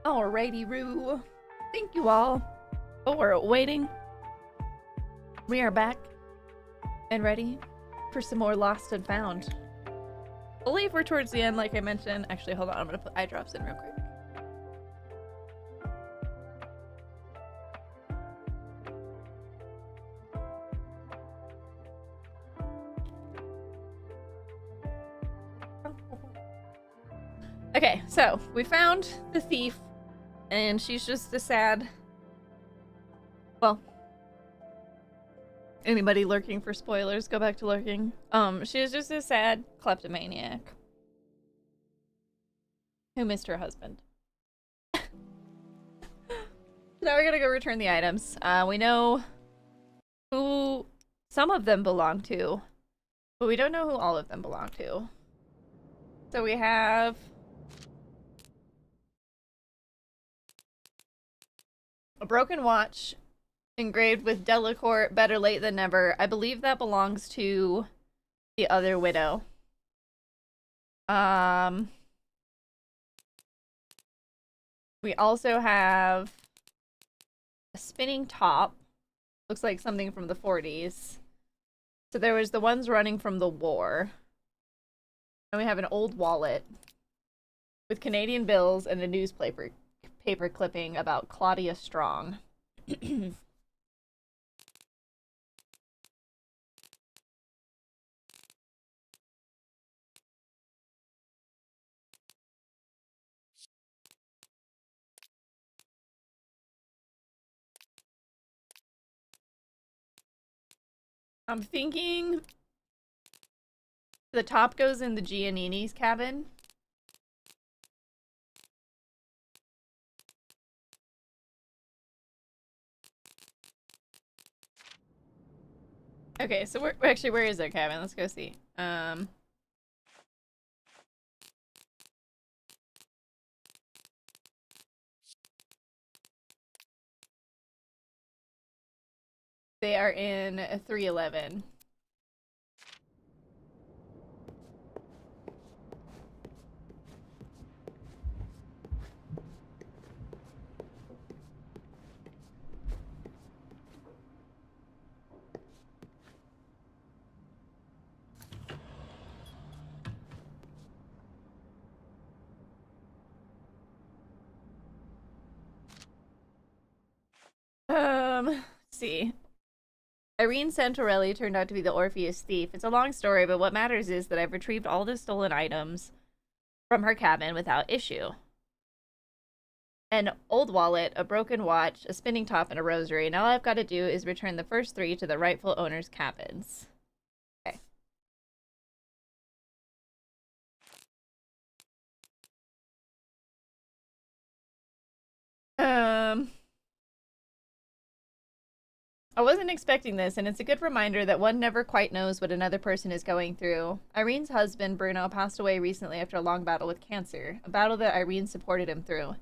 Alrighty, Roo. Thank you all for waiting. We are back and ready for some more Lost and Found. I believe we're towards the end, like I mentioned. Actually, hold on. I'm going to put eye drops in real quick. Okay, so we found the thief, and she's just a sad... Well, anybody lurking for spoilers, go back to lurking. She was just a sad kleptomaniac who missed her husband. Now we're gonna go return the items. We know who some of them belong to, but we don't know who all of them belong to. So we have... a broken watch engraved with Delacourt, better late than never. I believe that belongs to the other widow. We also have a spinning top. Looks like something from the 40s. So there was the ones running from the war. And we have an old wallet with Canadian bills and a newspaper clipping about Claudia Strong. I'm thinking the top goes in the Giannini's cabin. Okay, so where is their cabin? Let's go see. They are in 311. Let's see. Irene Santorelli turned out to be the Orpheus thief. It's a long story, but what matters is that I've retrieved all the stolen items from her cabin without issue. An old wallet, a broken watch, a spinning top, and a rosary. And all I've got to do is return the first 3 to the rightful owner's cabins. Okay. I wasn't expecting this, and it's a good reminder that one never quite knows what another person is going through. Irene's husband, Bruno, passed away recently after a long battle with cancer, a battle that Irene supported him through.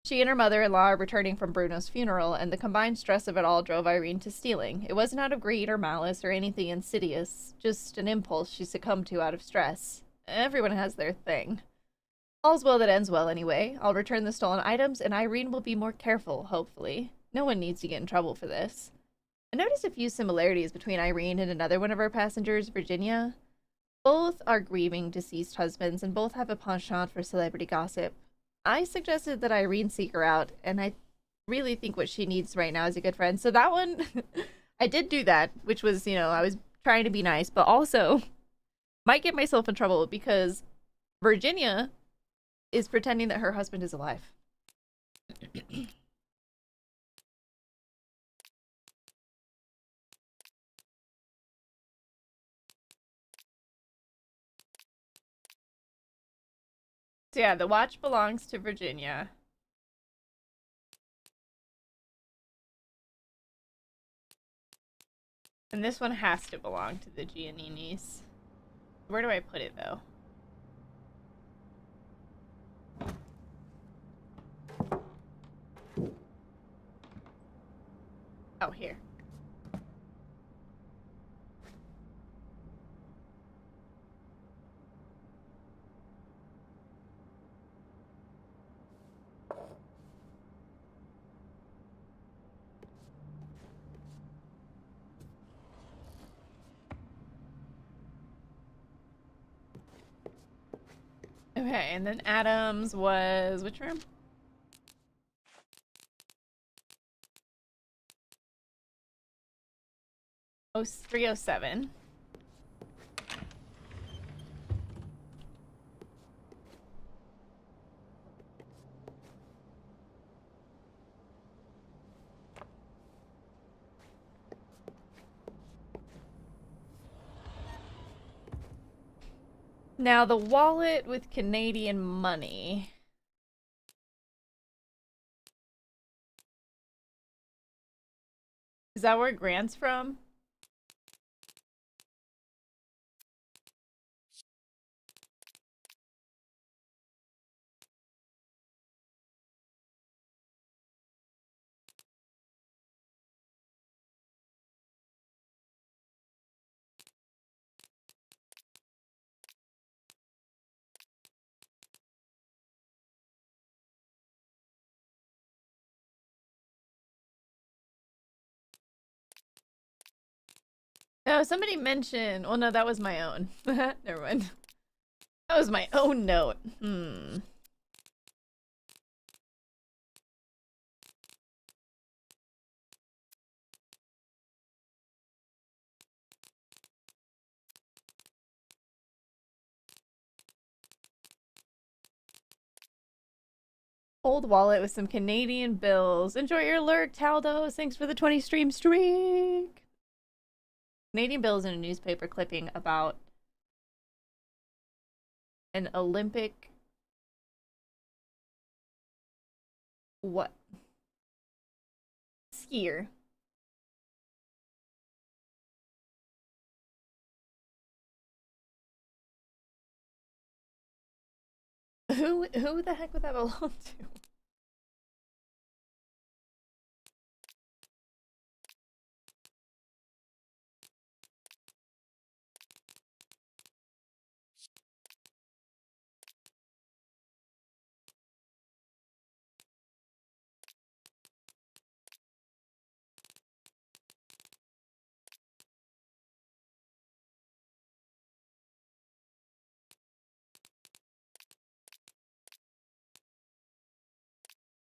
She and her mother-in-law are returning from Bruno's funeral, and the combined stress of it all drove Irene to stealing. It wasn't out of greed or malice or anything insidious, just an impulse she succumbed to out of stress. Everyone has their thing. All's well that ends well anyway. I'll return the stolen items, and Irene will be more careful, hopefully. No one needs to get in trouble for this. I noticed a few similarities between Irene and another one of our passengers, Virginia. Both are grieving deceased husbands, and both have a penchant for celebrity gossip. I suggested that Irene seek her out, and I really think what she needs right now is a good friend. So that one, I did do that, which was, you know, I was trying to be nice, but also might get myself in trouble because Virginia is pretending that her husband is alive. So yeah, the watch belongs to Virginia. And this one has to belong to the Gianninis. Where do I put it, though? Oh, here. Okay, and then Adams was which room? Oh, 307. Now the wallet with Canadian money. Is that where Grant's from? Oh, somebody mentioned. Well, no, that was my own. Never mind. That was my own note. Old wallet with some Canadian bills. Enjoy your lurk, Taldos. Thanks for the 20 stream streak. Canadian bills in a newspaper clipping about an Olympic. What? Skier. Who the heck would that belong to?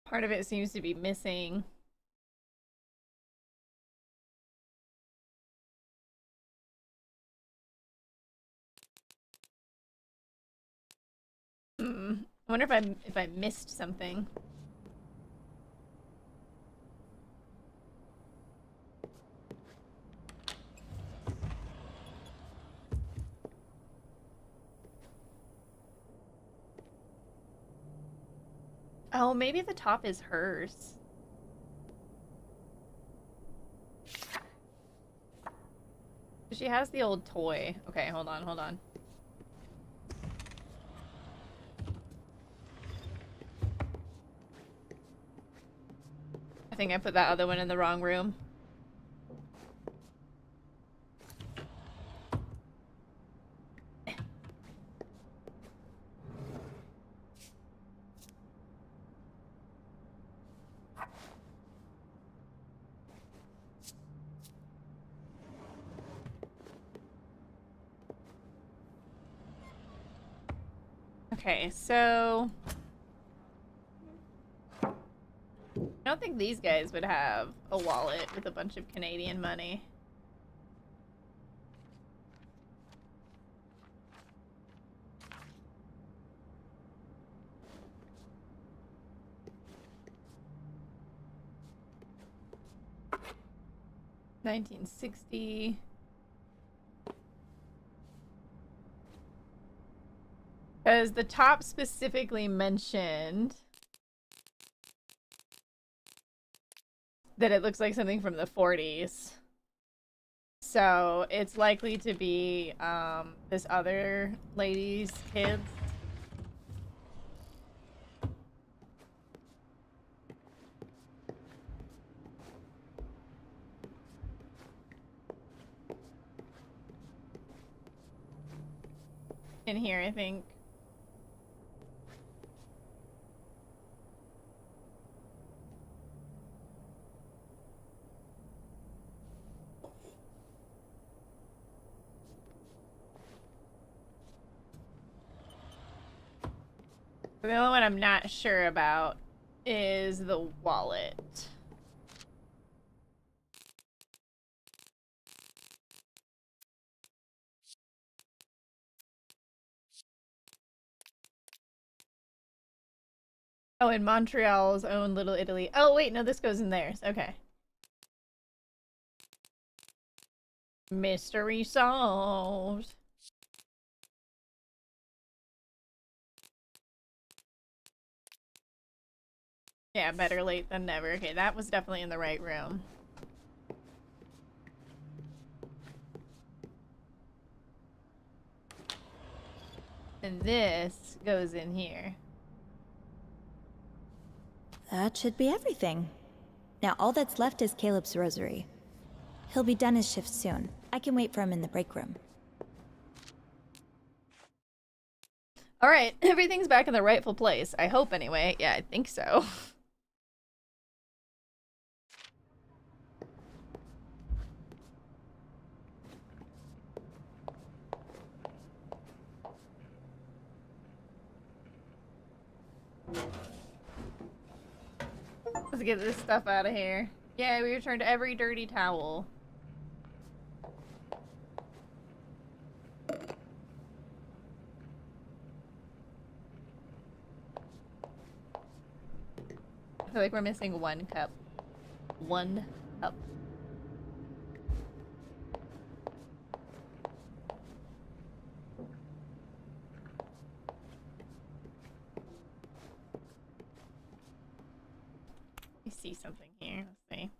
Part of it seems to be missing. I wonder if I missed something. Oh, maybe the top is hers. She has the old toy. Okay, hold on, hold on. I think I put that other one in the wrong room. Okay, so I don't think these guys would have a wallet with a bunch of Canadian money. $1960. Because the top specifically mentioned that it looks like something from the 40s. So it's likely to be this other lady's kids. In here, I think. The only one I'm not sure about is the wallet. Oh, in Montreal's own Little Italy. Oh, wait, no, this goes in theirs. Okay. Mystery solved. Yeah, better late than never. Okay, that was definitely in the right room. And this goes in here. That should be everything. Now all that's left is Caleb's rosary. He'll be done his shift soon. I can wait for him in the break room. Alright, everything's back in the rightful place. I hope anyway. Yeah, I think so. Let's get this stuff out of here. Yeah, we returned every dirty towel. I feel like we're missing one cup. One cup. I see something here. Let's see.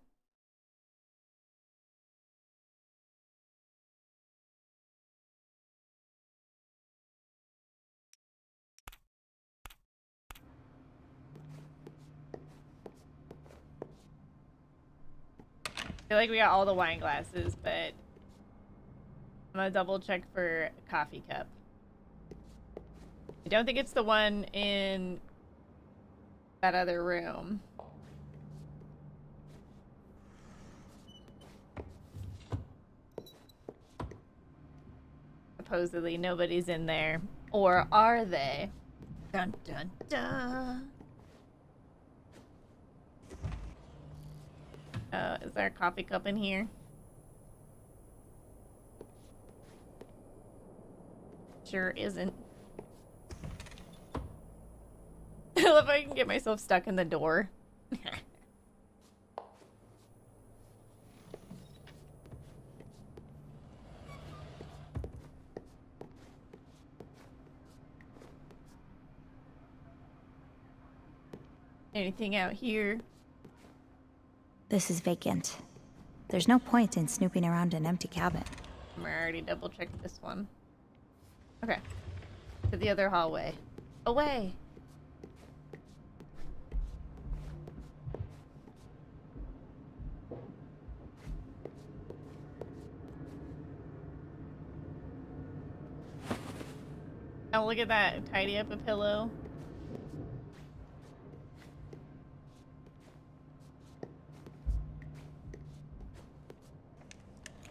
I feel like we got all the wine glasses, but I'm gonna double check for a coffee cup. I don't think it's the one in that other room. Supposedly nobody's in there. Or are they? Dun dun dun. Is there a coffee cup in here? Sure isn't. I love how I can get myself stuck in the door. Anything out here? This is vacant. There's no point in snooping around an empty cabin. I already double checked this one. Okay. To the other hallway. Away! Oh, look at that. Tidy up a pillow.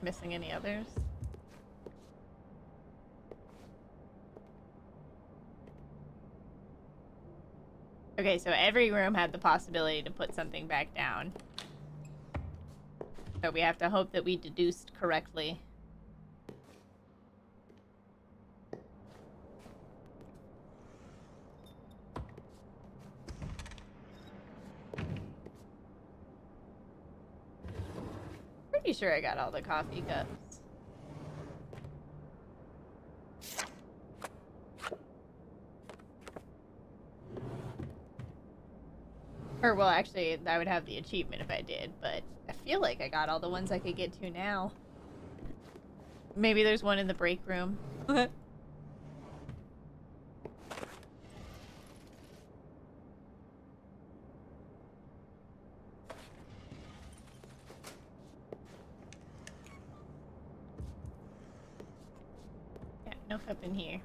Missing any others? Okay, so every room had the possibility to put something back down. So we have to hope that we deduced correctly. Pretty sure I got all the coffee cups. Or, well, actually, I would have the achievement if I did, but I feel like I got all the ones I could get to now. Maybe there's one in the break room. Yeah, no cup in here.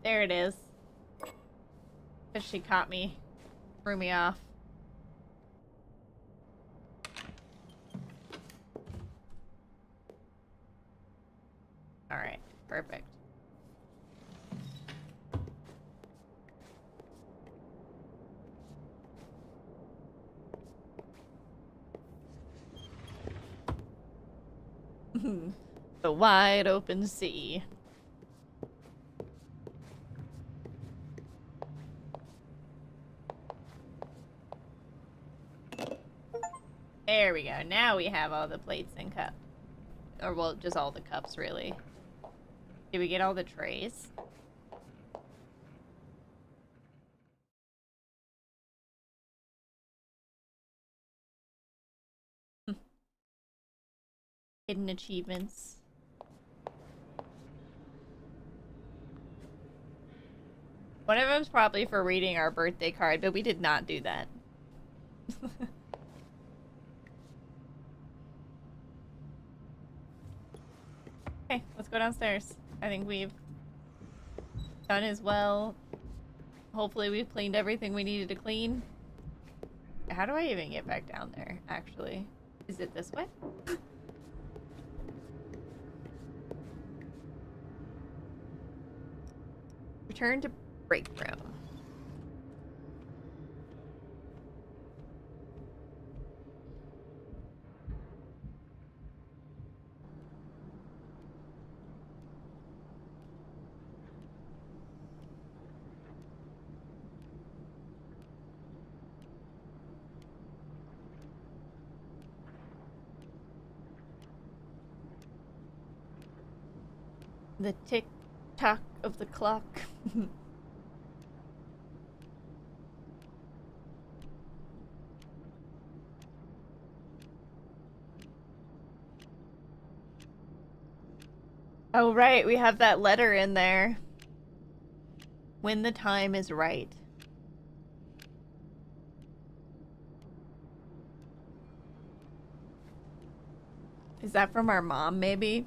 There it is. But she caught me. Threw me off. Alright, perfect. The wide open sea. There we go. Now we have all the plates and cups. Or, well, just all the cups, really. Did we get all the trays? Hidden achievements. One of them's probably for reading our birthday card, but we did not do that. Okay, let's go downstairs. I think we've done as well. Hopefully we've cleaned everything we needed to clean. How do I even get back down there, actually? Is it this way? Return to break room. The tick-tock of the clock. Oh, right, we have that letter in there. When the time is right. Is that from our mom, maybe?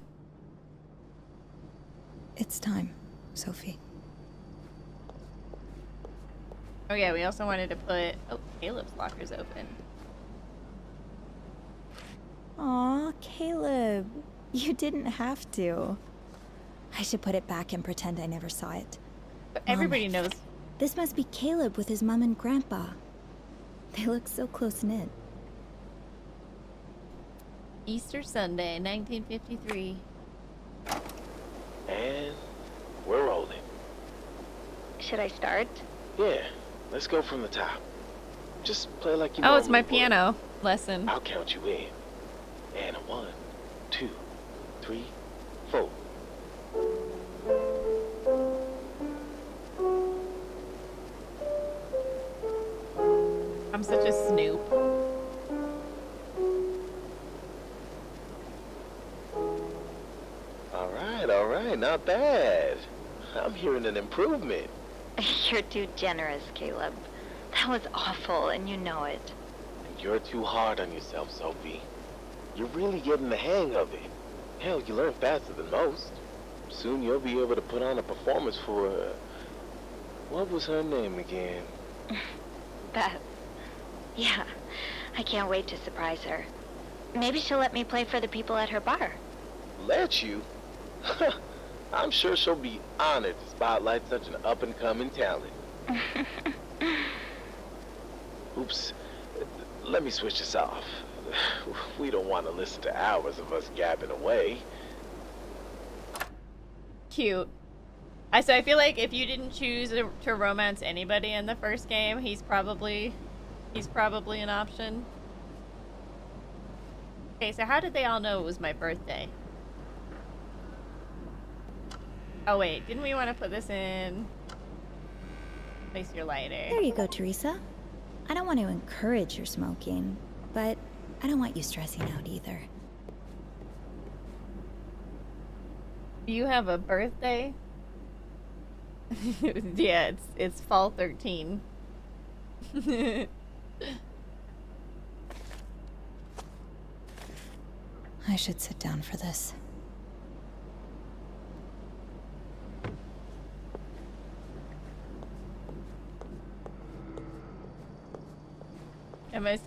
It's time, Sophie. Oh yeah, we also wanted to put... Oh, Caleb's locker's open. Aw, Caleb. You didn't have to. I should put it back and pretend I never saw it. But everybody knows. This must be Caleb with his mom and grandpa. They look so close-knit. Easter Sunday, 1953. And we're rolling. Should I start? Yeah, let's go from the top. Just play like you Oh, it's my normally would. piano lesson. I'll count you in. And 1, 2, 3, 4. I'm such a snoop. All right, not bad. I'm hearing an improvement. You're too generous, Caleb. That was awful, and you know it. You're too hard on yourself, Sophie. You're really getting the hang of it. Hell, you learn faster than most. Soon you'll be able to put on a performance for, what was her name again? Beth. Yeah, I can't wait to surprise her. Maybe she'll let me play for the people at her bar. Let you? I'm sure she'll be honored to spotlight such an up-and-coming talent. Oops. Let me switch this off. We don't want to listen to hours of us gabbing away. Cute. So I feel like if you didn't choose to romance anybody in the first game, he's probably an option. Okay, so how did they all know it was my birthday? Oh wait, didn't we want to put this in? Place your lighter. There you go, Teresa. I don't want to encourage your smoking, but I don't want you stressing out either. You have a birthday? Yeah, it's fall 13. I should sit down for this. And I was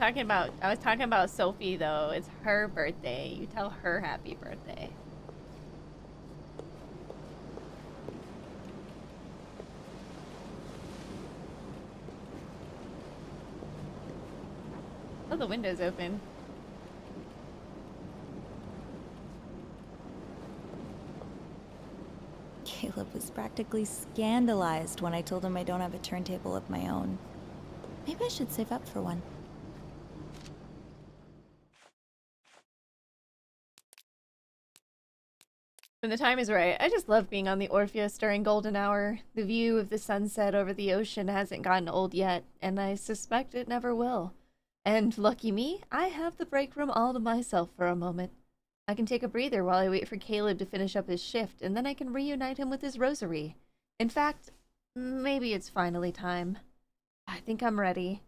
talking about Sophie though. It's her birthday. You tell her happy birthday. the window's open. Caleb was practically scandalized when I told him I don't have a turntable of my own. Maybe I should save up for one. When the time is right. I just love being on the Orpheus during golden hour. The view of the sunset over the ocean hasn't gotten old yet, and I suspect it never will. And lucky me, I have the break room all to myself for a moment. I can take a breather while I wait for Caleb to finish up his shift, and then I can reunite him with his rosary. In fact, maybe it's finally time. I think I'm ready.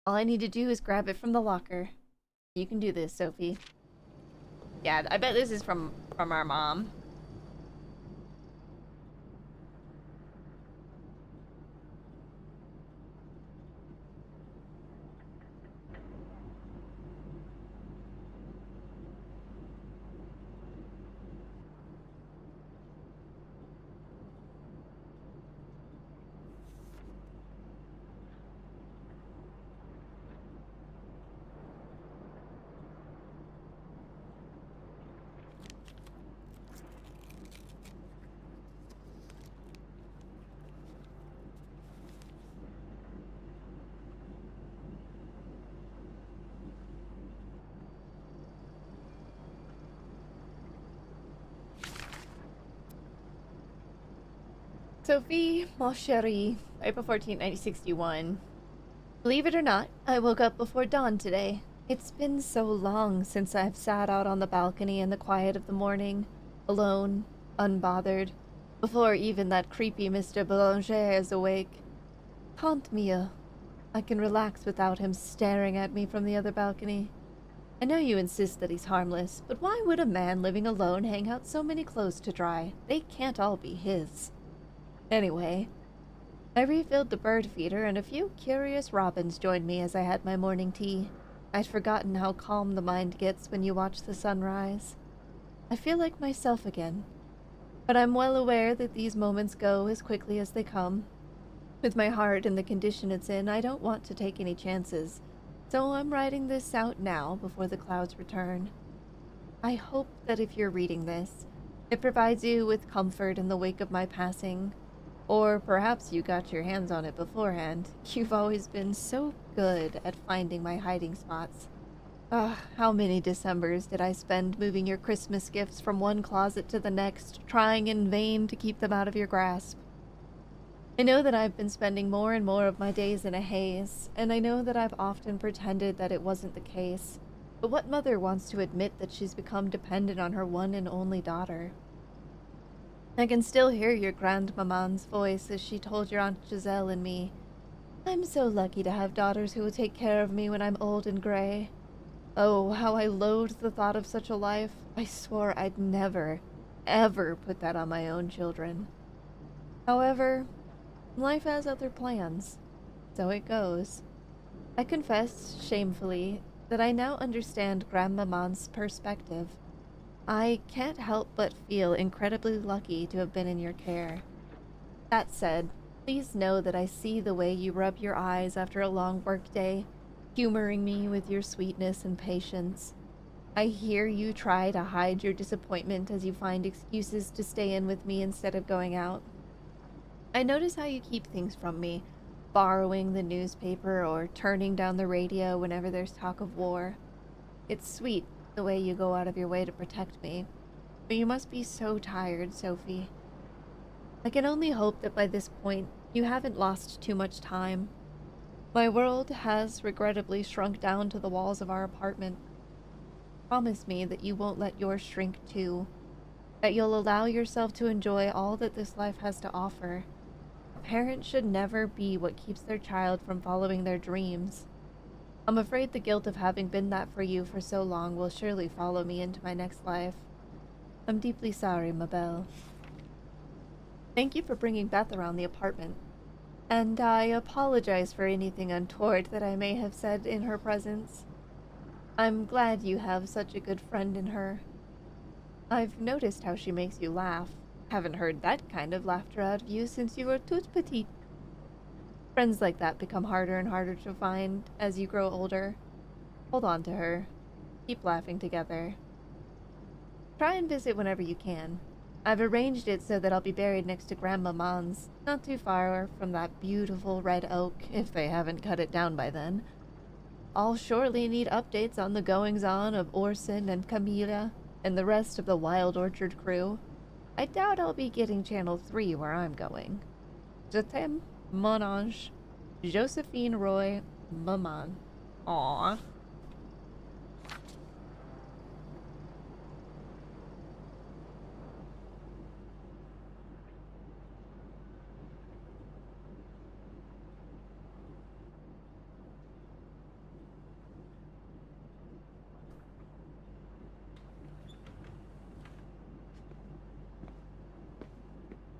All I need to do is grab it from the locker. You can do this, Sophie. Yeah, I bet this is from our mom. Sophie, ma chérie, April 14th, 1961. Believe it or not, I woke up before dawn today. It's been so long since I've sat out on the balcony in the quiet of the morning, alone, unbothered, before even that creepy Mr. Boulanger is awake. Tant mieux. I can relax without him staring at me from the other balcony. I know you insist that he's harmless, but why would a man living alone hang out so many clothes to dry? They can't all be his. Anyway, I refilled the bird feeder and a few curious robins joined me as I had my morning tea. I'd forgotten how calm the mind gets when you watch the sunrise. I feel like myself again, but I'm well aware that these moments go as quickly as they come. With my heart in the condition it's in, I don't want to take any chances, so I'm writing this out now before the clouds return. I hope that if you're reading this, it provides you with comfort in the wake of my passing. Or perhaps you got your hands on it beforehand. You've always been so good at finding my hiding spots. How many Decembers did I spend moving your Christmas gifts from one closet to the next, trying in vain to keep them out of your grasp? I know that I've been spending more and more of my days in a haze, and I know that I've often pretended that it wasn't the case. But what mother wants to admit that she's become dependent on her one and only daughter? I can still hear your grandmaman's voice as she told your Aunt Giselle and me, "I'm so lucky to have daughters who will take care of me when I'm old and gray." Oh, how I loathed the thought of such a life. I swore I'd never, ever put that on my own children. However, life has other plans. So it goes. I confess, shamefully, that I now understand Grandmaman's perspective. I can't help but feel incredibly lucky to have been in your care. That said, please know that I see the way you rub your eyes after a long workday, humoring me with your sweetness and patience. I hear you try to hide your disappointment as you find excuses to stay in with me instead of going out. I notice how you keep things from me, borrowing the newspaper or turning down the radio whenever there's talk of war. It's sweet the way you go out of your way to protect me, but you must be so tired, Sophie. I can only hope that by this point you haven't lost too much time. My world has regrettably shrunk down to the walls of our apartment. Promise me that you won't let yours shrink too, that you'll allow yourself to enjoy all that this life has to offer. A parent should never be what keeps their child from following their dreams. I'm afraid the guilt of having been that for you for so long will surely follow me into my next life. I'm deeply sorry, ma belle. Thank you for bringing Beth around the apartment. And I apologize for anything untoward that I may have said in her presence. I'm glad you have such a good friend in her. I've noticed how she makes you laugh. Haven't heard that kind of laughter out of you since you were toute petite. Friends like that become harder and harder to find as you grow older. Hold on to her. Keep laughing together. Try and visit whenever you can. I've arranged it so that I'll be buried next to Grandmaman's, not too far from that beautiful red oak, if they haven't cut it down by then. I'll shortly need updates on the goings-on of Orson and Camilla and the rest of the Wild Orchard crew. I doubt I'll be getting Channel 3 where I'm going. Je t'aime, mon ange. Josephine Roy, Maman. Aww.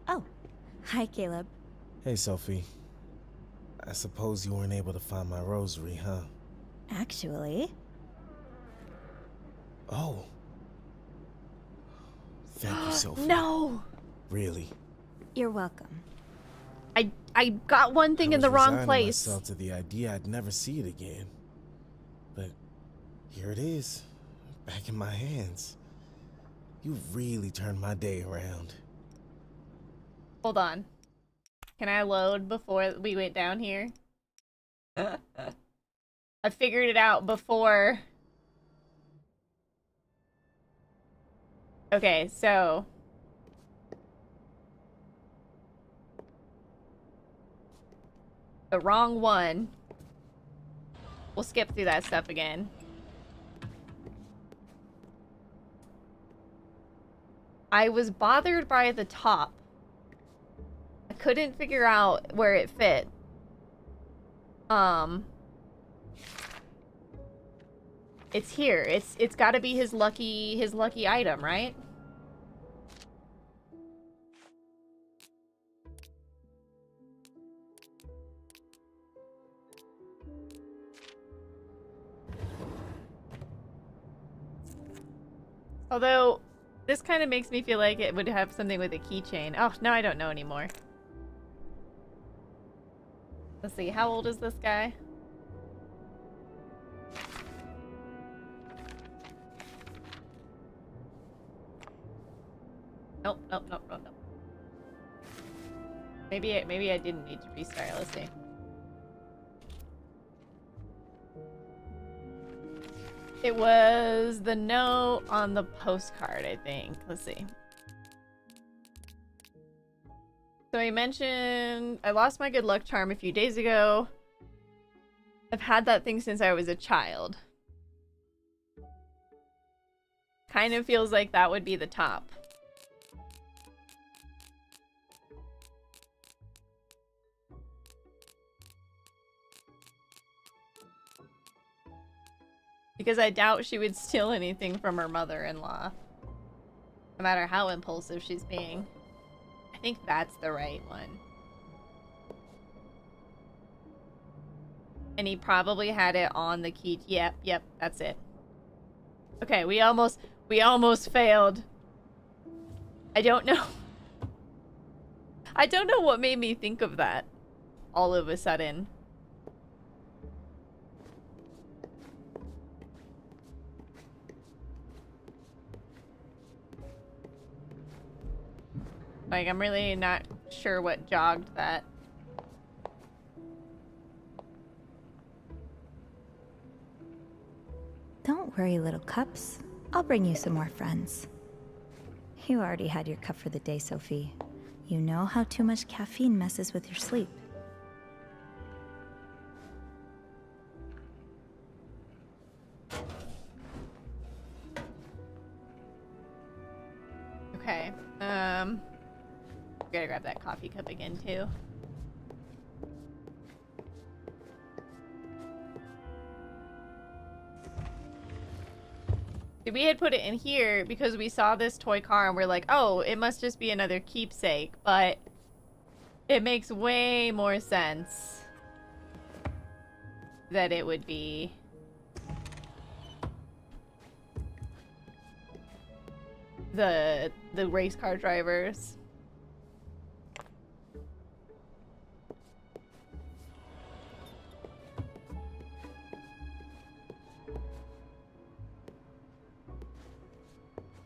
Oh, hi, Caleb. Hey, Sophie. I suppose you weren't able to find my rosary, huh? Actually, Oh. Thank you, Sophie. No! Really. you're welcome. I got one thing in the wrong resigning place. myself to the idea I'd never see it again. But here it is, back in my hands. You really turned my day around. Hold on. Can I load before we went down here? I figured it out before. Okay, so the wrong one. We'll skip through that stuff again. I was bothered by the top. I couldn't figure out where it fit. It's here. It's got to be his lucky item, right? Although, this kind of makes me feel like it would have something with a keychain. Oh, now I don't know anymore. Let's see, how old is this guy? Nope, nope, nope, nope, nope. Maybe I didn't need to restart. Let's see. It was the note on the postcard, I think. Let's see. So he mentioned, I lost my good luck charm a few days ago. I've had that thing since I was a child. Kind of feels like that would be the top. Because I doubt she would steal anything from her mother-in-law. No matter how impulsive she's being. I think that's the right one. And he probably had it on the key. Yep, that's it. Okay, we almost failed. I don't know. I don't know what made me think of that all of a sudden. Like, I'm really not sure what jogged that. Don't worry, little cups. I'll bring you some more friends. You already had your cup for the day, Sophie. You know how too much caffeine messes with your sleep. Okay. Gotta grab that coffee cup again, too. We had put it in here because we saw this toy car and we're like, oh, it must just be another keepsake, but it makes way more sense that it would be the race car drivers.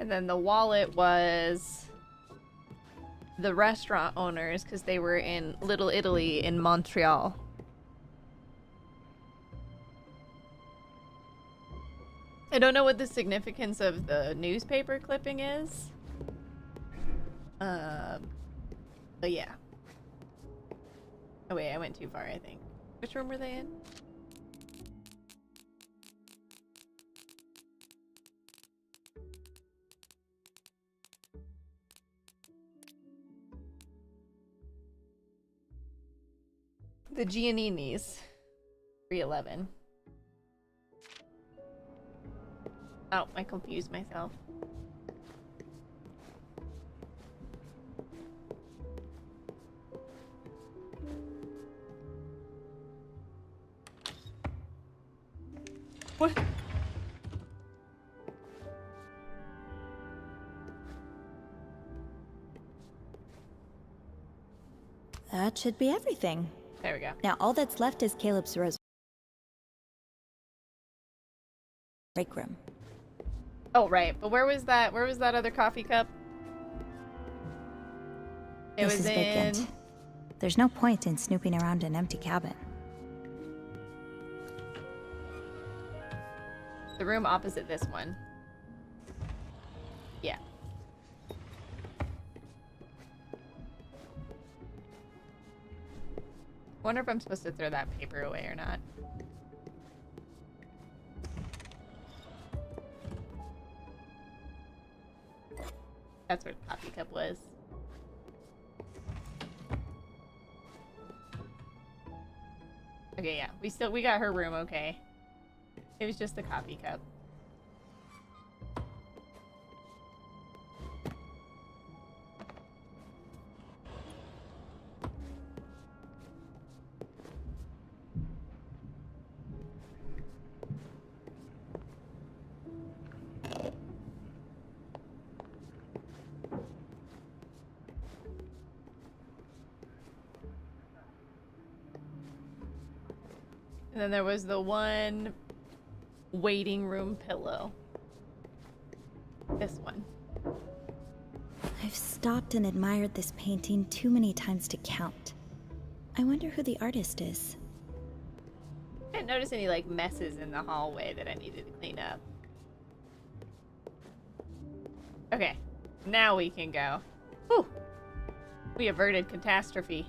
And then the wallet was the restaurant owners because they were in Little Italy in Montreal. I don't know what the significance of the newspaper clipping is. But yeah. Oh wait, I went too far, I think. Which room were they in? The Gianninis. 311. Oh, I confused myself. What? That should be everything. There we go. Now all that's left is Caleb's rose break room. Oh, right. But where was that? Where was that other coffee cup? It This was is in... vacant. There's no point in snooping around an empty cabin. The room opposite this one. Yeah. Wonder if I'm supposed to throw that paper away or not. That's where the coffee cup was. Okay, yeah. We got her room okay. It was just the coffee cup. And then there was the one waiting room pillow. This one. I've stopped and admired this painting too many times to count. I wonder who the artist is. I didn't notice any like messes in the hallway that I needed to clean up. Okay, now we can go. Whew. We averted catastrophe.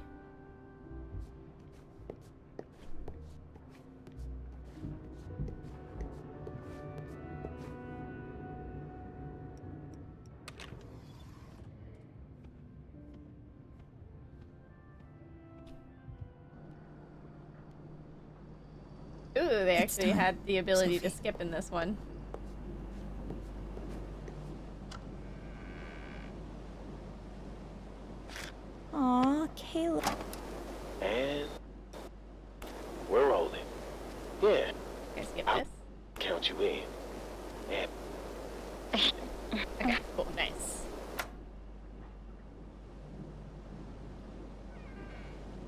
Ooh, they It's actually done, had the ability to Sophie. skip in this one. Aw, Caleb. And we're rolling. Yeah, Can I skip I'll this? count you in. And Okay, cool, nice.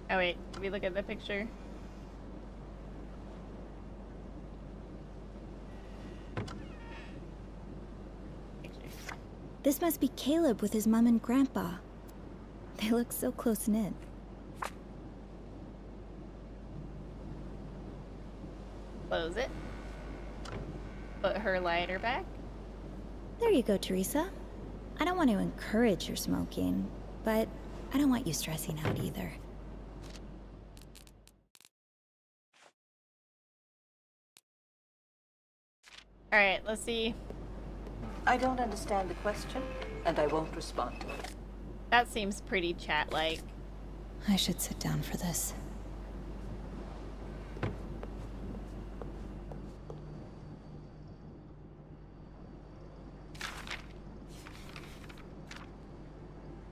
Oh wait, did we look at the picture? Picture. This must be Caleb with his mom and grandpa. They look so close-knit. Close it. Put her lighter back. There you go, Teresa. I don't want to encourage your smoking, but I don't want you stressing out either. Alright, let's see. I don't understand the question, and I won't respond to it. That seems pretty chat-like. I should sit down for this.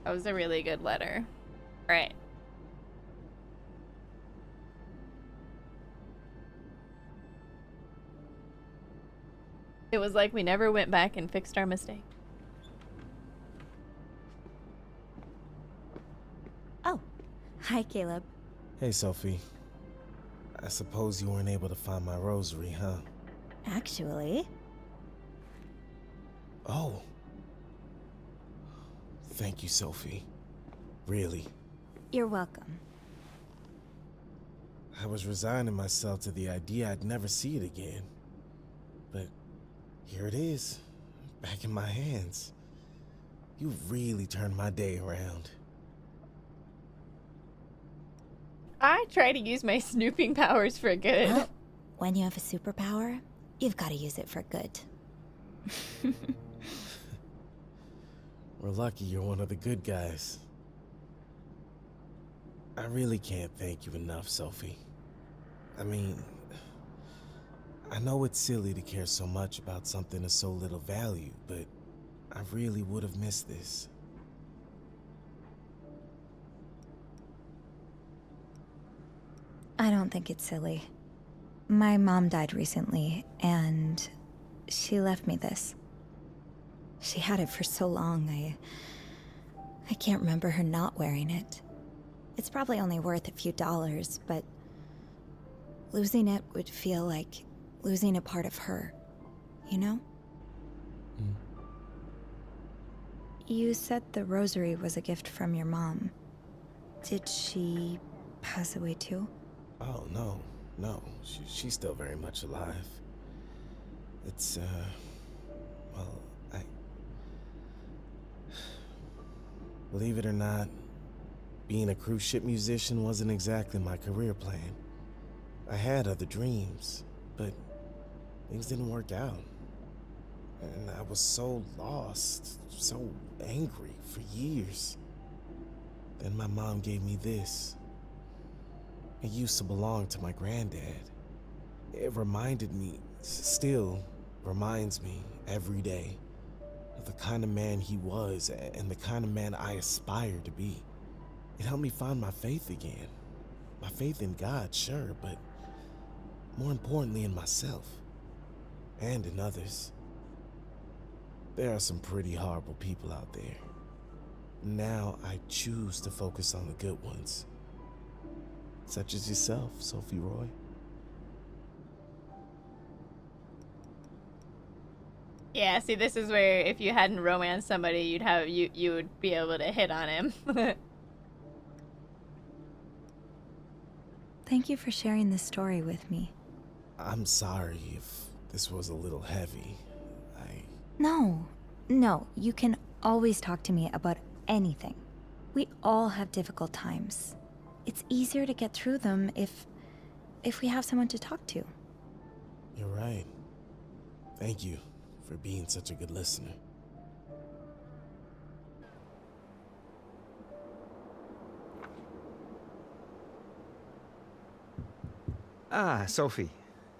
That was a really good letter. Alright. It was like we never went back and fixed our mistake. Oh, hi, Caleb. hey, Sophie. I suppose you weren't able to find my rosary, huh? Actually, Oh, Thank you, Sophie. Really. You're welcome. I was resigning myself to the idea I'd never see it again. But here it is, back in my hands. You really turned my day around. I try to use my snooping powers for good. Well, when you have a superpower, you've got to use it for good. We're lucky you're one of the good guys. I really can't thank you enough, Sophie. I mean, I know it's silly to care so much about something of so little value, but I really would have missed this. I don't think it's silly. My mom died recently, and she left me this. She had it for so long, I can't remember her not wearing it. It's probably only worth a few dollars, but losing it would feel like losing a part of her, you know? You said the rosary was a gift from your mom. Did she pass away too? Oh, no. She's still very much alive. It's, well, believe it or not, being a cruise ship musician wasn't exactly my career plan. I had other dreams, but things didn't work out. And I was so lost, so angry for years. Then my mom gave me this. It used to belong to my granddad. It reminded me, still reminds me every day, of the kind of man he was and the kind of man I aspire to be. It helped me find my faith again. My faith in God, sure, but more importantly in myself. And in others. There are some pretty horrible people out there. Now I choose to focus on the good ones. Such as yourself, Sophie Roy. Yeah, see, this is where if you hadn't romanced somebody, you would be able to hit on him. Thank you for sharing this story with me. I'm sorry if this was a little heavy. No, you can always talk to me about anything. We all have difficult times. It's easier to get through them if we have someone to talk to. You're right. Thank you for being such a good listener. Ah, Sophie.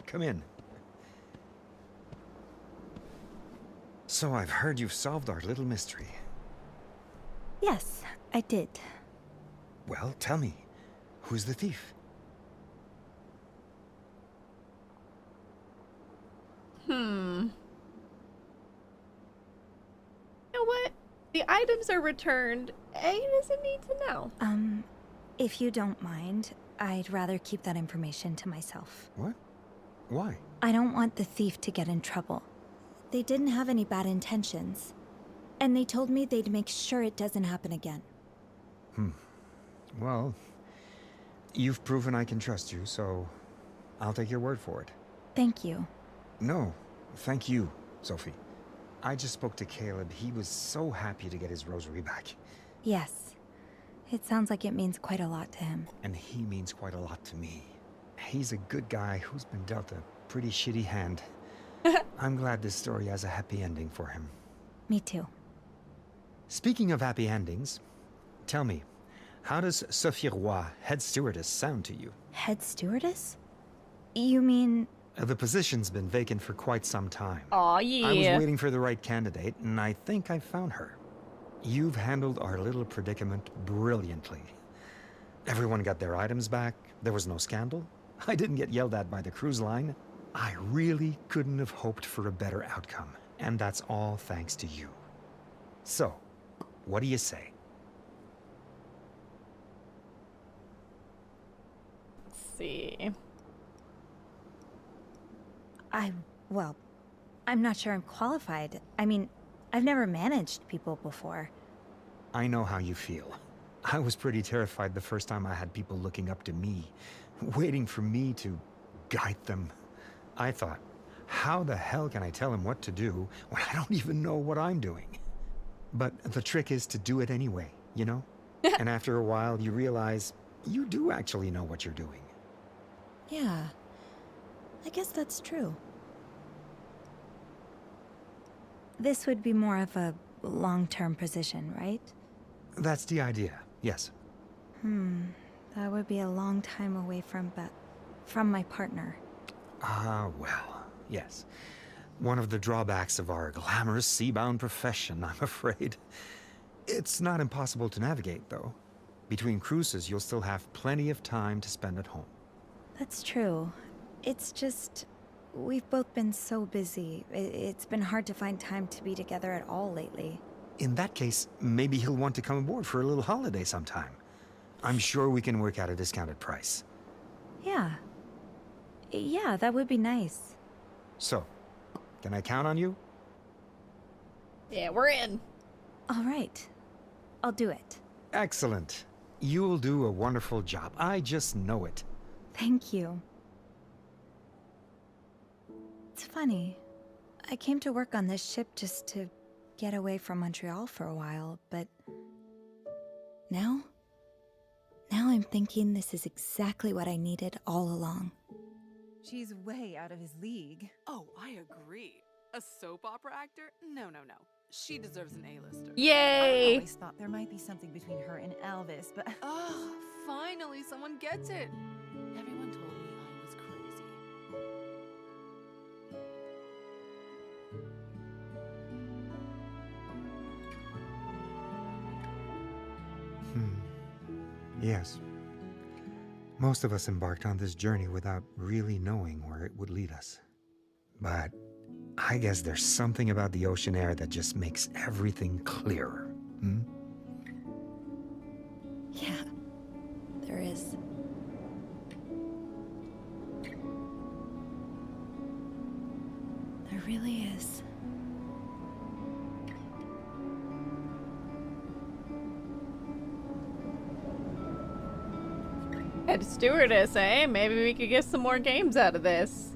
Come in. So I've heard you've solved our little mystery. Yes, I did. Well, tell me, who's the thief? You know what? The items are returned. He doesn't need to know. If you don't mind, I'd rather keep that information to myself. What? Why? I don't want the thief to get in trouble. They didn't have any bad intentions. And they told me they'd make sure it doesn't happen again. Well, you've proven I can trust you, so I'll take your word for it. Thank you. No, thank you, Sophie. I just spoke to Caleb. He was so happy to get his rosary back. Yes. It sounds like it means quite a lot to him. And he means quite a lot to me. He's a good guy who's been dealt a pretty shitty hand. I'm glad this story has a happy ending for him. Me too. Speaking of happy endings, tell me, how does Sophie Roy, head stewardess, sound to you? Head stewardess? You mean... The position's been vacant for quite some time. Aw, yeah. I was waiting for the right candidate, and I think I found her. You've handled our little predicament brilliantly. Everyone got their items back, there was no scandal, I didn't get yelled at by the cruise line. I really couldn't have hoped for a better outcome, and that's all thanks to you. So, what do you say? Let's see. Well, I'm not sure I'm qualified. I mean, I've never managed people before. I know how you feel. I was pretty terrified the first time I had people looking up to me, waiting for me to guide them. I thought, how the hell can I tell them what to do when I don't even know what I'm doing? But the trick is to do it anyway, you know? And after a while, you realize you do actually know what you're doing. Yeah, I guess that's true. This would be more of a long-term position, right? That's the idea, yes. That would be a long time away from my partner. Ah, well, yes. One of the drawbacks of our glamorous sea-bound profession, I'm afraid. It's not impossible to navigate, though. Between cruises, you'll still have plenty of time to spend at home. That's true. It's just, we've both been so busy. It's been hard to find time to be together at all lately. In that case, maybe he'll want to come aboard for a little holiday sometime. I'm sure we can work out a discounted price. Yeah. Yeah, that would be nice. So, can I count on you? Yeah, we're in. All right. I'll do it. Excellent. You'll do a wonderful job. I just know it. Thank you. It's funny. I came to work on this ship just to get away from Montreal for a while, but now I'm thinking this is exactly what I needed all along. She's way out of his league. Oh, I agree. A soap opera actor? No. She deserves an A-lister. I Yay! always thought there might be something between her and Elvis, but Oh, finally someone gets it. Everyone told me I was crazy. Yes. Most of us embarked on this journey without really knowing where it would lead us. But I guess there's something about the ocean air that just makes everything clearer. Yeah, there is. There really is. Head stewardess, eh? Maybe we could get some more games out of this.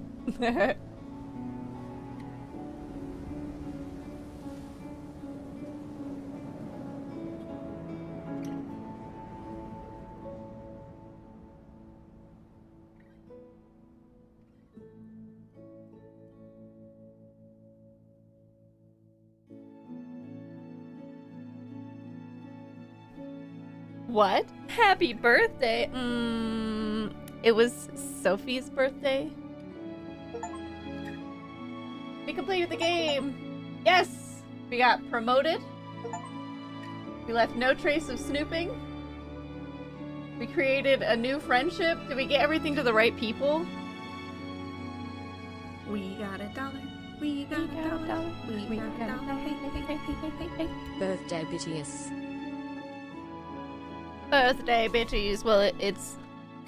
What? Happy birthday? It was Sophie's birthday? We completed the game! Yes! We got promoted. We left no trace of snooping. We created a new friendship. Did we get everything to the right people? We got $1. We got $1. We got $1. Birthday bitches. Birthday, bitches. Well, it's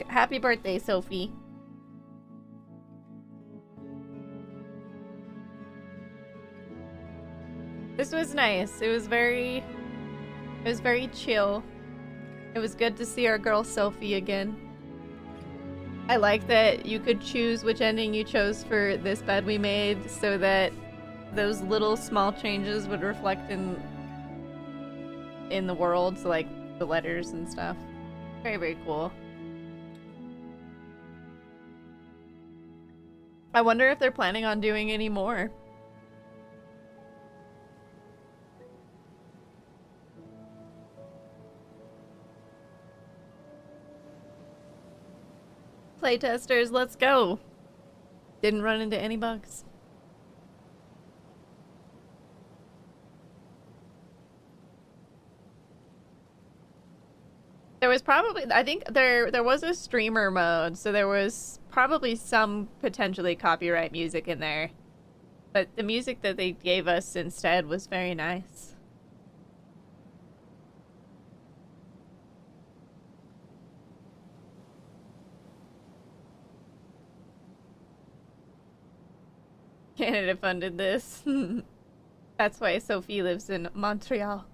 happy birthday, Sophie. This was nice. It was very chill. It was good to see our girl Sophie again. I like that you could choose which ending you chose for this bed we made so that those little small changes would reflect in the world, so like the letters and stuff. Very, very cool. I wonder if they're planning on doing any more. Playtesters, let's go. Didn't run into any bugs. There was probably, I think there was a streamer mode, so there was probably some potentially copyright music in there. But the music that they gave us instead was very nice. Canada funded this. That's why Sophie lives in Montreal.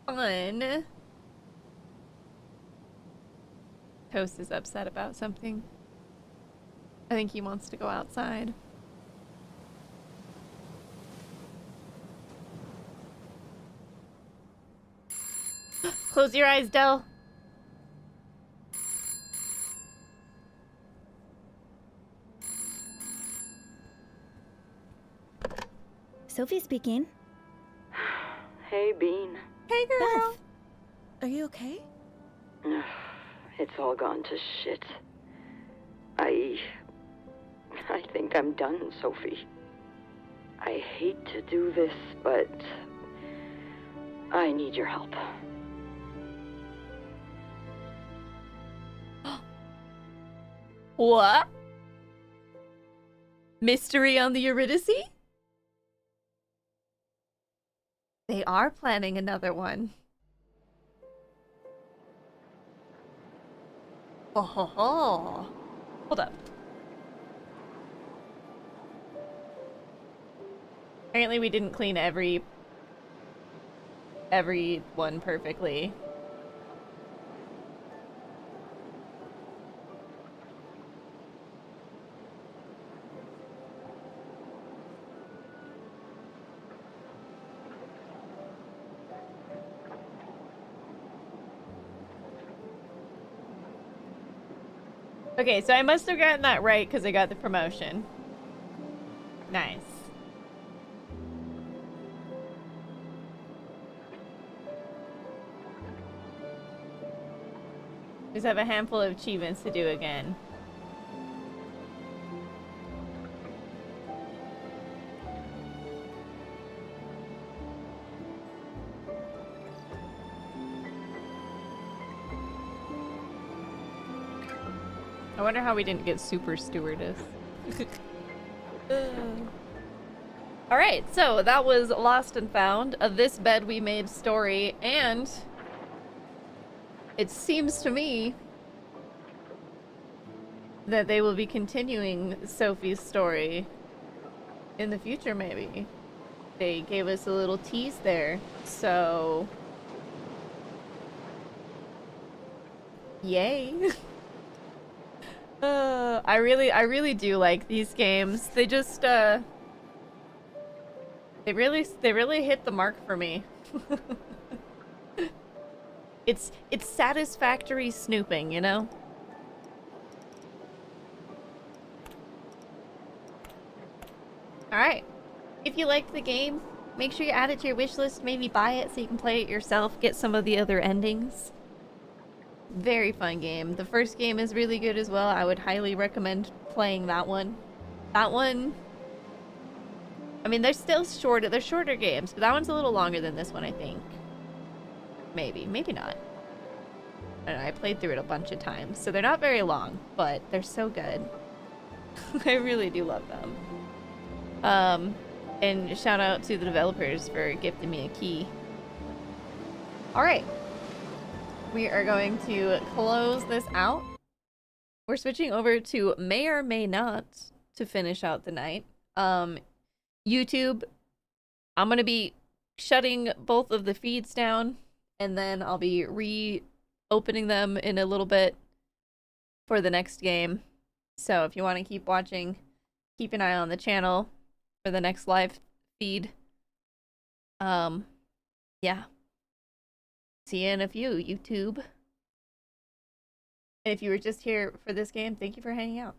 fun. Toast is upset about something. I think he wants to go outside. Close your eyes, Del. Sophie speaking. Hey, Bean. Hey, girl. Beth, are you okay? It's all gone to shit. I think I'm done, Sophie. I hate to do this, but I need your help. What? Mystery on the Eurydice? They are planning another one. Oh ho ho. Hold up. Apparently we didn't clean every one perfectly. Okay, so I must have gotten that right because I got the promotion. Nice. Just have a handful of achievements to do again. I wonder how we didn't get super stewardess. Alright, so that was Lost and Found, a This Bed We Made story, and it seems to me that they will be continuing Sophie's story in the future, maybe. They gave us a little tease there, so yay. I really do like these games. They just, they really hit the mark for me. It's satisfactory snooping, you know? Alright. If you liked the game, make sure you add it to your wish list, maybe buy it so you can play it yourself, get some of the other endings. Very fun game. The first game is really good as well. I would highly recommend playing that one. That one, I mean, they're still shorter. They're shorter games, but that one's a little longer than this one, I think. Maybe not. I don't know, I played through it a bunch of times, so they're not very long, but they're so good. I really do love them. And shout out to the developers for gifting me a key. Alright. We are going to close this out. We're switching over to May or May Not to finish out the night. YouTube, I'm going to be shutting both of the feeds down, and then I'll be reopening them in a little bit for the next game. So if you want to keep watching, keep an eye on the channel for the next live feed. Yeah. See you in a few, YouTube. And if you were just here for this game, thank you for hanging out.